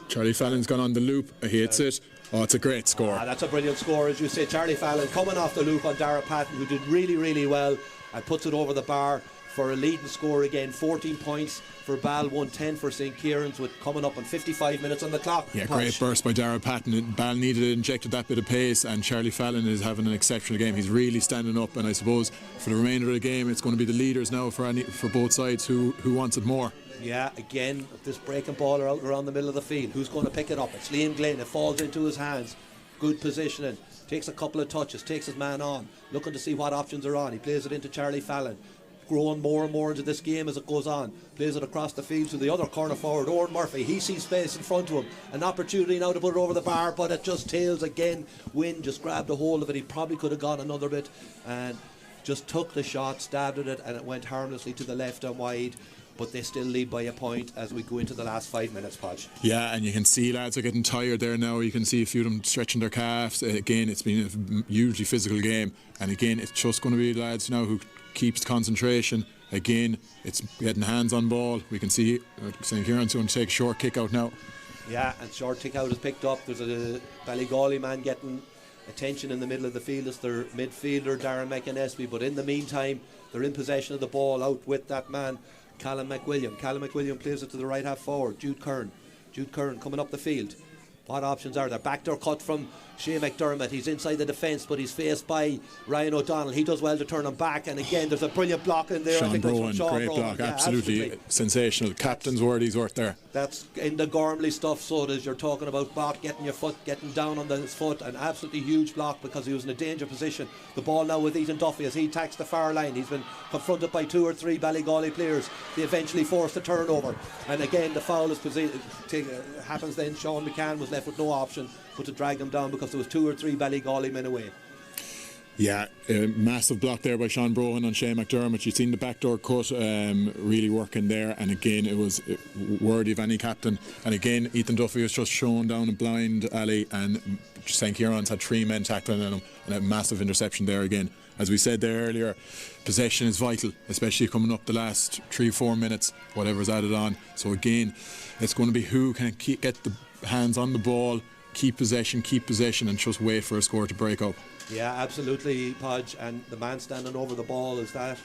Charlie Fallon's gone on the loop, he hits it. Oh, it's a great score. That's a brilliant score, as you say. Charlie Fallon coming off the loop on Dara Patton, who did really, really well, and puts it over the bar for a leading score again. 14 points for Ball, 110 for St. Kieran's, with coming up on 55 minutes on the clock. Yeah, great burst by Dara Patton. Ball injected that bit of pace, and Charlie Fallon is having an exceptional game. He's really standing up, and I suppose for the remainder of the game it's going to be the leaders now for both sides who wants it more. Yeah, again, this breaking ball around the middle of the field. Who's going to pick it up? It's Liam Glynn. It falls into his hands. Good positioning. Takes a couple of touches. Takes his man on. Looking to see what options are on. He plays it into Charlie Fallon. Growing more and more into this game as it goes on. Plays it across the field to the other corner forward, Owen Murphy. He sees space in front of him. An opportunity now to put it over the bar, but it just tails again. Wynn just grabbed a hold of it. He probably could have gone another bit and just took the shot, stabbed at it, and it went harmlessly to the left and wide. But they still lead by a point as we go into the last 5 minutes, Podge. Yeah, and you can see lads are getting tired there now. You can see a few of them stretching their calves. Again, it's been a hugely physical game, and again it's just going to be lads now who keeps concentration. Again, it's getting hands on ball. We can see St. Kieran's going to take a short kick out now. Yeah, and short kick out is picked up. There's a Ballygawley man getting attention in the middle of the field. It's their midfielder Darren McInnesby, but in the meantime they're in possession of the ball out with that man Callum McWilliam. Callum McWilliam plays it to the right half forward, Jude Kern coming up the field. What options are there? Backdoor cut from Shane McDermott. He's inside the defence, but he's faced by Ryan O'Donnell. He does well to turn him back, and again there's a brilliant block in there. Sean I think Browan, great Browan. block, Yeah, absolutely sensational. Captain's word, he's worth there. That's in the Gormley stuff, so it is. You're talking about Bot getting down on his foot, an absolutely huge block because he was in a danger position. The ball now with Ethan Duffy as he attacks the far line. He's been confronted by 2 or 3 Ballygawley players. They eventually force the turnover, and again the foul is happens. Then Sean McCann was left with no option but to drag him down because there was 2 or 3 Ballygawley men away. Yeah, a massive block there by Sean Brohan on Shane McDermott. You've seen the backdoor cut really working there, and again it was worthy of any captain. And again Ethan Duffy was just shown down a blind alley, and St. Kieran's had 3 men tackling him, and a massive interception there again. As we said there earlier, possession is vital, especially coming up the last 3-4 minutes, whatever's added on. So again, it's going to be who can get the hands on the ball, keep possession, and just wait for a score to break up. Yeah, absolutely, Podge. And the man standing over the ball is that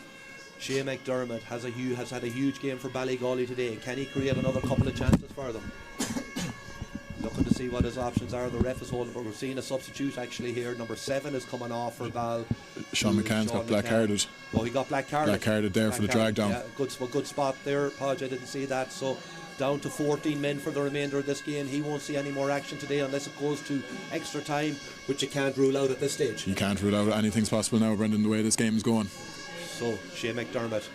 Shane McDermott has had a huge game for Ballygawley today. Can he create another couple of chances for them? looking to see what his options are. The ref is holding, but we're seeing a substitute actually here. Number 7 is coming off for Ball. Sean McCann's got black carded. Oh, he got black carded. Black carded there for the drag down. Yeah, good spot there, Podge. I didn't see that. So down to 14 men for the remainder of this game. He won't see any more action today unless it goes to extra time, which you can't rule out at this stage. You can't rule out anything's possible now, Brendan, the way this game is going. So Shane McDermott,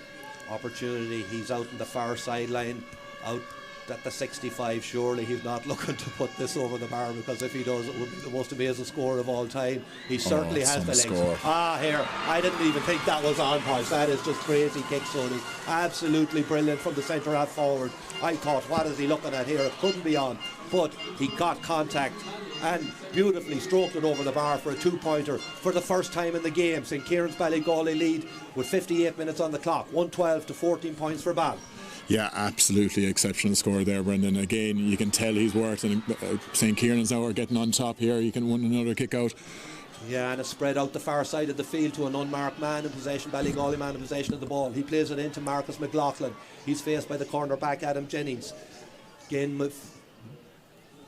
opportunity. He's out in the far sideline, out at the 65. Surely he's not looking to put this over the bar, because if he does, it would be the most amazing score of all time. He certainly has the legs. Score. Here, I didn't even think that was on, Podge. That is just crazy kick, Sonny. Absolutely brilliant from the centre half forward. I thought, what is he looking at here? It couldn't be on, but he got contact and beautifully stroked it over the bar for a 2-pointer for the first time in the game. St. Kieran's Ballygawley lead with 58 minutes on the clock, 112 to 14 points for Ball. Yeah, absolutely exceptional score there, Brendan. Again, you can tell he's worked, and St. Kieran's now are getting on top here. You can win another kick out. Yeah, and it's spread out the far side of the field to an unmarked man in possession, Ballygawley man in possession of the ball. He plays it into Marcus McLaughlin. He's faced by the cornerback Adam Jennings. Again,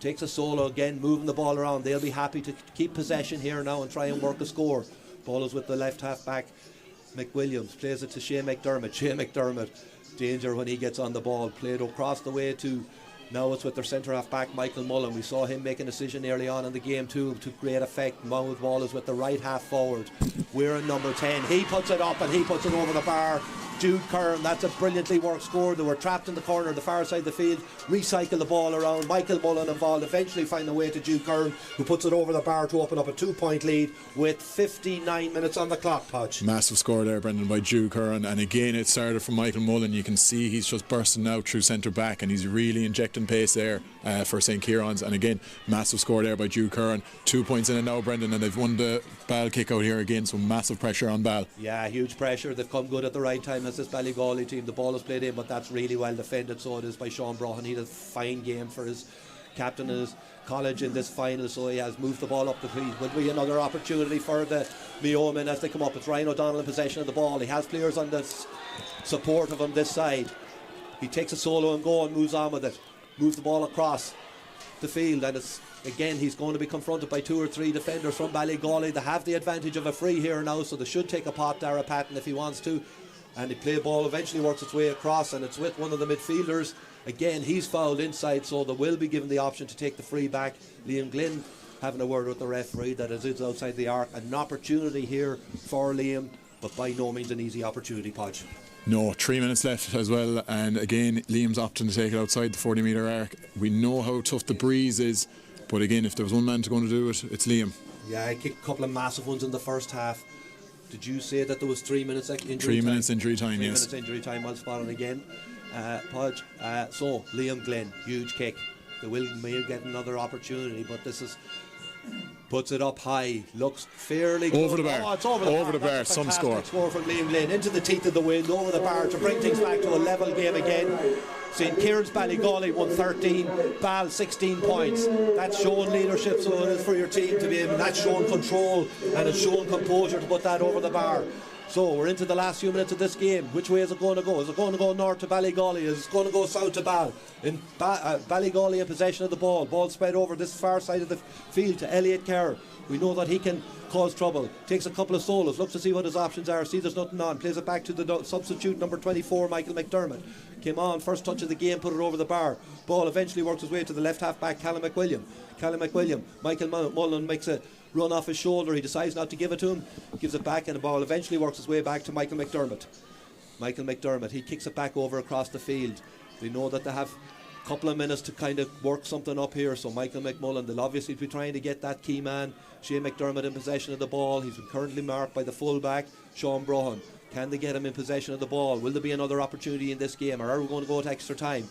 takes a solo, again moving the ball around. They'll be happy to keep possession here now and try and work a score. Ball is with the left half back McWilliams, plays it to Shane McDermott. Shane McDermott, danger when he gets on the ball. Played across the way to, now it's with their centre half back Michael Mullen. We saw him make a decision early on in the game too, to great effect. Mount Ball is with the right half forward. We're in number 10. He puts it up and he puts it over the bar. Jude Kern, that's a brilliantly worked score. They were trapped in the corner, the far side of the field, recycle the ball around. Michael Mullen involved, eventually find a way to Jude Kern, who puts it over the bar to open up a 2-point lead with 59 minutes on the clock, Podge. Massive score there, Brendan, by Jude Kern, and again it started from Michael Mullen. You can see he's just bursting out through centre back, and he's really injecting pace there for St. Kieran's. And again, massive score there by Jude Kern. 2 points in it now, Brendan, and they've won the Ball kick out here again, so massive pressure on Ball. Yeah, huge pressure. They've come good at the right time as this Ballygawley team. The ball is played in, but that's really well defended, so it is by Sean Brohan. He had a fine game for his captain in his college in this final, so he has moved the ball up the field. Will be another opportunity for the Eamonn as they come up. It's Ryan O'Donnell in possession of the ball. He has players on this support of him this side. He takes a solo and go and moves on with it. Moves the ball across the field, and it's again he's going to be confronted by 2 or 3 defenders from Ballygawley. They have the advantage of a free here now, so they should take a pot, Dara Patton, if he wants to. And the play ball eventually works its way across, and it's with one of the midfielders. Again, he's fouled inside, so they will be given the option to take the free back. Liam Glynn having a word with the referee that it is outside the arc. An opportunity here for Liam, but by no means an easy opportunity, Podge. No, 3 minutes left as well, and again Liam's opting to take it outside the 40-metre arc. We know how tough the breeze is, but again, if there was one man to go and do it, it's Liam. Yeah, I kicked a couple of massive ones in the first half. Did you say that there was 3 minutes injury time? 3 minutes injury time, 3 yes. minutes injury time, I'll spot it again. Podge, so Liam Glynn, huge kick. They may get another opportunity, but this is, puts it up high, looks fairly good. Over the bar. Oh, it's over the bar. Some Fantastic score from Liam Glynn, into the teeth of the wind, over the bar to bring things back to a level game again. St. Kieran's Ballygawley won 13, Ball 16 points. That's showing leadership, so it is for your team to be able. That's showing control, and it's showing composure to put that over the bar. So we're into the last few minutes of this game. Which way is it going to go? Is it going to go north to Ballygawley? Is it going to go south to Ball? Ballygawley in possession of the ball. Ball spread over this far side of the field to Elliot Kerr. We know that he can cause trouble. Takes a couple of solos. Looks to see what his options are. See there's nothing on. Plays it back to the substitute number 24, Michael McDermott. Came on, first touch of the game, put it over the bar. Ball eventually works his way to the left half back, Callum McWilliam. Michael Mullen makes a run off his shoulder. He decides not to give it to him. Gives it back, and the ball eventually works his way back to Michael McDermott. He kicks it back over across the field. They know that they have a couple of minutes to kind of work something up here, so Michael McMullen, they'll obviously be trying to get that key man Shane McDermott in possession of the ball. He's currently marked by the fullback Sean Brohan. Can they get him in possession of the ball? Will there be another opportunity in this game, or are we going to go to extra time?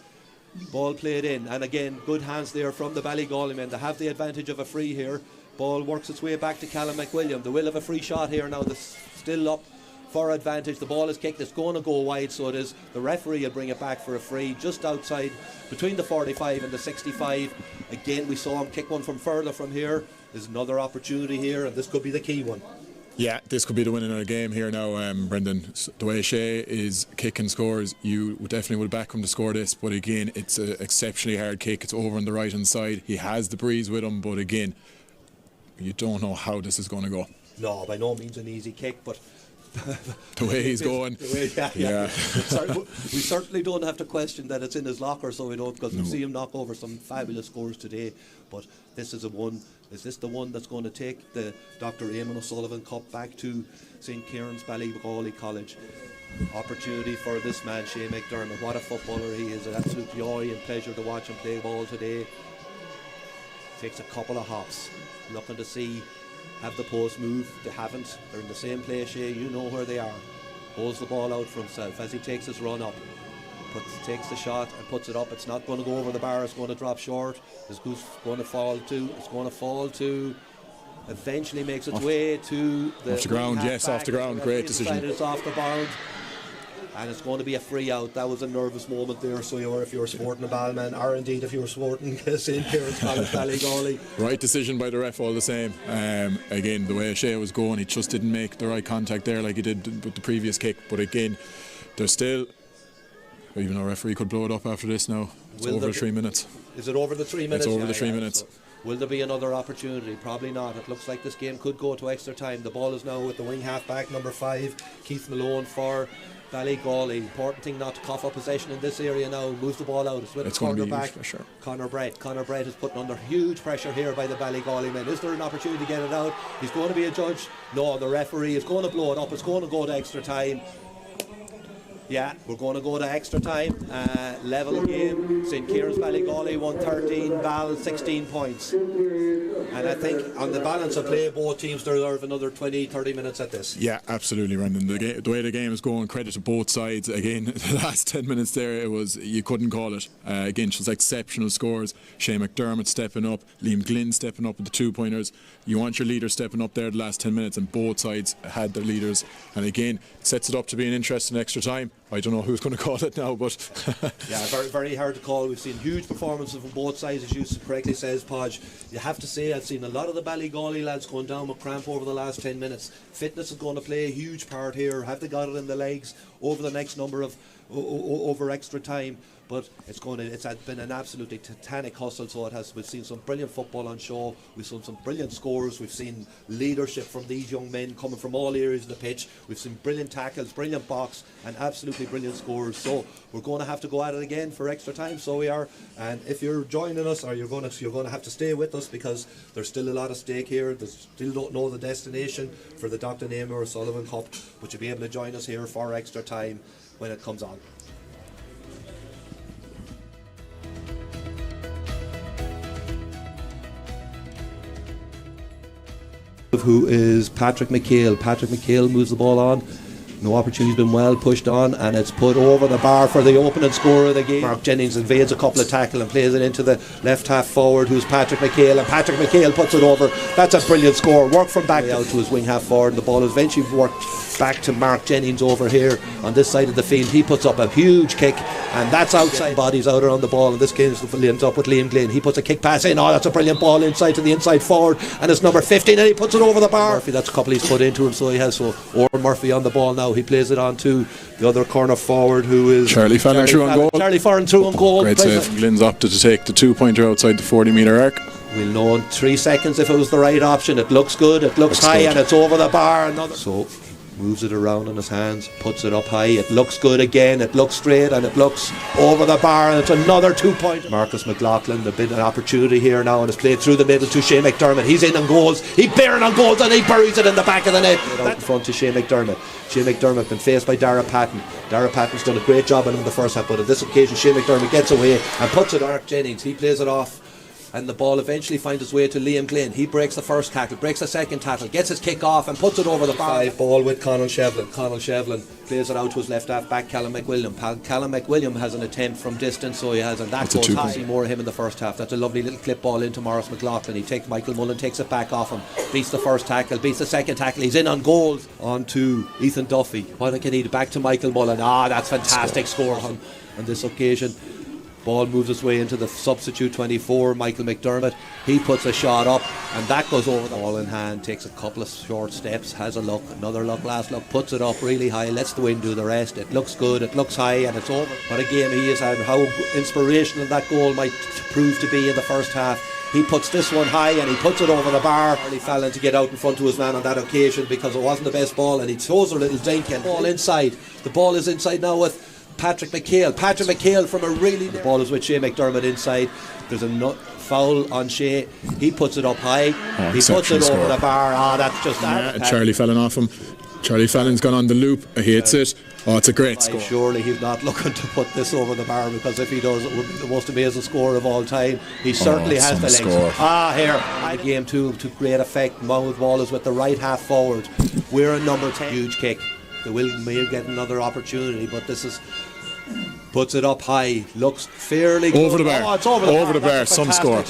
Ball played in, and again good hands there from the Ballygawley men. They have the advantage of a free here. Ball works its way back to Callum McWilliam. They will have a free shot here now. That's still up for advantage. The ball is kicked. It's going to go wide, so it is. The referee will bring it back for a free just outside between the 45 and the 65. Again, we saw him kick one from further from here. There's another opportunity here, and this could be the key one. Yeah, this could be the winning of the game here now, Brendan. The way Shea is kicking scores, you definitely would back him to score this, but again, it's an exceptionally hard kick. It's over on the right hand side. He has the breeze with him, but again, you don't know how this is going to go. No, by no means an easy kick, but the way he's going. Yeah. We certainly don't have to question that it's in his locker, so we don't, because we see him knock over some fabulous scores today. But this is is this the one that's going to take the Dr. Eamonn O'Sullivan Cup back to St. Ciaran's Ballygawley College? Opportunity for this man, Shea McDermott. What a footballer he is. An absolute joy and pleasure to watch him play ball today. Takes a couple of hops, looking to see, have the post move. They haven't. They're in the same place, Shea. You know where they are. Holds the ball out for himself as he takes his run up. Takes the shot and puts it up. It's not going to go over the bar. It's going to drop short. It's going to fall to. Eventually makes its way to the off the ground. Yes, off the ground. Great decision. It's off the bound. And it's going to be a free out. That was a nervous moment there. So if you were sporting a Ballman, or indeed if you were sporting St. Ciaran's College Ballygawley. Right decision by the ref all the same. Again, the way Shea was going, he just didn't make the right contact there like he did with the previous kick. But again, there's still, even a referee could blow it up after this now. It's over 3 minutes. Is it over the 3 minutes? It's over the 3 minutes. So will there be another opportunity? Probably not. It looks like this game could go to extra time. The ball is now with the wing half-back, number 5, Keith Malone for Ballygawley. Important thing not to cough up possession in this area now. Moves the ball out. It's with the cornerback, sure. Conor Brett. Conor Brett is putting under huge pressure here by the Ballygawley men. Is there an opportunity to get it out? He's going to be a judge. No, the referee is going to blow it up. It's going to go to extra time. Yeah, we're going to go to extra time. Level game. St. Ciaran's Ballygawley won 13, Ball 16 points. And I think on the balance of play, both teams deserve another 20-30 minutes at this. Yeah, absolutely, Brendan. The way the game is going, credit to both sides. Again, the last 10 minutes there, you couldn't call it. Again, just exceptional scores. Shea McDermott stepping up, Liam Glynn stepping up with the 2-pointers. You want your leader stepping up there the last 10 minutes, and both sides had their leaders. And again, sets it up to be an interesting extra time. I don't know who's going to call it now, but yeah, very, very hard to call. We've seen huge performances from both sides, as you correctly says, Podge. You have to say, I've seen a lot of the Ballygawley lads going down with cramp over the last 10 minutes. Fitness is going to play a huge part here. Have they got it in the legs over the next number of over extra time? But it's been an absolutely titanic hustle, so it has. We've seen some brilliant football on show. We've seen some brilliant scores. We've seen leadership from these young men coming from all areas of the pitch. We've seen brilliant tackles, brilliant box, and absolutely brilliant scores. So we're going to have to go at it again for extra time. So we are. And if you're joining us, or you're going to have to stay with us, because there's still a lot of stake here. They still don't know the destination for the Dr. Eamonn O'Sullivan Cup, but you'll be able to join us here for extra time when it comes on. Who is Patrick McHale. Patrick McHale moves the ball on. No opportunity's been well pushed on, and it's put over the bar for the opening score of the game. Mark Jennings invades a couple of tackle and plays it into the left half forward, who's Patrick McHale, and Patrick McHale puts it over. That's a brilliant score. Work from back out to his wing half forward. The ball is eventually worked back to Mark Jennings over here on this side of the field. He puts up a huge kick, and that's outside. Bodies out around the ball, and this game ends up with Liam Glynn. He puts a kick pass in. Oh, that's a brilliant ball inside to the inside forward, and it's number 15, and he puts it over the bar. Murphy, that's a couple he's put into him, so he has. So Oren Murphy on the ball now. He plays it on to the other corner forward, who is Charlie Fallon through on goal. Charlie Fallon through on goal. Great save. Glynn's opted to take the 2-pointer outside the 40-metre arc. We'll know in 3 seconds if it was the right option. It looks good. It looks high, and it's over the bar. So moves it around in his hands, puts it up high. It looks good again. It looks straight, and it looks over the bar, and it's another 2-point. Marcus McLaughlin, there's been an opportunity here now, and it's played through the middle to Shea McDermott. He's in on goals. He's bearing on goals, and he buries it in the back of the net. Out in front to Shea McDermott. Shea McDermott been faced by Dara Patton. Dara Patton's done a great job on him in the first half, but on this occasion Shea McDermott gets away and puts it on Mark Jennings. He plays it off, and the ball eventually finds its way to Liam Glynn. He breaks the first tackle, breaks the second tackle, gets his kick off and puts it over the bar. 5 ball with Conal Shevlin. Conal Shevlin plays it out to his left half back, Callum McWilliam. Callum McWilliam has an attempt from distance, so he has, and that goes high. See more of him in the first half. That's a lovely little clip ball into Morris McLaughlin. He takes Michael Mullen, takes it back off him, beats the first tackle, beats the second tackle. He's in on goals. On to Ethan Duffy. What can he do? Back to Michael Mullen. That's fantastic score on this occasion. Ball moves its way into the substitute 24, Michael McDermott. He puts a shot up, and that goes over the ball in hand, takes a couple of short steps, has a look, another look, last look, puts it up really high, lets the wind do the rest. It looks good, it looks high, and it's over. What a game he has had, how inspirational that goal might prove to be in the first half. He puts this one high and he puts it over the bar. He fell in to get out in front to his man on that occasion because it wasn't the best ball, and he throws a little dink and ball inside. The ball is inside now with Patrick McHale from a really... The ball is with Shea McDermott inside. There's a foul on Shea. He puts it up high. He puts it over the bar. That's just that. Yeah, Charlie Fallon off him. Charlie Fallon's gone on the loop. He hits it. Oh, it's a great score. Surely he's not looking to put this over the bar, because if he does, it would be the most amazing score of all time. He certainly has the legs. Here. The game to great effect. Monmouth Ball is with the right half forward. We're in number 10. Huge kick. They may get another opportunity, but this is... Puts it up high. Looks fairly good. Over the bar. It's over the bar. Some score.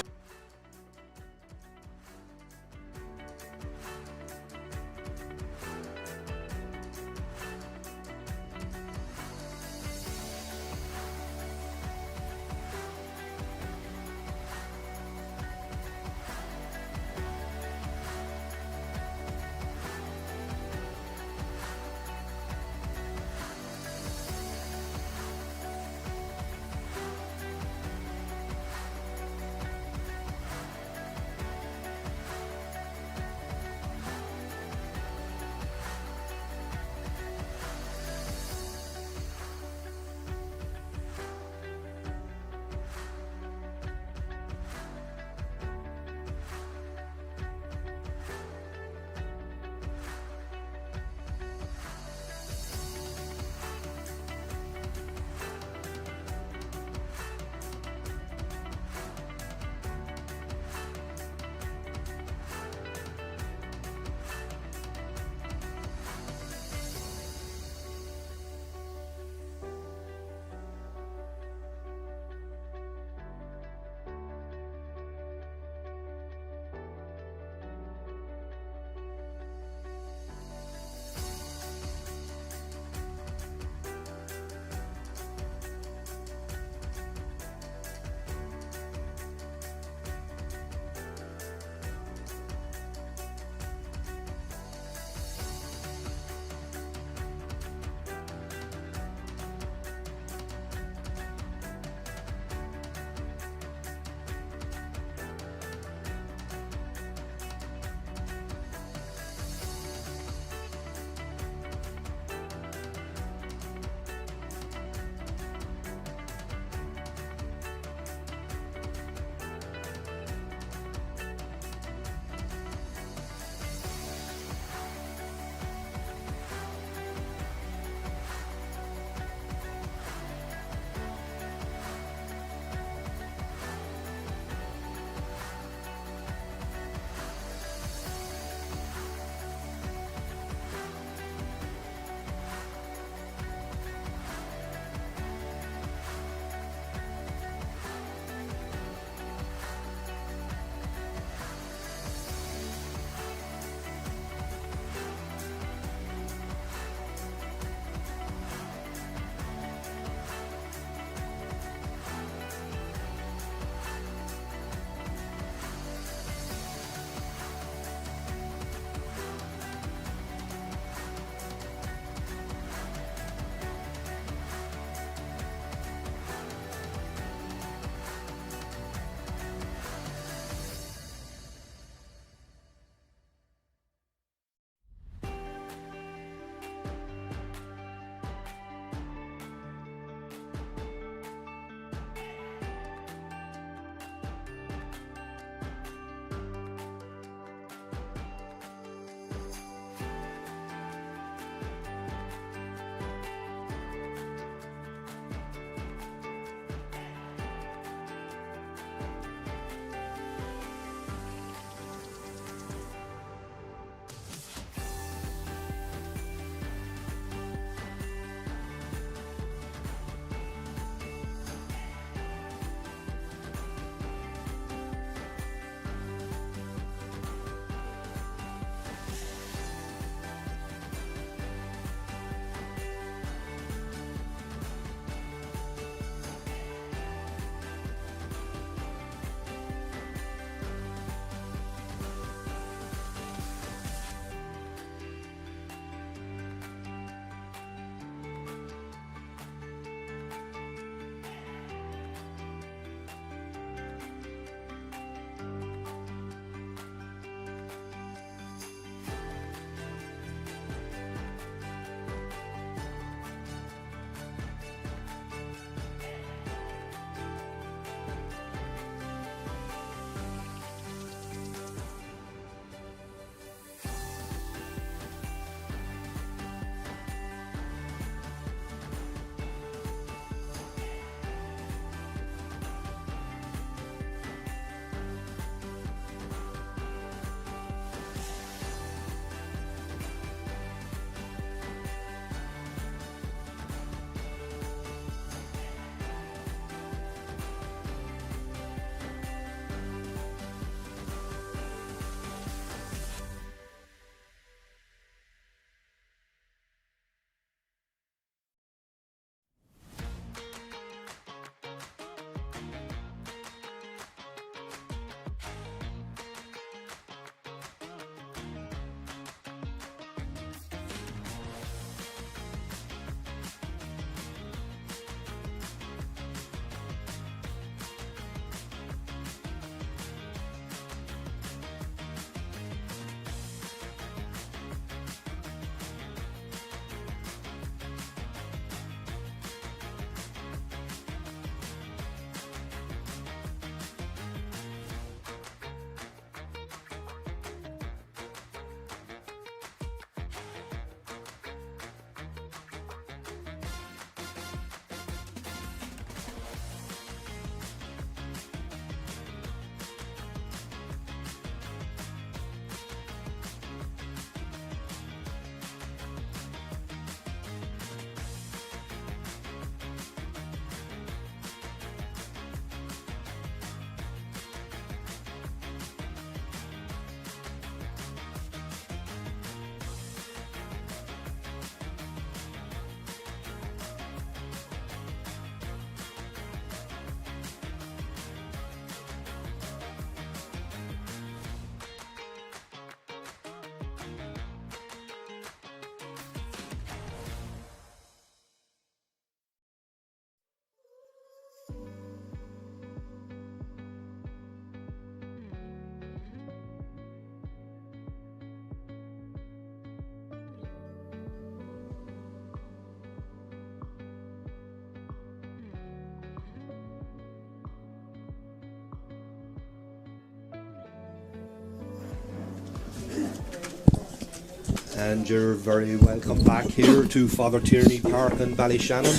and you're very welcome back here to Father Tierney Park in Ballyshannon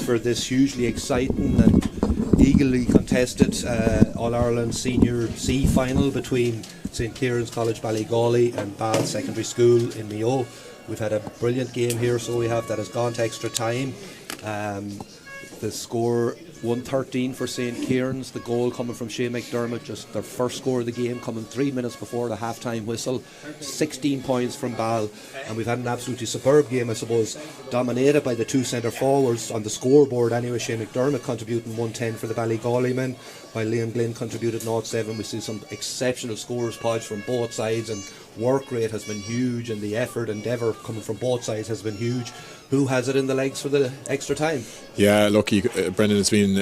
for this hugely exciting and eagerly contested All-Ireland Senior C final between St Ciaran's College Ballygawley and Ball Secondary School in Mayo. We've had a brilliant game here, so we have, that has gone to extra time. The score 1-13 for St Ciaran's, the goal coming from Shane McDermott, just their first score of the game, coming 3 minutes before the half-time whistle. 16 points from Ball, and we've had an absolutely superb game, I suppose, dominated by the two centre forwards on the scoreboard anyway. Shane McDermott contributing 110 for the Ballygawley men, while Liam Glynn contributed 0-7. We see some exceptional scores, Podge, from both sides, and work rate has been huge, and the effort, endeavour coming from both sides has been huge. Who has it in the legs for the extra time? Yeah, look, Brendan, it's been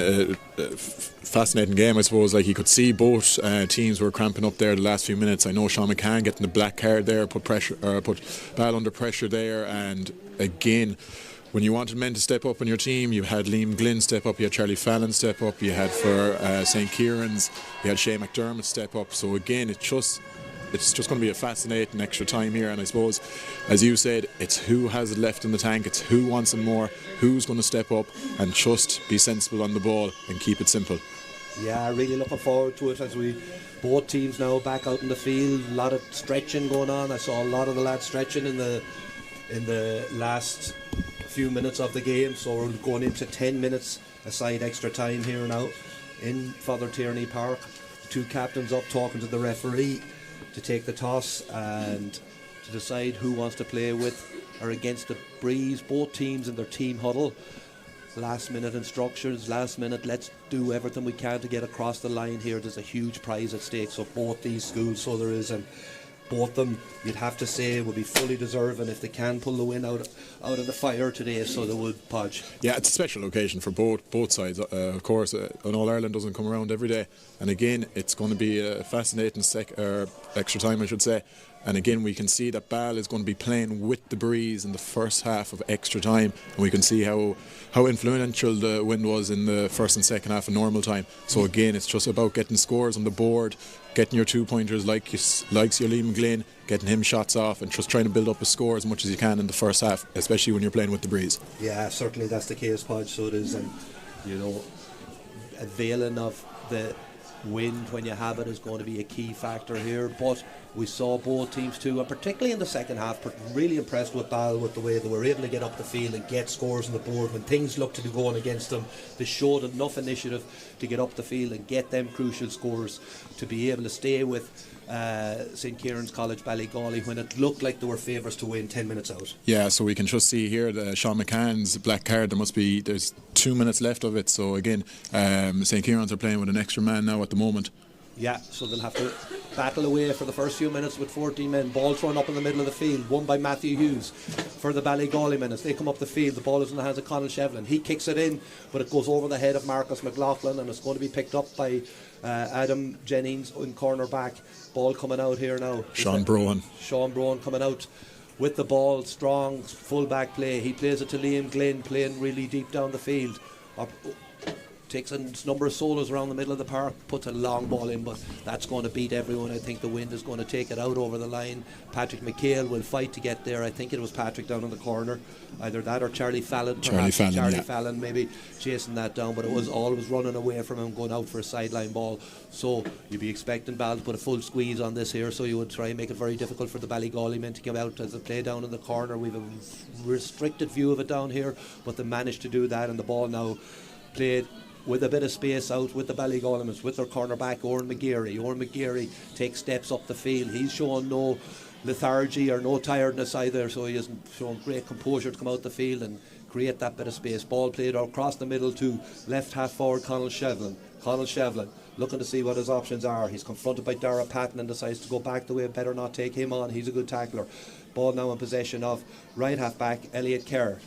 a fascinating game, I suppose. Like, you could see both teams were cramping up there the last few minutes. I know Sean McCann getting the black card there, put Ball under pressure there, and again, when you wanted men to step up on your team, you had Liam Glynn step up, you had Charlie Fallon step up, you had for St Ciaran's, you had Shane McDermott step up. So again, it's just going to be a fascinating extra time here, and I suppose, as you said, it's who has it left in the tank, it's who wants it more, who's going to step up and just be sensible on the ball and keep it simple. Yeah, really looking forward to it, as we both teams now back out in the field. A lot of stretching going on. I saw a lot of the lads stretching in the last few minutes of the game, so we're going into 10 minutes aside extra time here now in Father Tierney Park. The two captains up talking to the referee to take the toss and to decide who wants to play with or against the breeze. Both teams in their team huddle, last minute instructions, last minute, let's do everything we can to get across the line here. There's a huge prize at stake, so both these schools, so there is, and both of them, you'd have to say, would be fully deserving if they can pull the win out of the fire today, so they would, Podge. Yeah, it's a special occasion for both sides. Of course, an All-Ireland doesn't come around every day, and again, it's going to be a fascinating extra time, I should say. And again, we can see that Ball is going to be playing with the breeze in the first half of extra time, and we can see how influential the wind was in the first and second half of normal time. So again, it's just about getting scores on the board, getting your 2-pointers likes your Liam Glynn, getting him shots off, and just trying to build up a score as much as you can in the first half, especially when you're playing with the breeze. Yeah, certainly that's the case, Podge, so it is, and you know, availing of the wind when you have it is going to be a key factor here. But we saw both teams too, and particularly in the second half, really impressed with Ball with the way they were able to get up the field and get scores on the board when things looked to be going against them. They showed enough initiative to get up the field and get them crucial scores to be able to stay with St Ciaran's College Ballygawley when it looked like they were favourites to win 10 minutes out. Yeah, so we can just see here the Sean McCann's black card. There's 2 minutes left of it, so again, St Ciaran's are playing with an extra man now at the moment. Yeah, so they'll have to battle away for the first few minutes with 14 men. Ball thrown up in the middle of the field, won by Matthew Hughes for the Ballygawley men. As they come up the field, the ball is in the hands of Conal Shevlin. He kicks it in, but it goes over the head of Marcus McLaughlin, and it's going to be picked up by Adam Jennings in corner back. Ball coming out here now. Sean Brohan coming out with the ball, strong full back play. He plays it to Liam Glynn, playing really deep down the field. Takes a number of solos around the middle of the park, puts a long ball in, but that's going to beat everyone. I think the wind is going to take it out over the line. Patrick McHale will fight to get there. I think it was Patrick down in the corner, either that or Charlie Fallon. Charlie Fallon maybe chasing that down, but it was always running away from him, going out for a sideline ball. So you'd be expecting Ball to put a full squeeze on this here, so you would try and make it very difficult for the Ballygawley men to come out as they play down in the corner. We've a restricted view of it down here, but they managed to do that, and the ball now played with a bit of space out with the Ballygawleymans, with their cornerback Oran McGeary. Oran McGeary takes steps up the field. He's showing no lethargy or no tiredness either, so he isn't showing great composure to come out the field and create that bit of space. Ball played across the middle to left half forward Conal Shevlin. Conal Shevlin looking to see what his options are. He's confronted by Dara Patton and decides to go back the way. Better not take him on. He's a good tackler. Ball now in possession of right half back Elliot Kerr.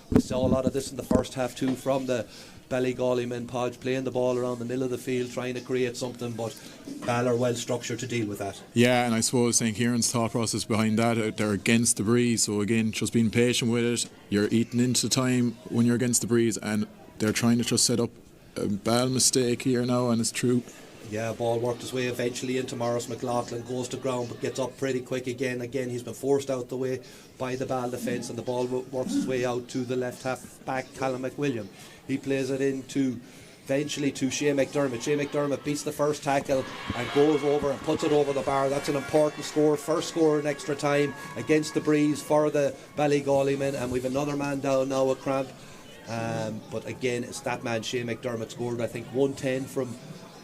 We saw a lot of this in the first half too from the Ballygawley men. Podge playing the ball around the middle of the field, trying to create something, but Ball are well structured to deal with that. Yeah, and I suppose St Ciaran's thought process behind that, they're against the breeze, so again, just being patient with it. You're eating into time when you're against the breeze, and they're trying to just set up a Ball mistake here now, and it's true. Yeah, ball worked his way eventually into Morris McLaughlin, goes to ground but gets up pretty quick again. Again, he's been forced out the way by the Ball defence, and the ball works its way out to the left half back, Callum McWilliam. He plays it into eventually to Shea McDermott. Shea McDermott beats the first tackle and goes over and puts it over the bar. That's an important score, first score in extra time against the Breeze for the Ballygawley men, and we've another man down now, a cramp. But again, it's that man Shea McDermott scored I think 110 from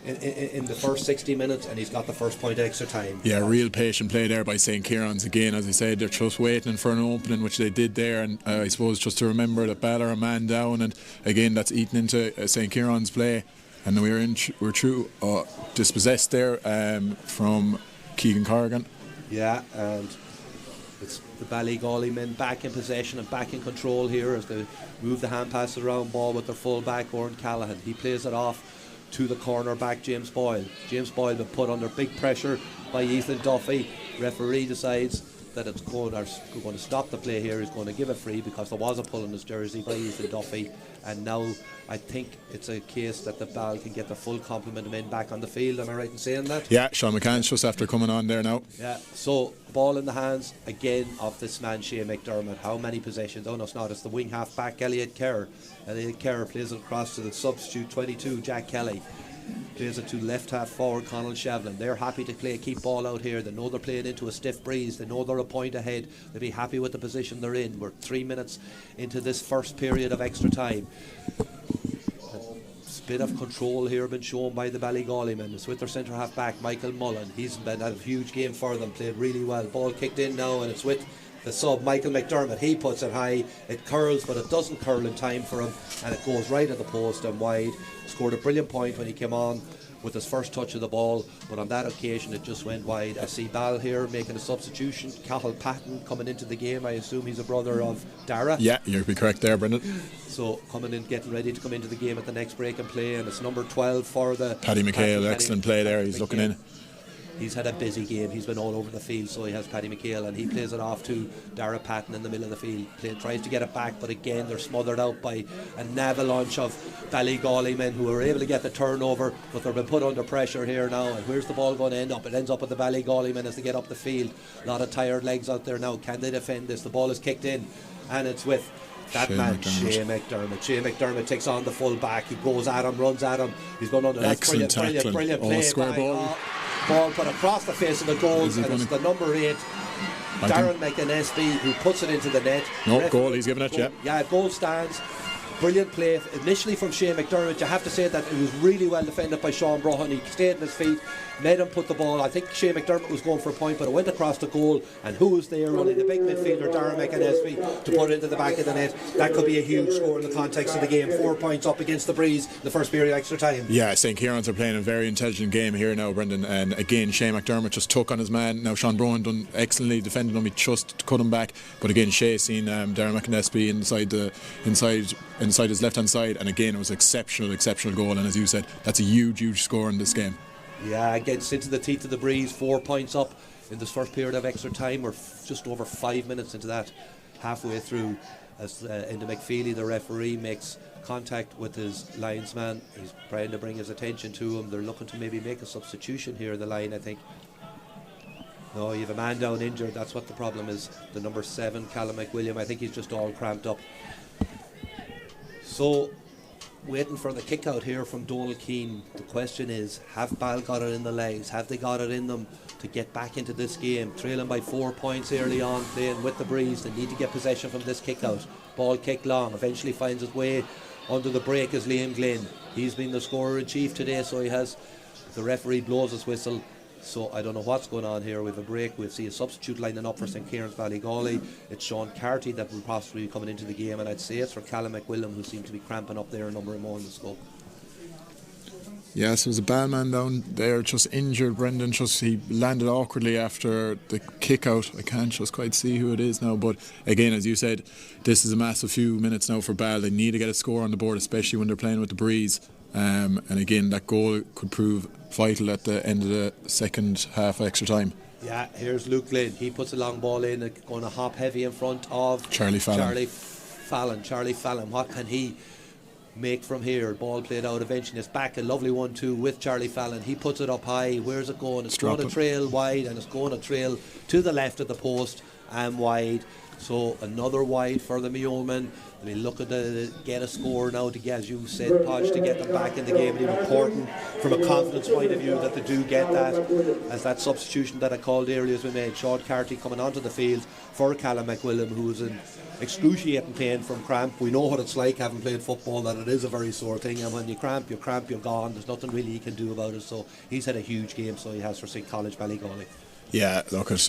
in the first 60 minutes, and he's got the first point extra time. Yeah, real patient play there by St. Kieran's again. As I said, they're just waiting for an opening, which they did there, and I suppose just to remember that Balla are a man down, and again that's eaten into St. Kieran's play, and we're true dispossessed there from Keegan Corrigan. Yeah, and it's the Ballygawley men back in possession and back in control here as they move the hand passes around ball with their full back, Oran Callahan. He plays it off to the corner back, James Boyle. James Boyle been put under big pressure by Ethan Duffy. Referee decides that it's going to stop the play here. He's going to give it free because there was a pull on his jersey by Ethan Duffy, and now I think it's a case that the Ball can get the full complement of men back on the field. Am I right in saying that? Yeah, Sean McCann's just after coming on there now. Yeah, so ball in the hands again of this man Shea McDermott. How many possessions? Oh no, it's not. It's the wing half back, Elliot Kerr. Elliot Kerr plays it across to the substitute 22, Jack Kelly. Plays it to left half forward, Conal Shevlin. They're happy to keep ball out here. They know they're playing into a stiff breeze. They know they're a point ahead. They'll be happy with the position they're in. We're 3 minutes into this first period of extra time. A bit of control here been shown by the Ballygawley men. It's with their centre half back, Michael Mullen. He's been had a huge game for them, played really well. Ball kicked in now, and it's with the sub, Michael McDermott. He puts it high, it curls, but it doesn't curl in time for him, and it goes right at the post and wide. Scored a brilliant point when he came on with his first touch of the ball, but on that occasion it just went wide. I see Ball here making a substitution. Cathal Patton coming into the game. I assume he's a brother of Dara. Yeah, you'll be correct there, Brendan. So coming in, getting ready to come into the game at the next break and play, and it's number 12 for the Paddy McHale, excellent play there. He's looking in. He's had a busy game. He's been all over the field, so he has Paddy McHale, and he plays it off to Dara Patton in the middle of the field. Tries to get it back, but again they're smothered out by an avalanche of Ballygawley men who are able to get the turnover, but they've been put under pressure here now. And where's the ball going to end up? It ends up with the Ballygawley men as they get up the field. A lot of tired legs out there now. Can they defend this? The ball is kicked in, and it's with that man, Shea McDermott. Shea McDermott takes on the full back. He goes at him, runs at him. He's going under. That's excellent tackling. Brilliant play. Square ball. Ball put across the face of the goals, and it's the number 8, Darren McInnesby, who puts it into the net. No, goal, he's giving it, yeah, goal stands. Brilliant play initially from Shea McDermott. You have to say that it was really well defended by Sean Brohan. He stayed on his feet, made him put the ball. I think Shea McDermott was going for a point, but it went across the goal, and who was there? Only the big midfielder Darren McInnesby to put it into the back of the net. That could be a huge score in the context of the game. 4 points up against the Breeze the first period extra time. Yeah, St. Kieran's are playing a very intelligent game here now, Brendan, and again Shea McDermott just took on his man. Now Sean Brohan done excellently defending him. He just cut him back, but again Shea seen Darren McInnesby inside his left hand side, and again it was exceptional goal, and as you said, that's a huge score in this game. Yeah, gets into the teeth of the Breeze. 4 points up in this first period of extra time. We're just over 5 minutes into that, halfway through, as Enda McFeely, the referee, makes contact with his linesman. He's trying to bring his attention to him. They're looking to maybe make a substitution here in the line, I think. No, you have a man down injured. That's what the problem is. The number 7, Callum McWilliam. I think he's just all cramped up. So, waiting for the kick out here from Donal Keane. The question is, have Ball got it in the legs? Have they got it in them to get back into this game? Trailing by 4 points early on, playing with the Breeze. They need to get possession from this kick out. Ball kicked long, eventually finds its way under the break as Liam Glynn. He's been the scorer in chief today, so he has. The referee blows his whistle. So I don't know what's going on here. We have a break. We'll see a substitute lining up for St. Kieran's Ballygawley. It's Sean Carty that will possibly be coming into the game, and I'd say it's for Callum McWilliam, who seemed to be cramping up there a number more in the scope. Yes, there was a bad man down there just injured, Brendan. Just he landed awkwardly after the kick out. I can't just quite see who it is now, but again, as you said, this is a massive few minutes now for Ball. They need to get a score on the board, especially when they're playing with the Breeze. And again, that goal could prove vital at the end of the second half extra time. Yeah, here's Luke Glynn. He puts a long ball in, going to hop heavy in front of Charlie Fallon. Charlie Fallon. What can he make from here. Ball played out eventually. It's back, a lovely 1-2 with Charlie Fallon. He puts it up high. Where's it going? It's going to trail wide, and it's going to trail to the left of the post and wide. So another wide for the Yeomen. They looking to get a score now to get, as you said, Podge, to get them back in the game. It's important from a confidence point of view that they do get that, as that substitution that I called earlier has been made. Sean Carty coming onto the field for Callum McWilliam, who's in excruciating pain from cramp. We know what it's like having played football, that it is a very sore thing, and when you cramp, you're gone. There's nothing really you can do about it. So he's had a huge game, so he has, for St. College Ballygawley. Yeah, look, it's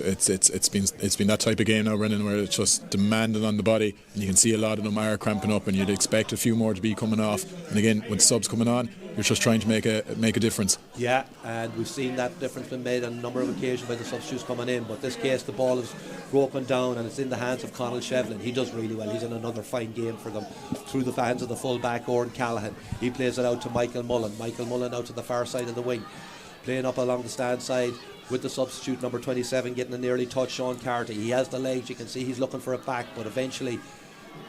been that type of game now, Brendan, where it's just demanding on the body, and you can see a lot of them are cramping up, and you'd expect a few more to be coming off. And again, with subs coming on, you're just trying to make a difference. Yeah, and we've seen that difference been made on a number of occasions by the substitutes coming in. But this case, the ball is broken down, and it's in the hands of Conall Shevlin. He does really well. He's in another fine game for them through the hands of the full-back Oran Callahan. He plays it out to Michael Mullen. Michael Mullen out to the far side of the wing, playing up along the stand side with the substitute number 27 getting an early touch, Sean Carty. He has the legs, you can see he's looking for it back, but eventually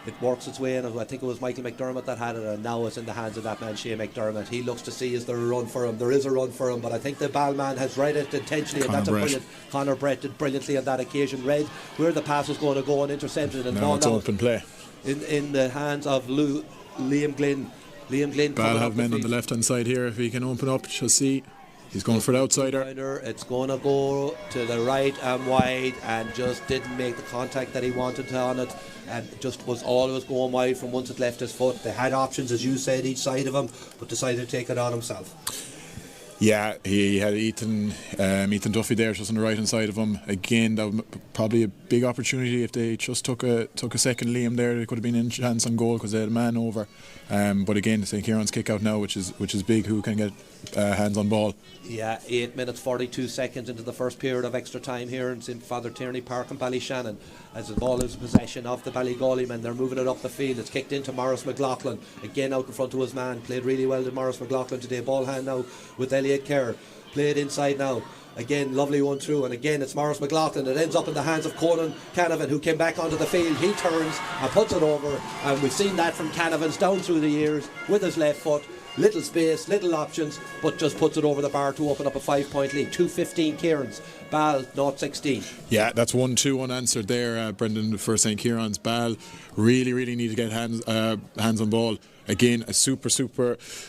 it works its way in. I think it was Michael McDermott that had it, and now it's in the hands of that man Shane McDermott. He looks to see, is there a run for him? There is a run for him, but I think the ballman has read it intentionally, and that's a brilliant. Conor Brett did brilliantly on that occasion, read where the pass was going to go and intercepted, and now it's open play in the hands of Liam Glynn. Ball have men on the left hand side here. If he can open up, you'll see he's going for the outsider. It's going to go to the right and wide, and just didn't make the contact that he wanted to on it, and just was always going wide from once it left his foot. They had options, as you said, each side of him, but decided to take it on himself. Yeah, he had Ethan Duffy there just on the right hand side of him. Again, that was probably a big opportunity. If they just took a second Liam there, they could have been in chance on goal because they had a man over. But again, St. Ciaran's kick out now, which is big. Who can get hands on ball? Yeah, 8 minutes 42 seconds into the first period of extra time here in St. Father Tierney Park in Ballyshannon, as the ball is in possession of the Ballygawley men. They're moving it up the field. It's kicked into Morris McLaughlin, again out in front of his man. Played really well to Morris McLaughlin today. Ball hand now with Elliot Kerr. Played inside now. Again, lovely one through, and again it's Morris McLaughlin. It ends up in the hands of Conan Canavan, who came back onto the field. He turns and puts it over, and we've seen that from Canavan's down through the years with his left foot. Little space, little options, but just puts it over the bar to open up a 5-point lead. 2-15 Ciaran's, Ball 0-16. Yeah, that's 1-2 unanswered there, Brendan, for St. Ciaran's. Ball really need to get hands on ball. Again, a super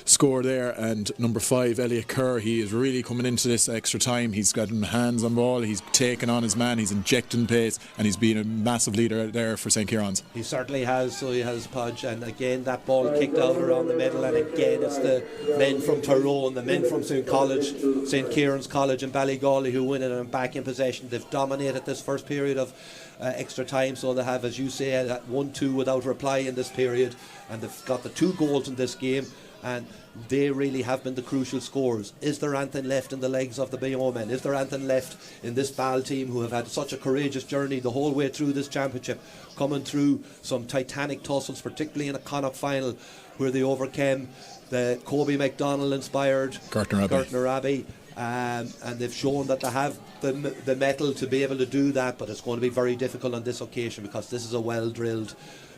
score there, and number 5, Elliot Kerr, he is really coming into this extra time. He's gotten hands on ball, he's taken on his man, he's injecting pace, and he's been a massive leader there for St. Ciaran's. He certainly has, so he has, Podge, and again that ball kicked out around the middle, and again it's the men from Tyrone, the men from St. Ciaran's College and Ballygawley who win it and back in possession. They've dominated this first period of extra time, so they have, as you say, 1-2 without reply in this period, and they've got the 2 goals in this game, and they really have been the crucial scorers. Is there anything left in the legs of the Bayonne men? Is there anything left in this Ball team, who have had such a courageous journey the whole way through this championship, coming through some titanic tussles, particularly in a Connacht final where they overcame the Kobe McDonald inspired Gartner Abbey. And they've shown that they have the mettle to be able to do that, but it's going to be very difficult on this occasion, because this is a well-drilled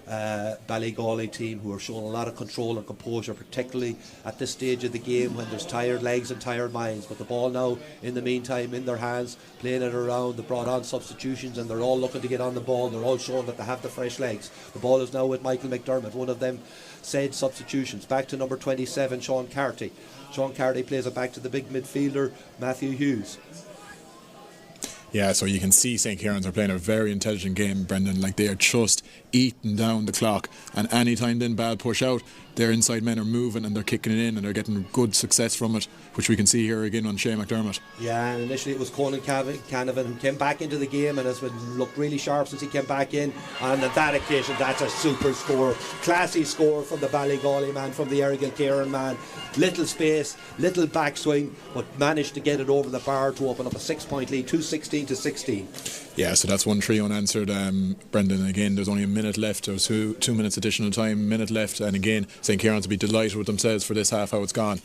Ballygawley team who are showing a lot of control and composure, particularly at this stage of the game when there's tired legs and tired minds. But the ball now, in the meantime, in their hands, playing it around. They brought on substitutions, and they're all looking to get on the ball. They're all showing that they have the fresh legs. The ball is now with Michael McDermott, one of them said substitutions. Back to number 27, Sean Carty. Sean Carty plays it back to the big midfielder, Matthew Hughes. Yeah, so you can see St. Ciaran's are playing a very intelligent game, Brendan. Like, they are just eating down the clock, and any time then Ball push out, their inside men are moving and they're kicking it in, and they're getting good success from it, which we can see here again on Shane McDermott. Yeah, and initially it was Conan Canavan who came back into the game and has been looked really sharp since he came back in, and on that occasion that's a super score, classy score from the Ballygawley man, from the Errigal Ciaran man. Little space, little backswing, but managed to get it over the bar to open up a 6-point lead, 2-16. Yeah, so that's 1-3 unanswered, Brendan. Again, there's only a minute left. There was two minutes additional time, minute left, and again, St. Ciaran's will be delighted with themselves for this half, how it's gone.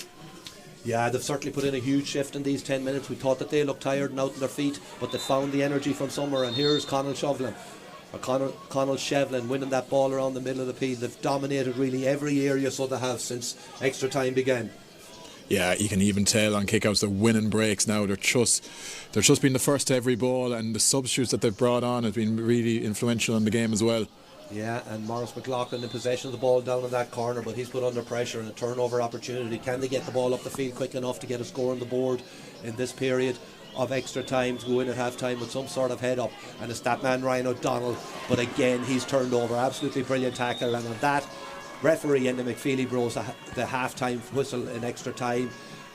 Yeah, they've certainly put in a huge shift in these 10 minutes. We thought that they looked tired and out on their feet, but they found the energy from somewhere, and here's Conall Shevlin. Conall Shevlin winning that ball around the middle of the field. They've dominated really every area, so they have, since extra time began. Yeah, you can even tell on kickouts they're winning breaks now. They're just being the first to every ball, and the substitutes that they've brought on have been really influential in the game as well. Yeah, and Maurice McLaughlin in possession of the ball down in that corner, but he's put under pressure and a turnover opportunity. Can they get the ball up the field quick enough to get a score on the board in this period of extra time, to go in at half time with some sort of head up? And it's that man Ryan O'Donnell, but again he's turned over. Absolutely brilliant tackle, and on that, referee Enda McFeely blows the half time whistle in extra time,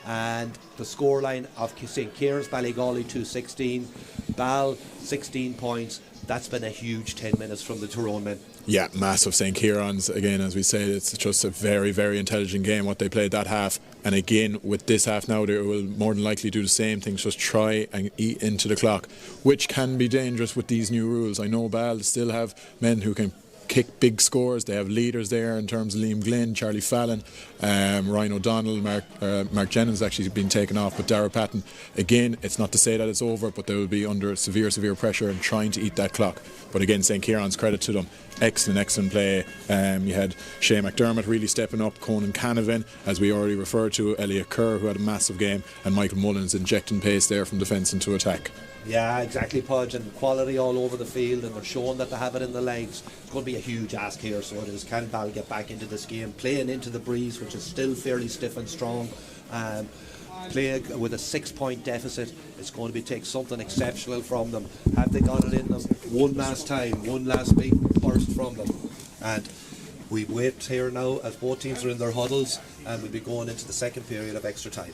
and the scoreline of St. Ciaran's Ballygawley 2-16, Ball 16 points. That's been a huge 10 minutes from the Tyrone men. Yeah, massive. St. Ciaran's, again, as we said, it's just a very, very intelligent game what they played that half. And again, with this half now, they will more than likely do the same things, just try and eat into the clock, which can be dangerous with these new rules. I know Ball still have men who can kick big scores. They have leaders there in terms of Liam Glynn, Charlie Fallon, Ryan O'Donnell, Mark Jennings actually been taken off, but Dara Patton, again, it's not to say that it's over, but they will be under severe pressure and trying to eat that clock. But again, St. Ciaran's, credit to them, excellent play. You had Shea McDermott really stepping up, Conan Canavan, as we already referred to, Elliot Kerr, who had a massive game, and Michael Mullins injecting pace there from defence into attack. Yeah, exactly, Podge, and quality all over the field, and they're showing that they have it in the legs. It's going to be a huge ask here, so it is. Can Ball get back into this game, playing into the breeze, which is still fairly stiff and strong, playing with a 6-point deficit? It's going to be take something exceptional from them. Have they got it in them one last time, one last big burst from them? And we wait here now as both teams are in their huddles, and we'll be going into the second period of extra time.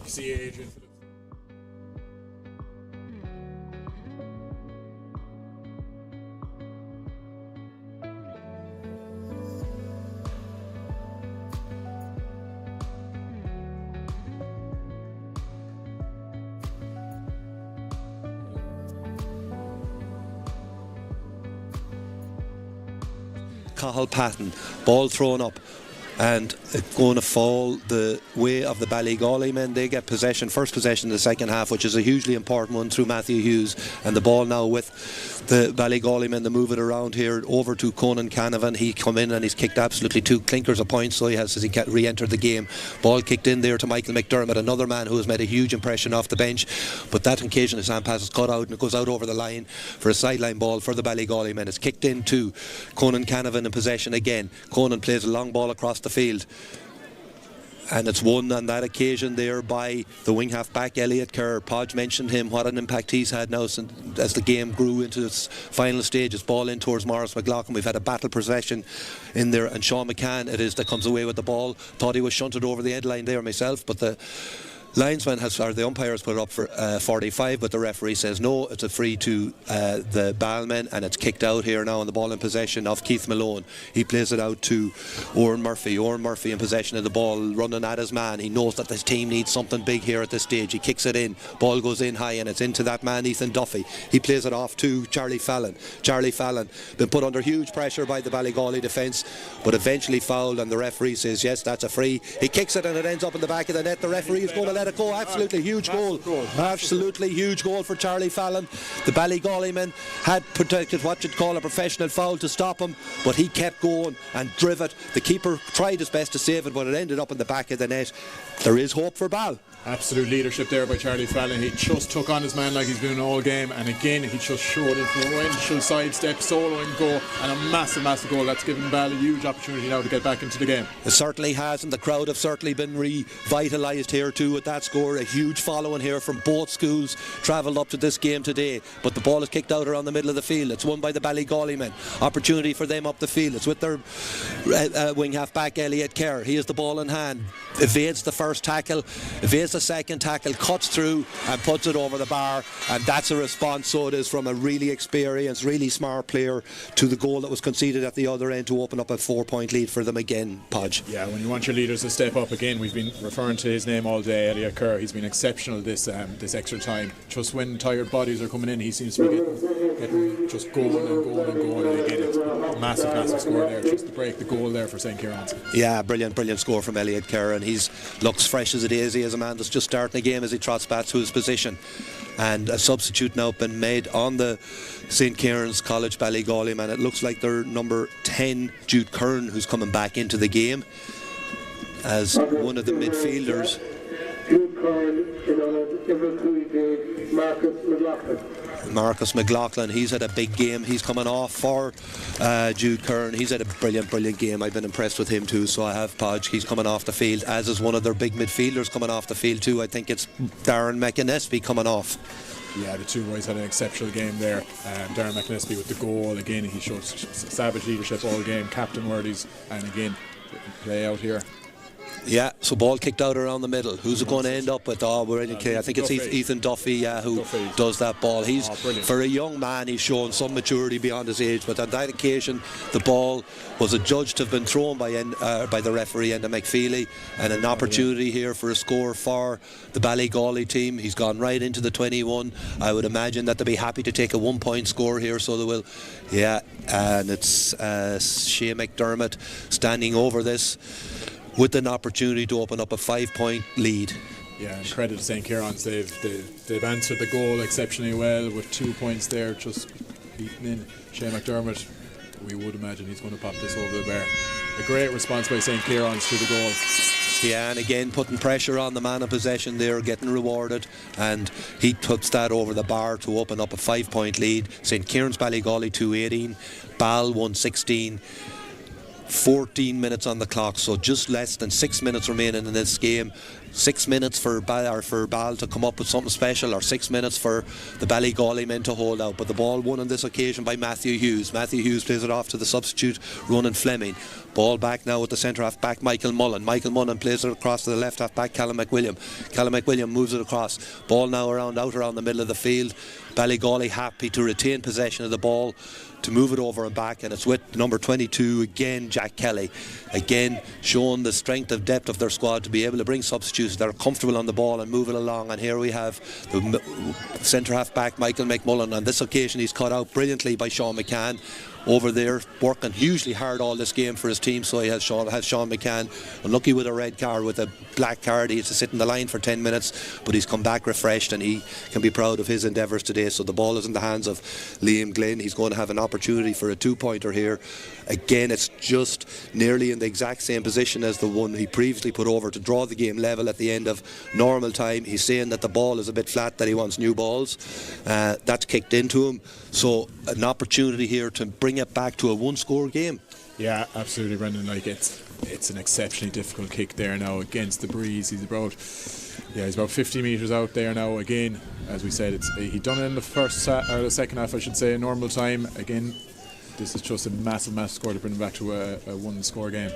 See Adrian. Cathal Patton, ball thrown up, and it's going to fall the way of the Ballygawley men. They get possession, first possession in the second half, which is a hugely important one through Matthew Hughes, and the ball now with the Ballygawley men to move it around here over to Conan Canavan. He come in and he's kicked absolutely 2 clinkers of points, so he has, as he re-entered the game. Ball kicked in there to Michael McDermott, another man who has made a huge impression off the bench, but that occasion his hand pass is cut out and it goes out over the line for a sideline ball for the Ballygawley men. It's kicked in to Conan Canavan in possession again. Conan plays a long ball across the field, and it's won on that occasion there by the wing half back Elliot Kerr. Podge mentioned him, what an impact he's had now since, as the game grew into its final stages. Ball in towards Maurice McLaughlin. We've had a battle possession in there, and Sean McCann it is that comes away with the ball. Thought he was shunted over the end line there myself, but the linesman or the umpire has put it up for 45, but the referee says no, it's a free to the Ballmen, and it's kicked out here now, and the ball in possession of Keith Malone. He plays it out to Oran Murphy. Oran Murphy in possession of the ball, running at his man. He knows that this team needs something big here at this stage. He kicks it in, ball goes in high, and it's into that man Ethan Duffy. He plays it off to Charlie Fallon. Charlie Fallon been put under huge pressure by the Ballygawley defence, but eventually fouled, and the referee says yes, that's a free. He kicks it and it ends up in the back of the net. The referee is going to let let it go. Absolutely huge goal. Absolutely huge goal for Charlie Fallon. The Ballygawley men had protected what you'd call a professional foul to stop him, but he kept going and driv it. The keeper tried his best to save it, but it ended up in the back of the net. There is hope for Ball. Absolute leadership there by Charlie Fallon. He just took on his man like he's been all game, and again he just showed influential sidestep, solo and go, and a massive goal. That's given Ball a huge opportunity now to get back into the game. It certainly has, and the crowd have certainly been revitalised here too with that score. A huge following here from both schools travelled up to this game today, but the ball is kicked out around the middle of the field. It's won by the Ballygawley men. Opportunity for them up the field. It's with their wing half back Elliot Kerr. He has the ball in hand, evades the first tackle, evades the second tackle, cuts through and puts it over the bar, and that's a response. So it is from a really experienced, really smart player to the goal that was conceded at the other end to open up a 4-point lead for them again, Podge. Yeah, when you want your leaders to step up again, we've been referring to his name all day, Elliot Kerr. He's been exceptional this extra time. Just when tired bodies are coming in, he seems to be getting just going, and again it's a massive score there just to break the goal there for St. Ciaran's. Yeah, brilliant score from Elliot Kerr, and he's looks fresh as a daisy as a man that's just starting a game as he trots back to his position. And a substitute now been made on the St. Ciaran's College Ballygawley man. It looks like their number 10 Jude Curran, who's coming back into the game as one of the midfielders. Jude Curran in Marcus McLaughlin, he's had a big game. He's coming off for Jude Curran. He's had a brilliant game. I've been impressed with him too, so I have Podge. He's coming off the field, as is one of their big midfielders coming off the field too. I think it's Darren McInnesby coming off. Yeah, the two boys had an exceptional game there. Darren McInnesby with the goal again. He showed savage leadership all game, captain wordies, and again play out here. Yeah, so ball kicked out around the middle. Who's it going to end up with? We're in I think it's Ethan Duffy who does that ball. He's for a young man, he's shown some maturity beyond his age, but on that occasion the ball was adjudged to have been thrown by the referee Enda McFeely, and an opportunity here for a score for the Ballygawley team. He's gone right into the 21. I would imagine that they'll be happy to take a 1-point score here, so they will. Yeah, and it's Shea McDermott standing over this with an opportunity to open up a 5-point lead. Yeah, and credit to St. Ciaran's, they've answered the goal exceptionally well with 2 points there, just beating in Shea McDermott. We would imagine he's going to pop this over the bar. A great response by St. Ciaran's to the goal. Yeah, and again putting pressure on the man in possession there, getting rewarded, and he puts that over the bar to open up a 5-point lead. St. Ciaran's Ballygawley 2-18, Ball 1-16. 14 minutes on the clock, so just less than 6 minutes remaining in this game. 6 minutes for Ball to come up with something special, or 6 minutes for the Ballygawley men to hold out. But the ball won on this occasion by Matthew Hughes. Matthew Hughes plays it off to the substitute Ronan Fleming. Ball back now with the centre half back Michael Mullen. Michael Mullen plays it across to the left half back Callum McWilliam. Callum McWilliam moves it across. Ball now out around the middle of the field. Ballygawley happy to retain possession of the ball, to move it over and back, and it's with number 22 again, Jack Kelly, again showing the strength of depth of their squad to be able to bring substitutes that are comfortable on the ball and move it along. And here we have the centre half back Michael McMullen. On this occasion he's cut out brilliantly by Sean McCann over there, working hugely hard all this game for his team. So he has Sean McCann unlucky with a red card. With a black card he has to sit in the line for 10 minutes, but he's come back refreshed and he can be proud of his endeavours today. So the ball is in the hands of Liam Glynn. He's going to have an opportunity for a 2-pointer here. Again, it's just nearly in the exact same position as the one he previously put over to draw the game level at the end of normal time. He's saying that the ball is a bit flat, that he wants new balls. That's kicked into him, so an opportunity here to bring it back to a 1-score game. Yeah, absolutely, Brendan. Like it's an exceptionally difficult kick there now against the breeze. He's about 50 metres out there now. Again, as we said, he done it in the second half, I should say, normal time. Again, this is just a massive score to bring back to a 1-score game.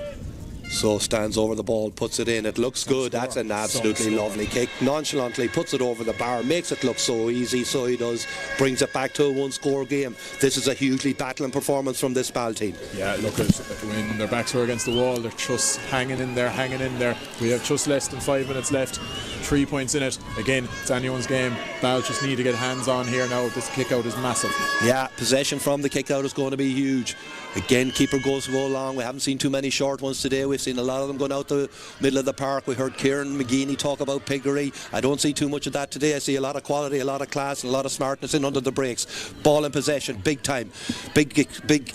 So stands over the ball, puts it in. It looks good. That's an absolutely lovely kick. Nonchalantly puts it over the bar, makes it look so easy. So he does. Brings it back to a 1-score game. This is a hugely battling performance from this Ball team. Yeah, look at when their backs were against the wall, they're just hanging in there. We have just less than 5 minutes left. 3 points in it. Again, it's anyone's game. Ball just need to get hands on here now. This kick out is massive. Yeah, possession from the kick out is going to be huge. Again, keeper goes to go long. We haven't seen too many short ones today. We We've seen a lot of them going out the middle of the park. We heard Ciaran McGeaney talk about piggery. I don't see too much of that today. I see a lot of quality, a lot of class, and a lot of smartness in under the brakes. Ball in possession, big time. Big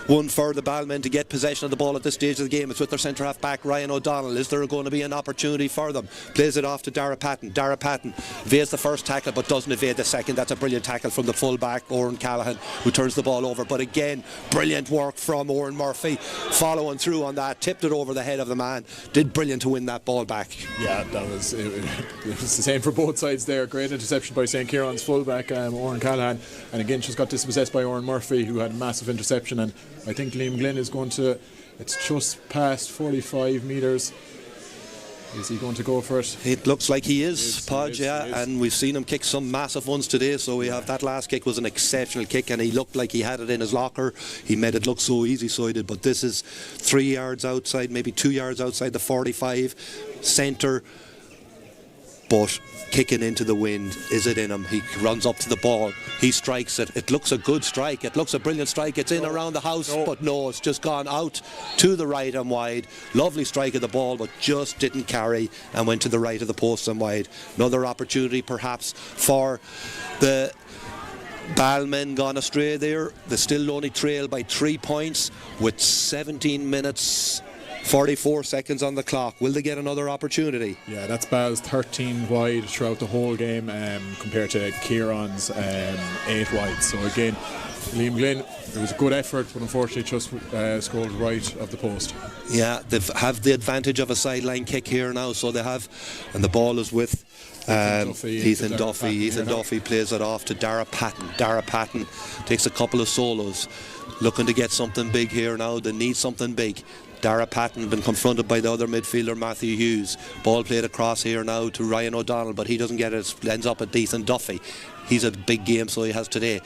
one for the Ballmen to get possession of the ball at this stage of the game. It's with their centre half back Ryan O'Donnell. Is there going to be an opportunity for them? Plays it off to Dara Patton. Dara Patton evades the first tackle but doesn't evade the second. That's a brilliant tackle from the full back Oran Callahan, who turns the ball over. But again, brilliant work from Oran Murphy following through on that, tipped it over the head of the man, did brilliant to win that ball back. Yeah, that was it was the same for both sides there. Great interception by St. Ciaran's fullback Oran Callahan, and again just got dispossessed by Oran Murphy, who had a massive interception. And I think Liam Glynn is going to, it's just past 45 metres. Is he going to go for it? It looks like he is, Podge, yeah, and we've seen him kick some massive ones today. So we have that last kick was an exceptional kick, and he looked like he had it in his locker. He made it look so easy, so he did. But this is 3 yards outside, maybe 2 yards outside the 45, centre, but kicking into the wind. Is it in him? He runs up to the ball, he strikes it. It looks a good strike, it looks a brilliant strike. It's in around the house, but no, it's just gone out to the right and wide. Lovely strike of the ball, but just didn't carry and went to the right of the post and wide. Another opportunity perhaps for the Ballmen gone astray there. They still only trail by 3 points with 17 minutes 44 seconds on the clock. Will they get another opportunity? Yeah, that's Ball's 13 wide throughout the whole game, compared to Ciaran's 8 wide. So again, Liam Glynn, it was a good effort, but unfortunately just scored right of the post. Yeah, they have the advantage of a sideline kick here now, so they have, and the ball is with Ethan Duffy. Ethan Duffy plays it off to Dara Patton. Dara Patton takes a couple of solos, looking to get something big here now. They need something big. Dara Patton been confronted by the other midfielder Matthew Hughes. Ball played across here now to Ryan O'Donnell, but he doesn't get it. Ends up at Ethan Duffy. He's a big game, so he has today.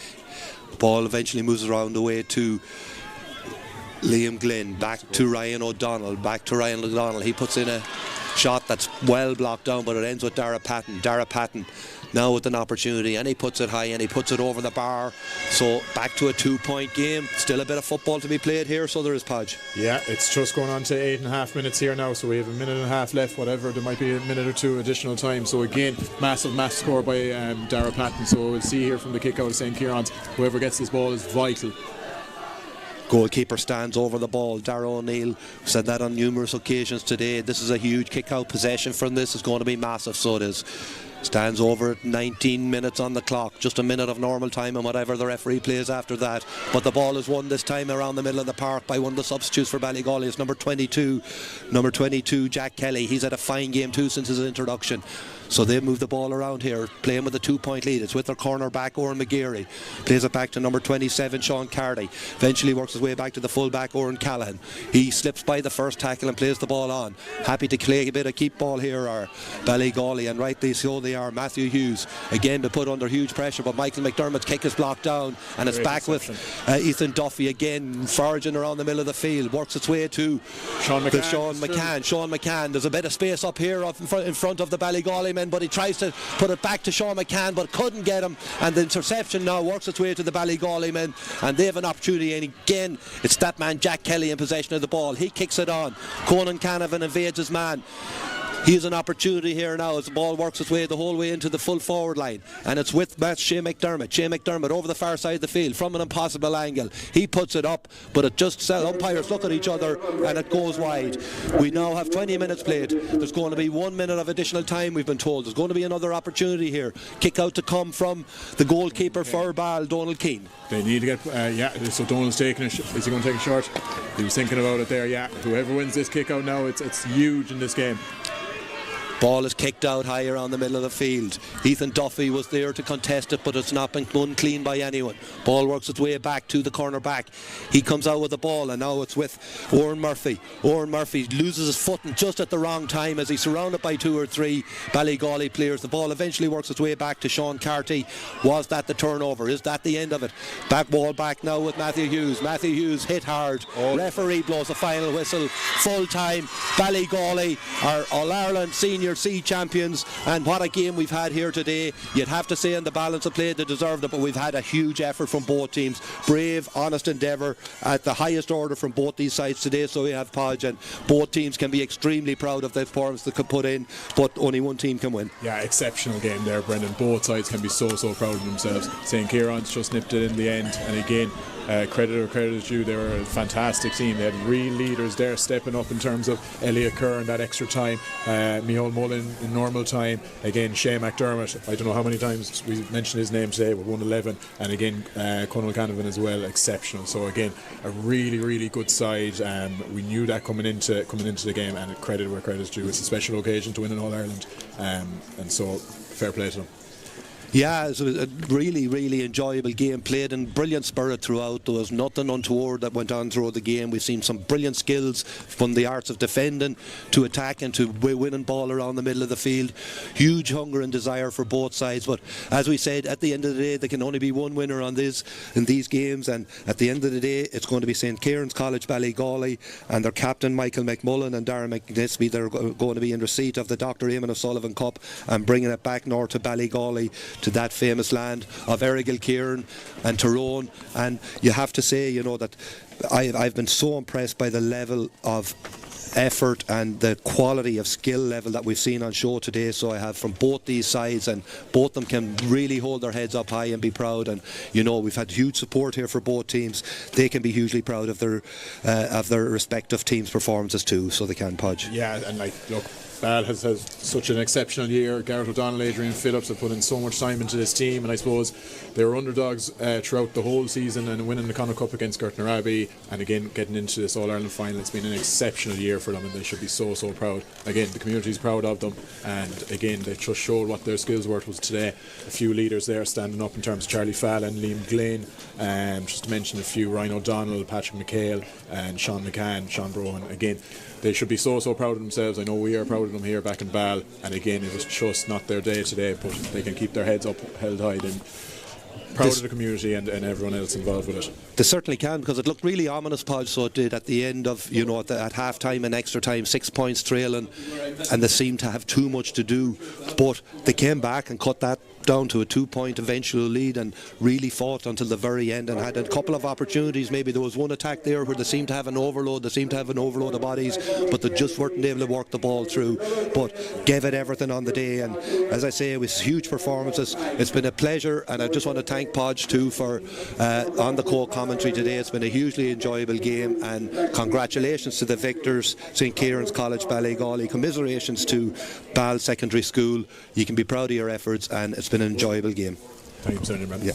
Ball eventually moves around the way to Liam Glynn, back to Ryan O'Donnell, he puts in a shot that's well blocked down, but it ends with Dara Patton. Dara Patton now with an opportunity, and he puts it high and he puts it over the bar. So back to a 2-point game. Still a bit of football to be played here, so there is, Podge. Yeah, it's just going on to 8.5 minutes here now, so we have a minute and a half left, whatever. There might be a minute or two additional time. So again, massive match score by Dara Patton. So we'll see here from the kick out of St. Ciaran's, whoever gets this ball is vital. Goalkeeper stands over the ball. Darragh O'Neill said that on numerous occasions today. This is a huge kick out. Possession from this is going to be massive, so it is. Stands over at 19 minutes on the clock, just a minute of normal time and whatever the referee plays after that. But the ball is won this time around the middle of the park by one of the substitutes for Ballygawley. It's number 22, Jack Kelly. He's had a fine game too since his introduction. So they move the ball around here, playing with a 2-point lead. It's with their corner back, Oran McGeary. Plays it back to number 27, Sean Carty. Eventually works his way back to the full back, Oran Callahan. He slips by the first tackle and plays the ball on. Happy to play a bit of keep ball here are Ballygawley, and rightly so they are. Matthew Hughes, again to put under huge pressure, but Michael McDermott's kick is blocked down, and it's back with Ethan Duffy again, foraging around the middle of the field. Works its way to Sean McCann. Sean McCann, there's a bit of space up here in front of the Ballygawley men, but he tries to put it back to Sean McCann, but couldn't get him, and the interception now works its way to the Ballygawley men, and they have an opportunity, and again it's that man Jack Kelly in possession of the ball. He kicks it on. Conan Canavan evades his man. He has an opportunity here now as the ball works its way the whole way into the full forward line, and it's with Shea McDermott. Shea McDermott over the far side of the field from an impossible angle. He puts it up, but it just umpires look at each other and it goes wide. We now have 20 minutes played. There's going to be 1 minute of additional time, we've been told. There's going to be another opportunity here. Kick out to come from the goalkeeper for Ball, Donald Keane. They need to get so Donald's taking is he going to take a shot? He was thinking about it there. Yeah, whoever wins this kick out now, it's huge in this game. Ball is kicked out high around the middle of the field. Ethan Duffy was there to contest it, but it's not been done clean by anyone. Ball works its way back to the corner back. He comes out with the ball, and now it's with Oran Murphy. Oran Murphy loses his footing just at the wrong time as he's surrounded by 2 or 3 Ballygawley players. The ball eventually works its way back to Sean Carty. Was that the turnover? Is that the end of it? Back ball back now with Matthew Hughes. Matthew Hughes hit hard. Referee blows the final whistle. Full time. Ballygawley, our All-Ireland senior Senior C champions, and what a game we've had here today. You'd have to say in the balance of play they deserved it, but we've had a huge effort from both teams. Brave, honest endeavour at the highest order from both these sides today, so we have Podge, and both teams can be extremely proud of the performance they could put in, but only one team can win. Yeah, exceptional game there, Brendan. Both sides can be so proud of themselves. St. Kieran's just nipped it in the end, and again, credit where credit is due. They were a fantastic team. They had real leaders there stepping up in terms of Elliot Kerr in that extra time, Micheál Mullen in normal time, again Shane McDermott, I don't know how many times we mentioned his name today, with 111, and again Conal Canavan as well, exceptional. So again, a really good side. We knew that coming into the game, and credit where credit is due. It's a special occasion to win in All Ireland, and so fair play to them. Yeah, it was a really enjoyable game, played in brilliant spirit throughout. There was nothing untoward that went on throughout the game. We've seen some brilliant skills from the arts of defending to attacking to winning ball around the middle of the field. Huge hunger and desire for both sides, but as we said, at the end of the day there can only be one winner in these games, and at the end of the day it's going to be St. Kieran's College Ballygawley and their captain Michael McMullen and Darren McNisby. They're going to be in receipt of the Dr. Eamonn O'Sullivan Cup and bringing it back north to Ballygawley, to that famous land of Errigal, Ciaran and Tyrone. And you have to say, you know, that I've been so impressed by the level of effort and the quality of skill level that we've seen on show today. So I have from both these sides, and both of them can really hold their heads up high and be proud. And you know, we've had huge support here for both teams. They can be hugely proud of their respective teams' performances too, so they can, Podge. Yeah, and like, look, Ball has such an exceptional year. Gareth O'Donnell, Adrian Phillips have put in so much time into this team, and I suppose they were underdogs throughout the whole season, and winning the Connacht Cup against Gertner Abbey, and again getting into this All-Ireland final. It's been an exceptional year for them, and they should be so proud. Again, the community's proud of them, and again they just showed what their skills were was today. A few leaders there standing up in terms of Charlie Fallon, Liam Glynn, just to mention a few, Ryan O'Donnell, Patrick McHale and Sean McCann, Sean Brohan. Again, they should be so proud of themselves. I know we are proud of them here back in Ball, and again it was just not their day today, but they can keep their heads up held high. Then proud of the community and everyone else involved with it. They certainly can, because it looked really ominous, Podge, so it did at the end of, you know, at half time and extra time, 6 points trailing, and they seemed to have too much to do, but they came back and cut that down to a 2-point eventual lead and really fought until the very end and had a couple of opportunities. Maybe there was one attack there where they seemed to have an overload, of bodies, but they just weren't able to work the ball through, but gave it everything on the day. And as I say, it was huge performances. It's been a pleasure, and I just want to thank Podge too for on the co-commentary today. It's been a hugely enjoyable game, and congratulations to the victors, St. Kieran's College Ballygawley. Commiserations to Ball Secondary School. You can be proud of your efforts, and it's been an enjoyable game. Thank you, Senator. Yeah.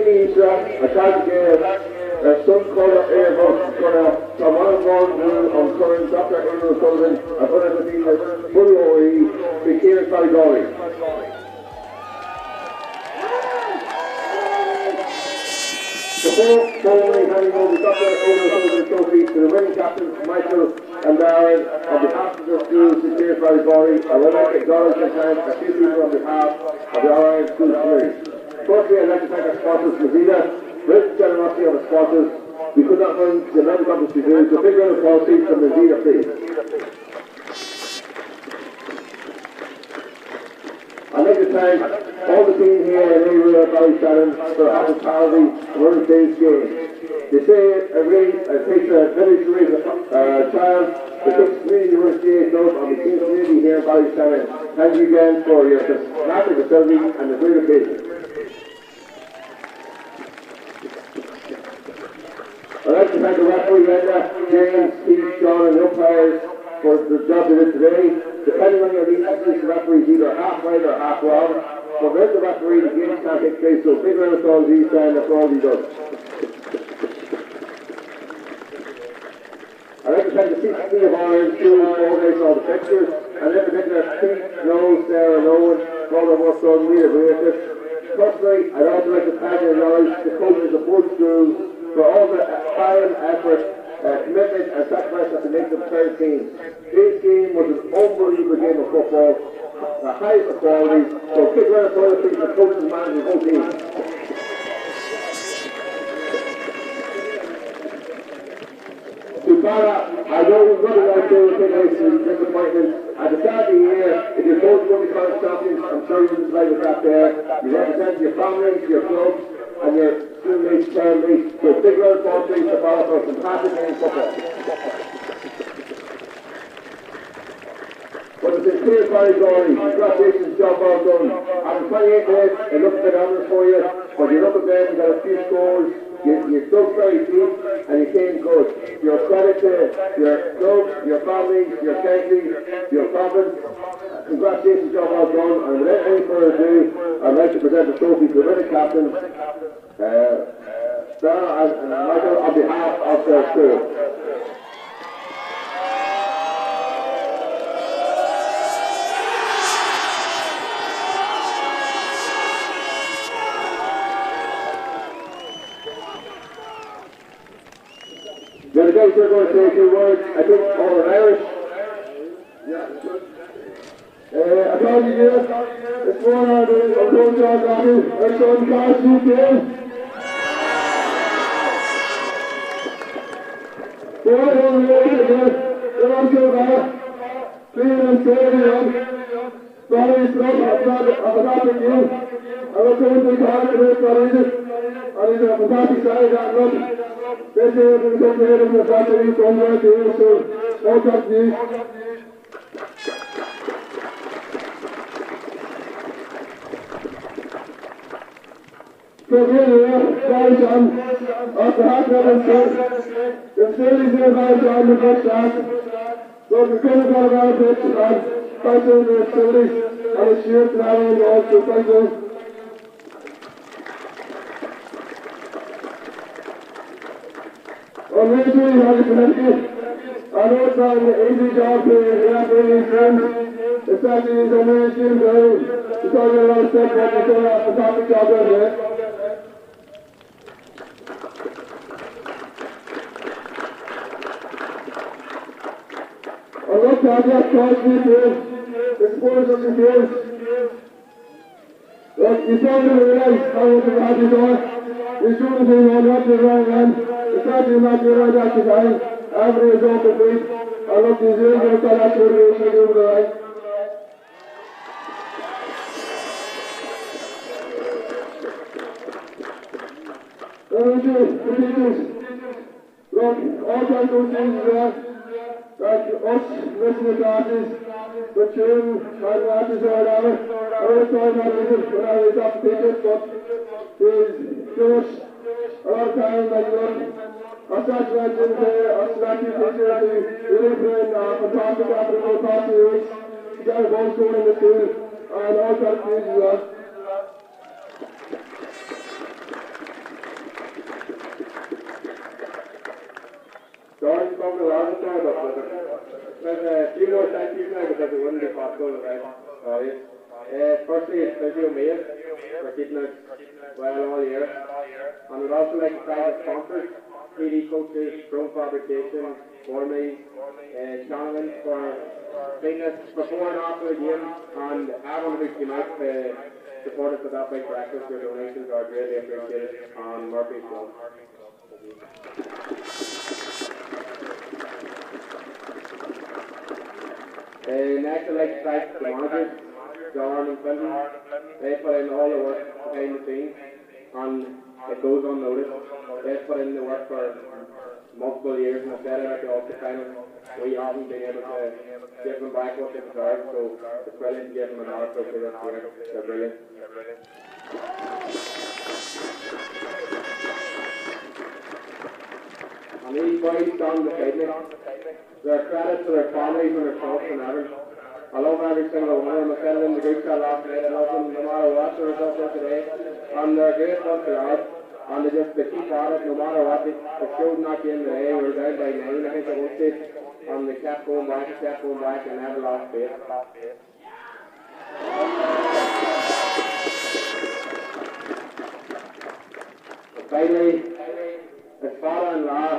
attack sun colour airbus from one of on current Dr. Eamonn Sullivan and other procedures fully OE to Ciaran Ballygawley. The following handing over Dr. Eamonn Sullivan trophy to the winning captains Michael and Darren on behalf of the schools to Ciaran Ballygawley. I would like to acknowledge and thank a few people on behalf of the Alliance School Committee. Firstly, I'd like to thank our sponsors, Masita. With the generosity of our sponsors, we could not run the amount of competition we do, so big round of applause from Masita, please. I'd like to thank all the team here in Eamonn Ballyshannon for hospitality and running today's game. They say it takes a village to raise a child, it takes community to run a CA club, and we see the community here in Ballyshannon. Thank you again for your fantastic facility and the great occasion. I'd like to thank the referee, Linda, James, Steve, John, and the umpires for the job they did today. Depending on your needs, the referee is either half right or half wrong. But without the referee, the game can't take place, so big round of applause each time for all he does. I'd like to thank the CCC of Ireland, Jules, for organising all the fixtures, and in particular, Pete, Noel, Sarah, and Owen, for all their work done. We agree with this. Personally, I'd also like to thank and acknowledge the coaches of both schools for all the time, effort, commitment and sacrifice that they make to the third team. This game was an unbelievable game of football, the highest of quality, so big round of applause to the coaches and managers of the whole team. To Balla, I know you've got to go through with disappointment. At the start of the year, if you're both going to be college champions, I'm sure you wouldn't like with that there. You represent your families, your clubs, and your schoolmates, families. So big round of applause to Balla for a fantastic game of football. But it's a clear Ballygawley. Congratulations, job well done. After 28 minutes, it looked a bit ominous for you, but you look at them, you got a few scores, you dug very deep, and you came good. Your credit to your club, your family, your county, your province. Congratulations, job well done. And without any further ado, I'd like to present the trophy to the winning captains, Sarah and Michael, on behalf of their school. The other guys are going to say a few words, I think all in Irish. Yeah, I told you this, it's one on the road John Daniel, it's on the car suit here. Boy, on the road again, they're on so bad. Clean and straight up. Sorry, it's not a game. I was going to the car to make it. And he's a fantastic side that look. This year we're going to hit him in the battery somewhere too, so all that news. So here, Ballyshannon, after half an hour the facilities here in Ballyshannon the first half. So we could have got around a bit and thanks to the facilities and the shirt and everything also, thank you. I'm really doing how to connect it. I know it's not an easy job to have any friends, especially in the mainstream game. It's not a lot of stuff, but it's doing a fantastic job down there. I love to have that cause me too. The supporters are confused. Look, you don't realize how much of a happy door. We shouldn't be on up the wrong end. It's actually not the right at the time. Everybody is open feet. I look, these years going to tell us what we should do with the right. The teachers. Look, all kinds of things there. Like us, listening to artists, the children, like artists or whatever. I always thought that when I was up teachers, but he's Jewish. A lot of times, like, I started writing there, I started teachers who live in fantastic after the past few weeks. He got a ball school in the school, and all kinds of things as well. it up with it. There's a few more thank yous now because it wouldn't be possible without audience. Firstly, it's Physio Mail for keeping us well all year. And we'd also like to thank our sponsors, PD Coaches, Drone Fabrication, Gormy, Ciaran for being us before and after the game, and everyone who came out to support us with that big breakfast. Your donations are greatly appreciated on Murphy's Club. Next, I'd like to thank the managers, Ciaran and Clinton. They put in all the work behind the scenes, and it goes unnoticed. They put in the work for multiple years, and I said it at the Ulster final. We haven't been able to give them back what they deserve, so it's brilliant to give them an hour for this year. They're brilliant. And these boys stand beside me. They're credit to their families and their clubs and everything. I love every single one of them. I said it in the group chat last night. I love them no matter what the result is today. And they're great once they are. And they keep at it no matter what. They showed not game today. We were down by 9, I think, at one stage. And they kept going back, and never lost faith. And finally, his father-in-law,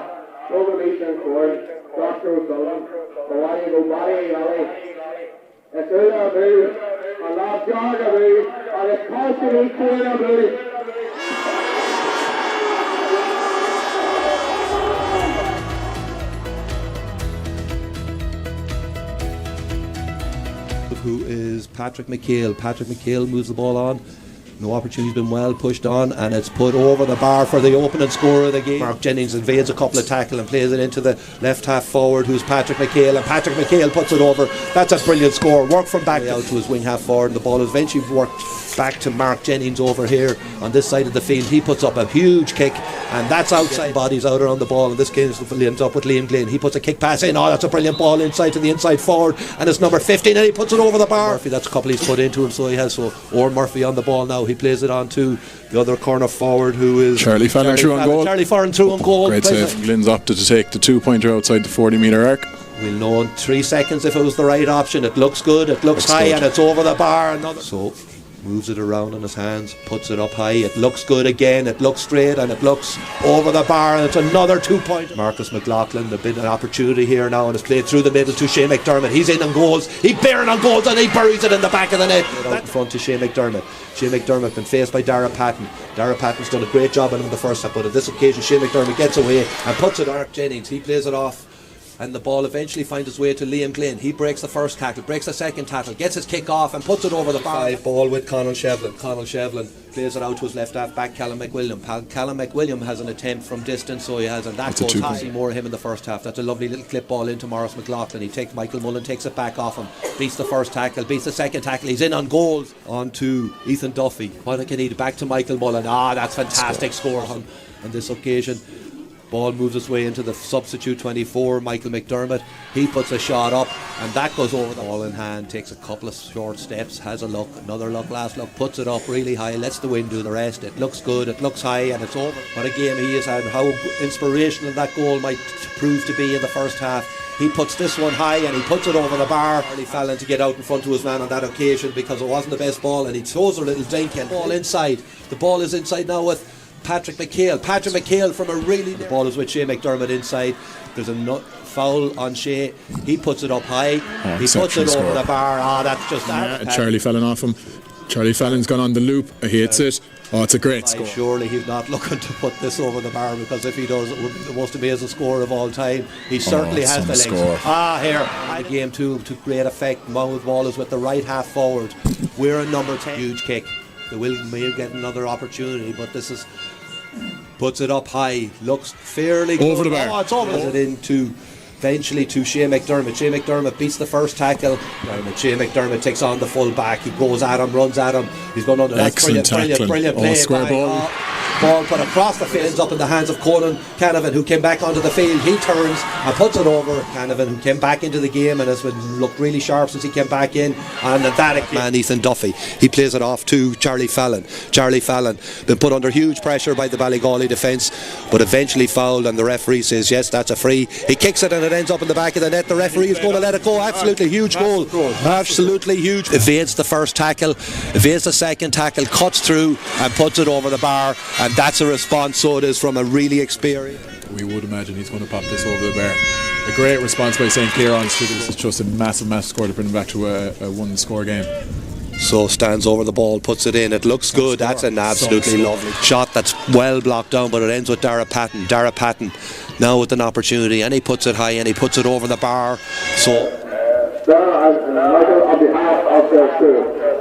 Programation Court, Dr. O'Sullivan, Ballygawley. It's Ula Boo, and Lord Georgia Boo, and it's constantly Ula Boo. Who is Patrick McHale. Patrick McHale moves the ball on. No opportunity's been well pushed on, and it's put over the bar for the opening scorer of the game. Mark Jennings invades a couple of tackle and plays it into the left half forward, who's Patrick McHale, and Patrick McHale puts it over. That's a brilliant score. Work from back out to his wing half forward, and the ball is eventually worked back to Mark Jennings over here on this side of the field. He puts up a huge kick, and that's outside. Bodies out around the ball, and this game ends up with Liam Glynn. He puts a kick pass in. Oh, that's a brilliant ball inside to the inside forward, and it's number 15, and he puts it over the bar. Murphy, that's a couple he's put into him, so he has. So Owen Murphy on the ball now. He plays it on to the other corner forward, who is Charlie Fallon through on goal. Charlie Fallon through on goal. Great save. Glynn's opted to take the 2-pointer outside the 40-metre arc. We'll know in 3 seconds if it was the right option. It looks good, it looks high, and it's over the bar. So moves it around in his hands, puts it up high. It looks good again, it looks straight, and it looks over the bar, and it's another 2-point. Marcus McLaughlin, a bit of an opportunity here now, and it's played through the middle to Shane McDermott. He's in on goals, he's bearing on goals, and he buries it in the back of the net. Out in front to Shane McDermott. Shane McDermott been faced by Dara Patton. Dara Patton's done a great job on him in the first half, but on this occasion Shane McDermott gets away and puts it on Mark Jennings. He plays it off, and the ball eventually finds its way to Liam Glynn. He breaks the first tackle, breaks the second tackle, gets his kick off and puts it over the bar. 5 ball with Conall Shevlin. Conall Shevlin plays it out to his left half back, Callum McWilliam. Callum McWilliam has an attempt from distance, so he has, and that goes high. See more of him in the first half. That's a lovely little clip ball into Maurice McLaughlin. He takes Michael Mullen, takes it back off him, beats the first tackle, beats the second tackle. He's in on goals. On to Ethan Duffy. What can he do? Back to Michael Mullen. That's fantastic score on this occasion. Ball moves its way into the substitute 24, Michael McDermott. He puts a shot up, and that goes over the ball in hand, takes a couple of short steps, has a look, another look, last look, puts it up really high, lets the wind do the rest. It looks good, it looks high, and it's over. What a game he has had. How inspirational that goal might prove to be in the first half. He puts this one high and he puts it over the bar. Charlie Fallon to get out in front of his man on that occasion because it wasn't the best ball, and he throws a little dink and ball inside. The ball is inside now with Patrick McHale. Patrick McHale from a really... The ball is with Shea McDermott inside. There's a foul on Shea. He puts it up high. He puts it over the bar. That's just that. Charlie Fallon off him. Charlie Fallon's gone on the loop. He hits it. It's a great score. Surely he's not looking to put this over the bar, because if he does, it would be the most amazing score of all time. He certainly has the legs. Score. Here. The game to great effect. Monmouth Ball is with the right half forward. We're in number 10. Huge kick. They may get another opportunity, but this is... Puts it up high, looks fairly good. Over the bar. It's over. It into eventually to Shea McDermott. Shea McDermott beats the first tackle. Shea McDermott takes on the full back. He goes at him, runs at him. He's going under. That's excellent tackling. Brilliant play. Square ball. Ball put across the field, ends up in the hands of Conan Canavan, who came back onto the field. He turns and puts it over. Canavan, who came back into the game and has been looked really sharp since he came back in. And that man, Ethan Duffy, he plays it off to Charlie Fallon. Charlie Fallon been put under huge pressure by the Ballygawley defence, but eventually fouled, and the referee says yes, that's a free. He kicks it and it ends up in the back of the net. The referee is going to let it go. Absolutely huge goal. Absolutely huge. Evades the first tackle, evades the second tackle, cuts through and puts it over the bar, and that's a response. So it is from a really experienced. We would imagine he's going to pop this over the bar. A great response by St. Kieran's. This is just a massive score to bring him back to a one-score game. So stands over the ball, puts it in. It looks good. That's an absolutely lovely shot. That's well blocked down, but it ends with Dara Patton. Dara Patton now with an opportunity, and he puts it high and he puts it over the bar. So Michael, on behalf of the crew,